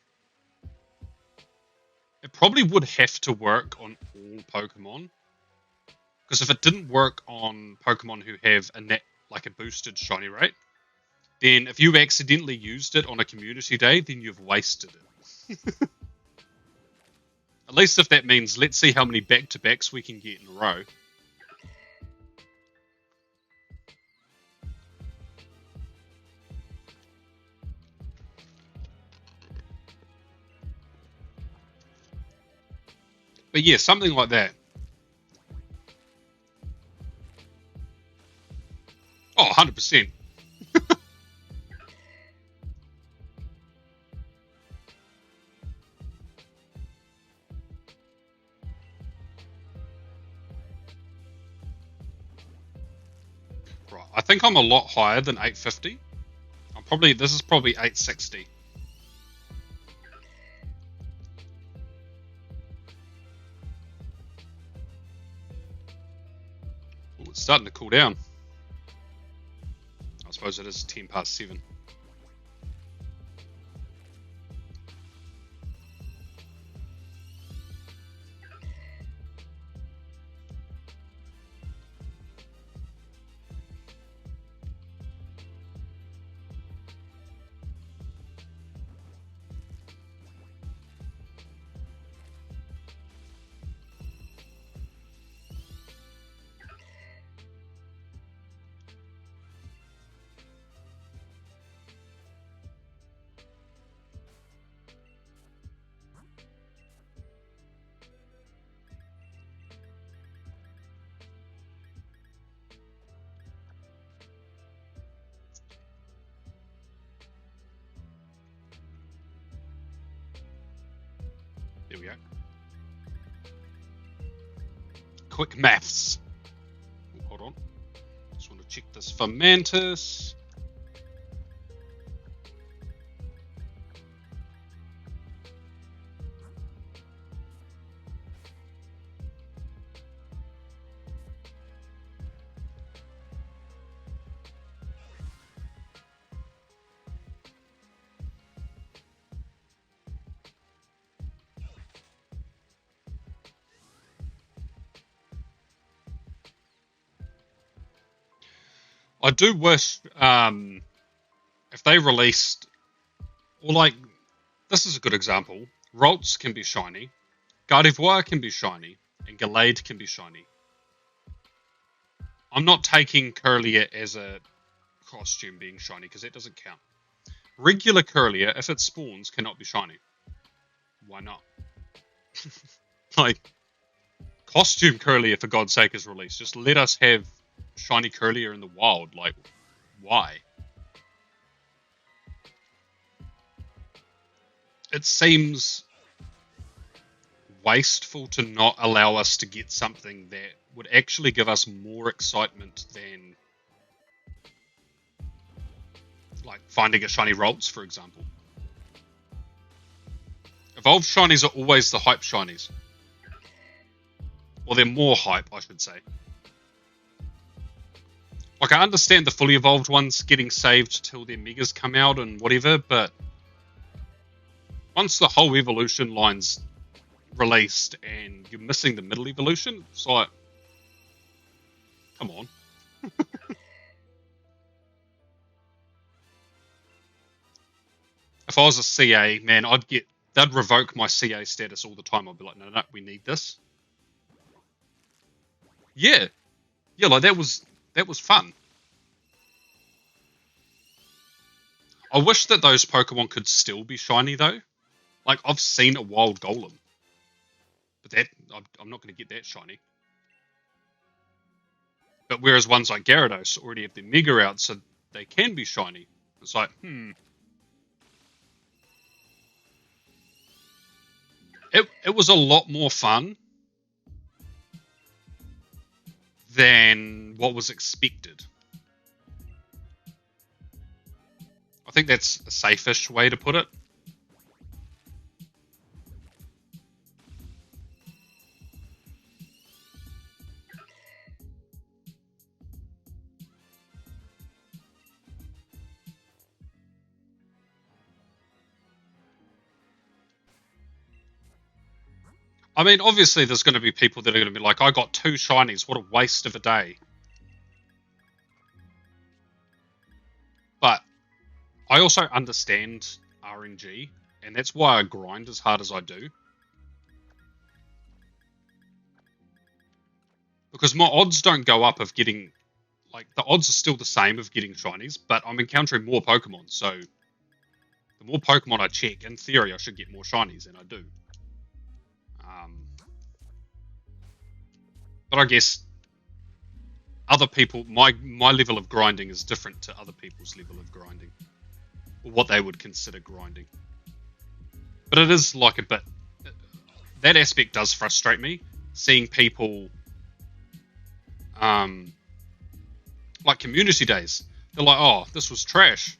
It probably would have to work on all Pokemon. Because if it didn't work on Pokemon who have a boosted shiny rate, then if you accidentally used it on a community day, then you've wasted it. At least if that means, let's see how many back-to-backs we can get in a row. But yeah, something like that. Oh, 100%. Right, I think I'm a lot higher than 850. This is probably 860. Ooh, it's starting to cool down. I suppose it is 10 past 7. There we go. Quick maths. Oh, hold on. Just want to check this for Mantis. I do wish if they released, or like, this is a good example. Ralts can be shiny, Gardevoir can be shiny, and Gallade can be shiny. I'm not taking Curlier as a costume being shiny because that doesn't count. Regular Curlier, if it spawns, cannot be shiny. Why not? Like, costume Curlier, for God's sake, is released. Just let us have shiny Curlier in the wild. Like, why? It seems wasteful to not allow us to get something that would actually give us more excitement than, like, finding a shiny Ralts, for example. Evolved shinies are always the hype shinies. Or they're more hype, I should say. Like, I understand the fully evolved ones getting saved till their megas come out and whatever, but once the whole evolution line's released and you're missing the middle evolution, it's like, come on. If I was a CA, man, they'd revoke my CA status all the time. I'd be like, no, we need this. Yeah. Yeah, like that was fun. I wish that those Pokemon could still be shiny though. Like, I've seen a wild Golem. But I'm not going to get that shiny. But whereas ones like Gyarados already have their Mega out, so they can be shiny. It's like, It was a lot more fun than what was expected. I I think that's a safe-ish way to put it. I mean, obviously there's going to be people that are going to be like, I got 2 shinies, what a waste of a day. But I also understand RNG, and that's why I grind as hard as I do. Because my odds don't go up of getting, like, the odds are still the same of getting shinies, but I'm encountering more Pokemon, so the more Pokemon I check, in theory I should get more shinies, and I do. But I guess other people, my level of grinding is different to other people's level of grinding, or what they would consider grinding. But it is like a bit, that aspect does frustrate me, seeing people, like community days, they're like, oh, this was trash.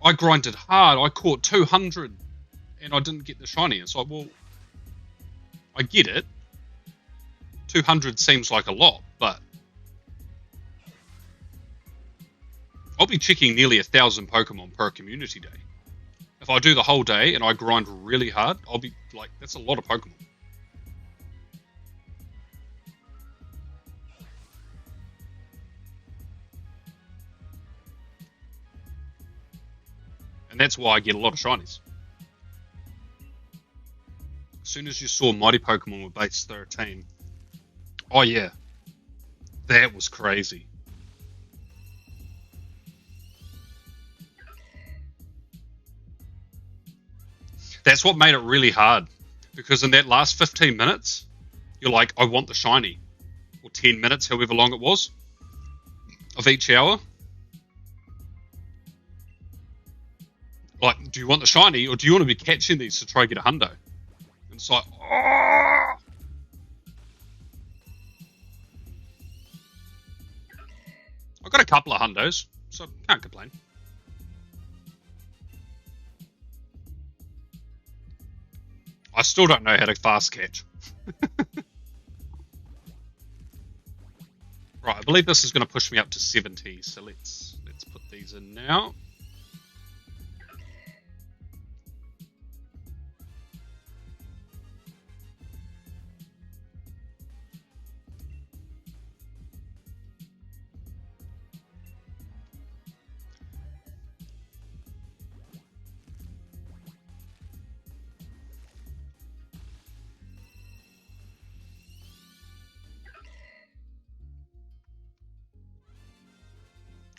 I grinded hard, I caught 200, and I didn't get the shiny. It's like, well, I get it. 200 seems like a lot, but I'll be checking nearly 1,000 Pokemon per community day. If I do the whole day and I grind really hard, I'll be like, that's a lot of Pokemon. And that's why I get a lot of shinies. As soon as you saw Mighty Pokemon with base 13, oh yeah, that was crazy. That's what made it really hard, because in that last 15 minutes, you're like, I want the shiny, or 10 minutes, however long it was, of each hour. Like, do you want the shiny, or do you want to be catching these to try and get a hundo? And it's like, oh! I've got a couple of hundos, so can't complain. I still don't know how to fast catch. Right, I believe this is going to push me up to 70, so let's put these in now.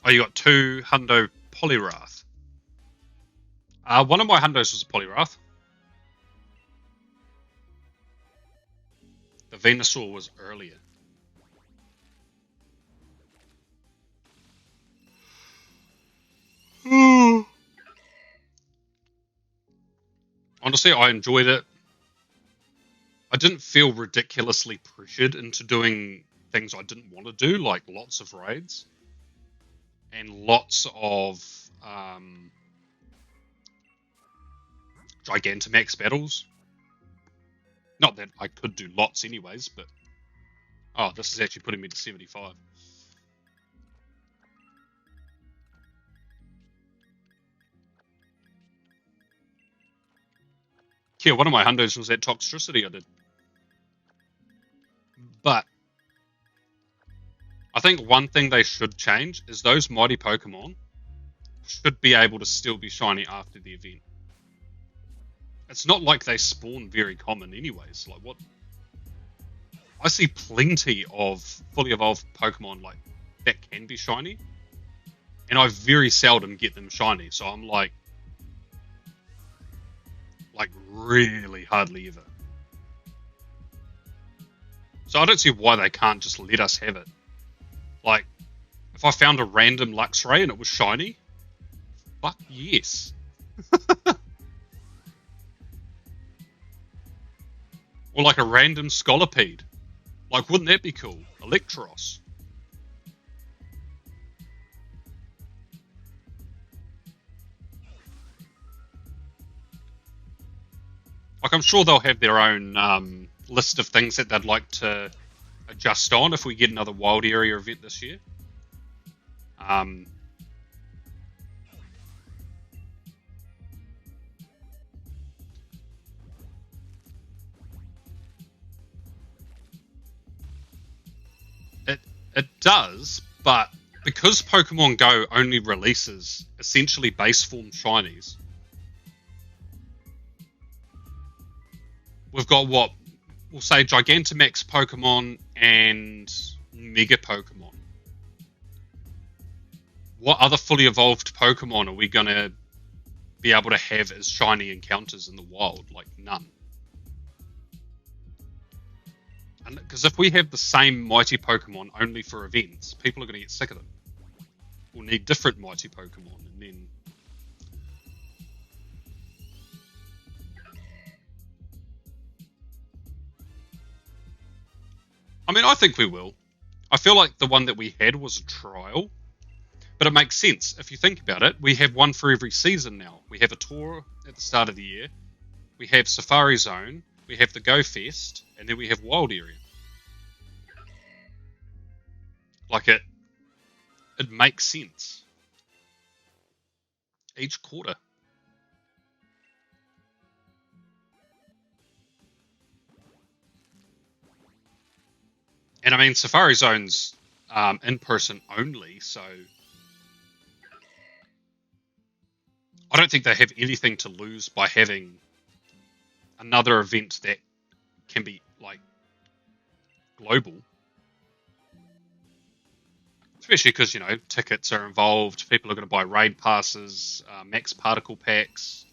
Oh, you got 2 Hundo Poliwrath. One of my Hundos was a Poliwrath. The Venusaur was earlier. Honestly, I enjoyed it. I didn't feel ridiculously pressured into doing things I didn't want to do, like lots of raids. And lots of Gigantamax battles. Not that I could do lots anyways, but... Oh, this is actually putting me to 75. Yeah, one of my hundos was that Toxtricity I did. But I think one thing they should change is those mighty Pokemon should be able to still be shiny after the event. It's not like they spawn very common anyways. Like, what? I see plenty of fully evolved Pokemon like that can be shiny, and I very seldom get them shiny. So I'm like really hardly ever. So I don't see why they can't just let us have it. Like, if I found a random Luxray and it was shiny, fuck yes. Or like a random Scolipede. Like, wouldn't that be cool? Electros. Like, I'm sure they'll have their own list of things that they'd like to adjust on if we get another wild area event this year. It does, but because Pokemon Go only releases essentially base form shinies, we've got what we'll say Gigantamax Pokemon and Mega Pokemon. What other fully evolved Pokemon are we going to be able to have as shiny encounters in the wild? Like, none. And because if we have the same mighty Pokemon only for events, people are going to get sick of them. We'll need different mighty Pokemon, and then I mean, I think we will. I feel like the one that we had was a trial, but it makes sense. If you think about it, we have one for every season now. We have a tour at the start of the year, we have Safari Zone, we have the Go Fest, and then we have Wild Area. Like, it makes sense. Each quarter. And I mean, Safari Zone's in person only, so I don't think they have anything to lose by having another event that can be, like, global. Especially because, you know, tickets are involved, people are going to buy raid passes, max particle packs.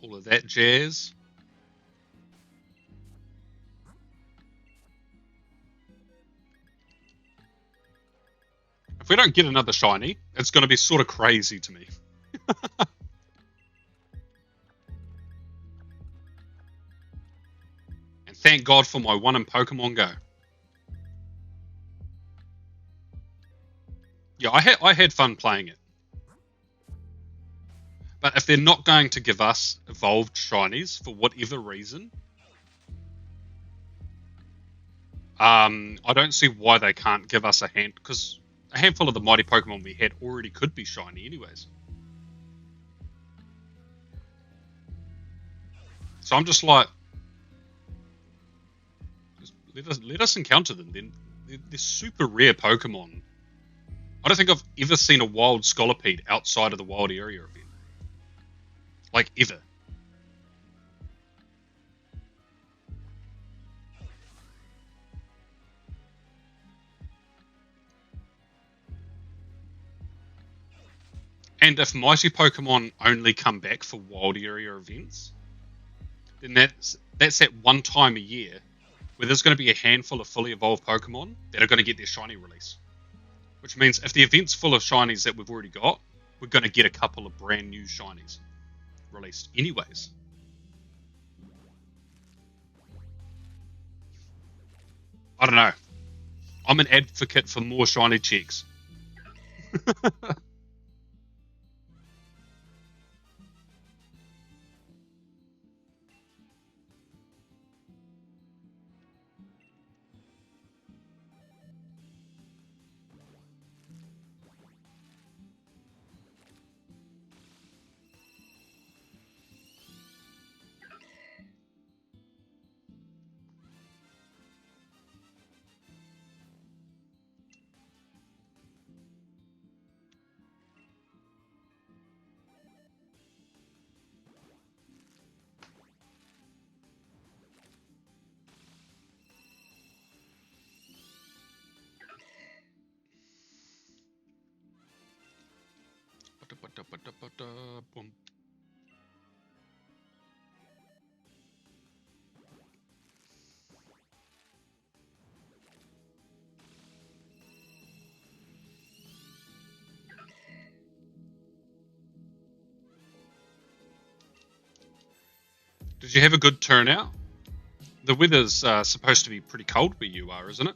All of that jazz. If we don't get another shiny, it's going to be sort of crazy to me. And thank God for my one in Pokemon Go. Yeah, I had fun playing it. But if they're not going to give us evolved shinies for whatever reason, I don't see why they can't give us a hand, because a handful of the mighty Pokemon we had already could be shiny anyways. So I'm just like, just let us encounter them. Then they're super rare Pokemon. I don't think I've ever seen a wild Scolipede outside of the wild area event. Like, ever. And if mighty Pokemon only come back for wild area events, then that's that one time a year where there's going to be a handful of fully evolved Pokemon that are going to get their shiny release. Which means if the event's full of shinies that we've already got, we're going to get a couple of brand new shinies released anyways. I don't know. I'm an advocate for more shiny checks. Did you have a good turnout? The weather's supposed to be pretty cold where you are, isn't it?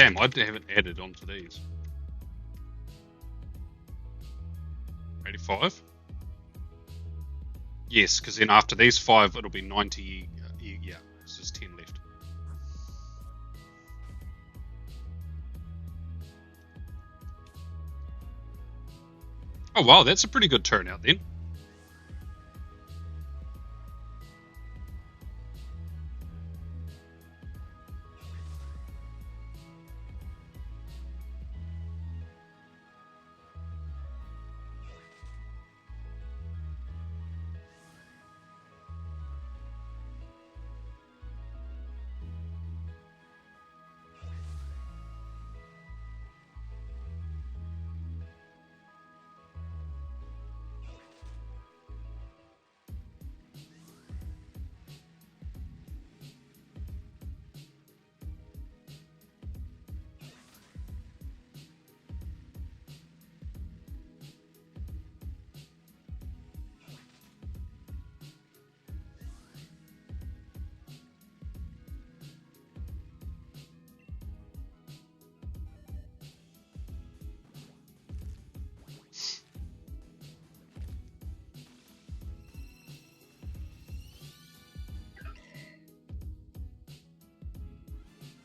Damn, I haven't added onto these. 85? Yes, because then after these 5, it'll be 90. Yeah, it's just 10 left. Oh wow, that's a pretty good turnout then.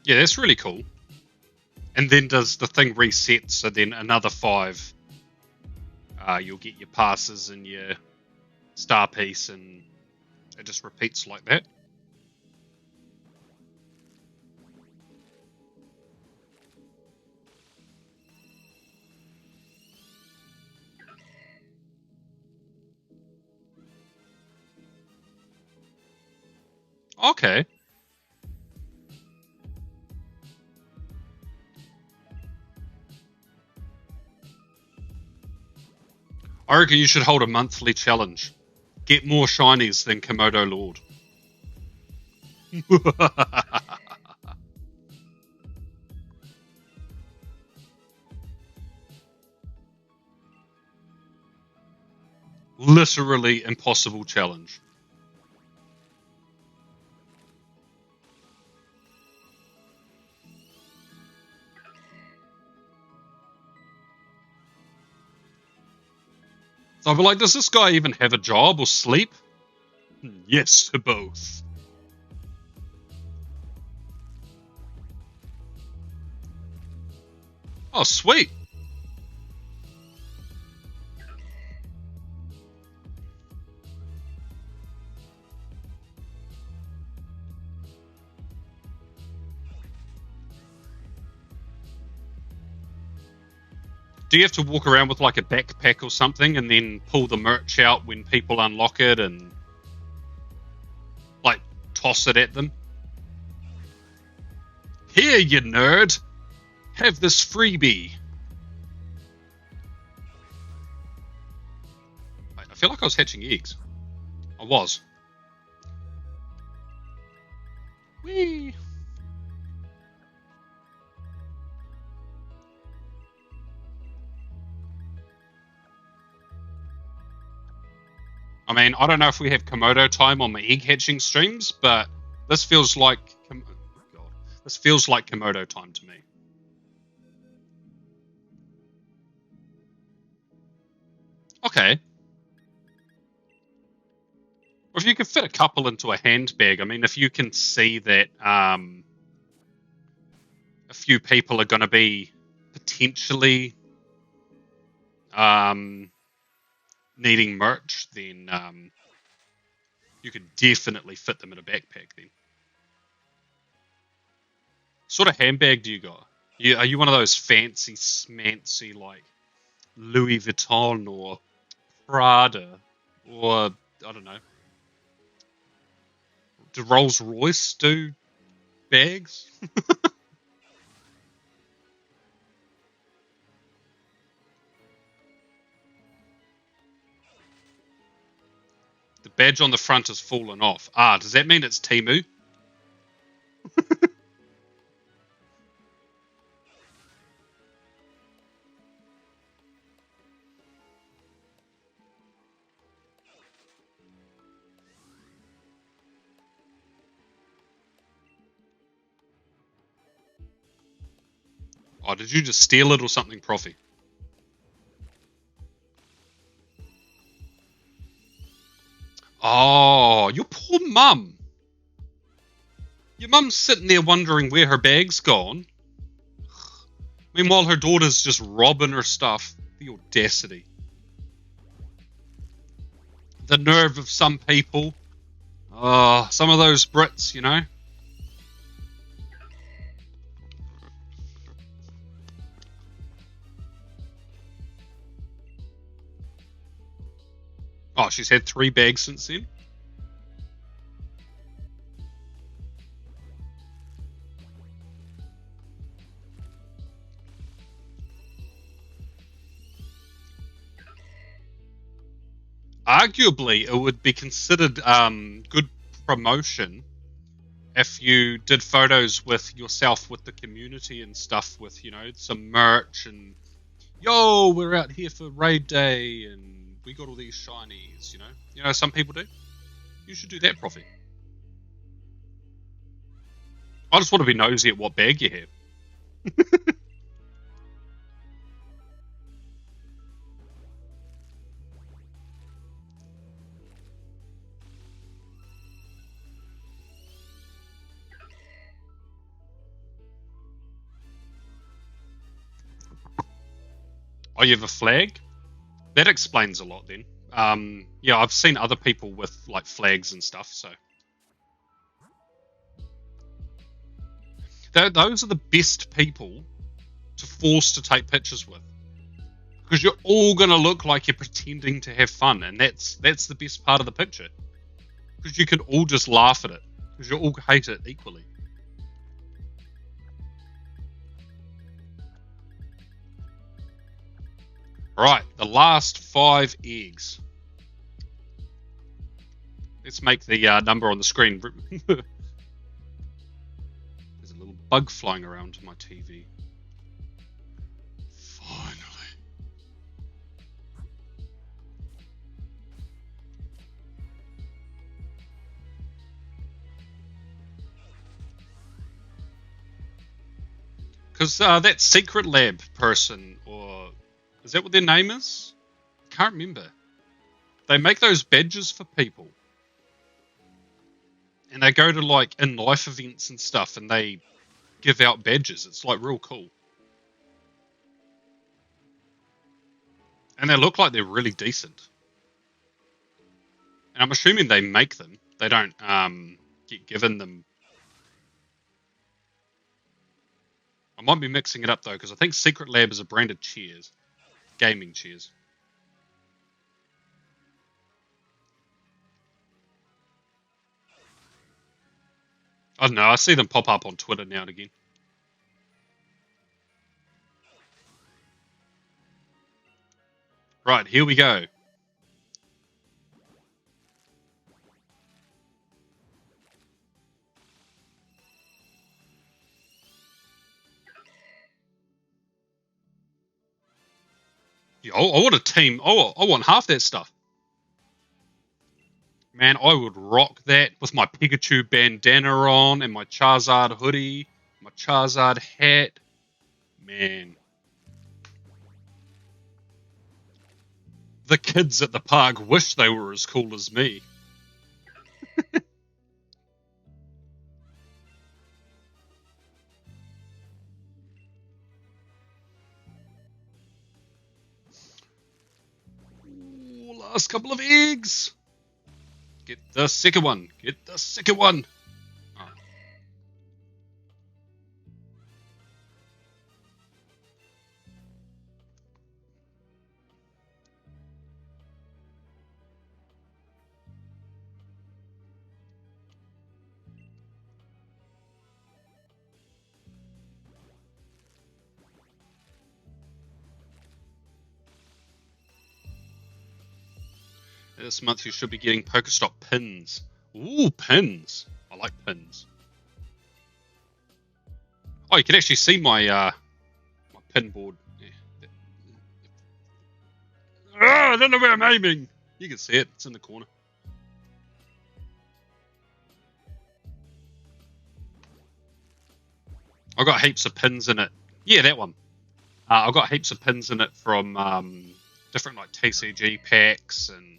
Yeah, that's really cool. And then does the thing reset? So then another 5, you'll get your passes and your star piece, and it just repeats like that. Okay. I reckon you should hold a monthly challenge. Get more shinies than Komodo Lord. Literally impossible challenge. So I'll be like, does this guy even have a job or sleep? Yes to both. Oh, sweet. Do you have to walk around with like a backpack or something and then pull the merch out when people unlock it and like toss it at them? Here, you nerd. Have this freebie. I feel like I was hatching eggs. I was. Whee! I mean, I don't know if we have Komodo time on my egg hatching streams, but this feels like this feels like Komodo time to me. Okay. Or if you could fit a couple into a handbag, I mean, if you can see that a few people are going to be potentially needing merch, then you could definitely fit them in a backpack then. Sort of handbag do you got? Are you one of those fancy smancy like Louis Vuitton or Prada or I don't know? Do Rolls Royce do bags? The badge on the front has fallen off. Ah, does that mean it's Temu? Oh, did you just steal it or something, Profi? Oh, your poor mum. Your mum's sitting there wondering where her bag's gone. Meanwhile, her daughter's just robbing her stuff. The audacity. The nerve of some people. Oh, some of those Brits, you know. Oh, she's had 3 bags since then. Arguably, it would be considered good promotion if you did photos with yourself with the community and stuff, with, you know, some merch and, yo, we're out here for raid day and we got all these shinies, you know. You know, some people do. You should do that, Profi. I just want to be nosy at what bag you have. Oh, you have a flag? That explains a lot then. Yeah, I've seen other people with like flags and stuff, so. Those are the best people to force to take pictures with. Because you're all going to look like you're pretending to have fun, and that's the best part of the picture. Because you can all just laugh at it, because you all hate it equally. Right, the last 5 eggs. Let's make the number on the screen. There's a little bug flying around my TV. Finally. Because that Secret Lab person, or is that what their name is? Can't remember. They make those badges for people. And they go to like in-life events and stuff and they give out badges. It's like real cool. And they look like they're really decent. And I'm assuming they make them. They don't get given them. I might be mixing it up though, because I think Secret Lab is a brand of chairs. Gaming chairs. I don't know, I see them pop up on Twitter now and again. Right, here we go. Yeah, I want a team. I want half that stuff. Man, I would rock that with my Pikachu bandana on and my Charizard hoodie, my Charizard hat. Man. The kids at the park wish they were as cool as me. Ooh, last couple of eggs. Get the second one. Get the second one. Oh. This month you should be getting Pokestop pins. Ooh, pins. I like pins. Oh, you can actually see my my pin board. Yeah. Oh, I don't know where I'm aiming. You can see it. It's in the corner. I've got heaps of pins in it Yeah, that one. I've got heaps of pins in it from different like TCG packs and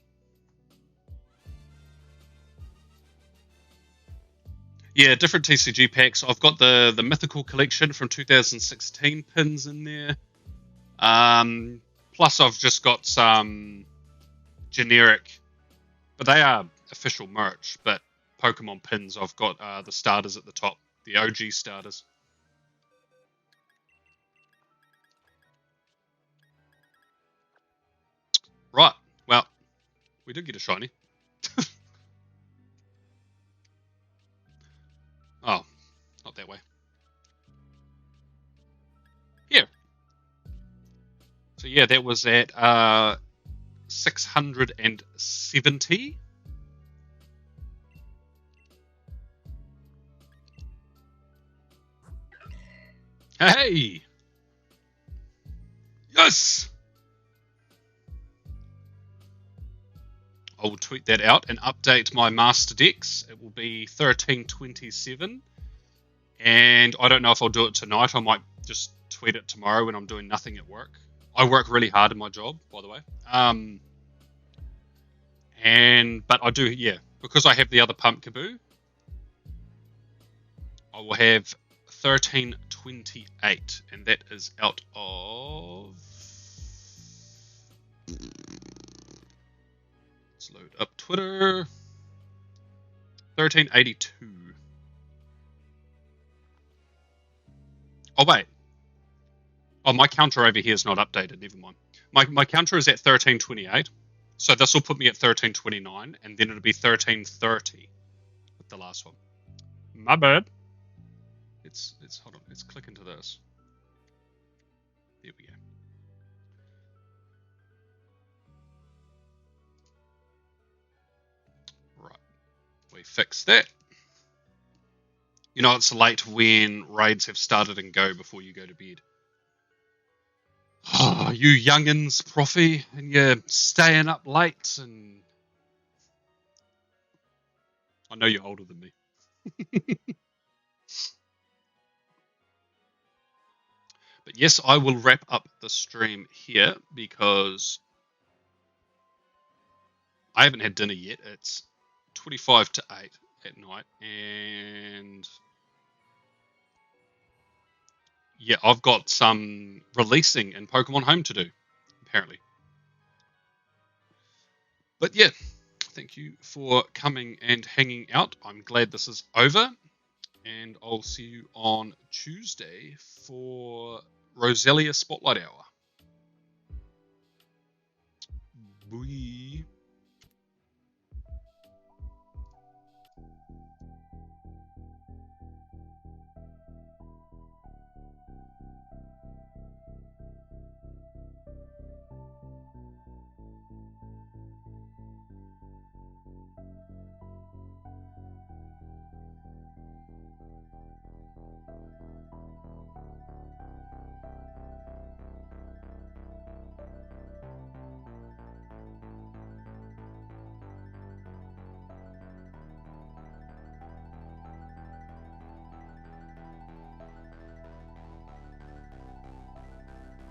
yeah, different TCG packs. I've got the mythical collection from 2016 pins in there. Plus I've just got some generic, but they are official merch. But Pokemon pins. I've got the starters at the top, the OG starters. Right. Well, we did get a shiny. Oh, not that way. Here. So yeah, that was at 670. Hey! Yes! I will tweet that out and update my Master Dex. It will be 1327. And I don't know if I'll do it tonight. I might just tweet it tomorrow when I'm doing nothing at work. I work really hard in my job, by the way. But I do, yeah, because I have the other Pumpkaboo, I will have 1328, and that is out of. Let's load up Twitter. 1382. Oh wait. Oh, my counter over here is not updated. Never mind. My counter is at 1328, so this will put me at 1329, and then it'll be 1330 with the last one. My bad. Let's hold on. Let's click into this. There we go. Right. We fixed that. You know it's late when raids have started and go before you go to bed. Oh, you youngins, Profi, and you're staying up late, and I know you're older than me. But yes, I will wrap up the stream here because I haven't had dinner yet. It's 25 to 8 at night, and yeah, I've got some releasing in Pokemon Home to do, apparently. But yeah, thank you for coming and hanging out. I'm glad this is over, and I'll see you on Tuesday for Roselia Spotlight Hour. Bye.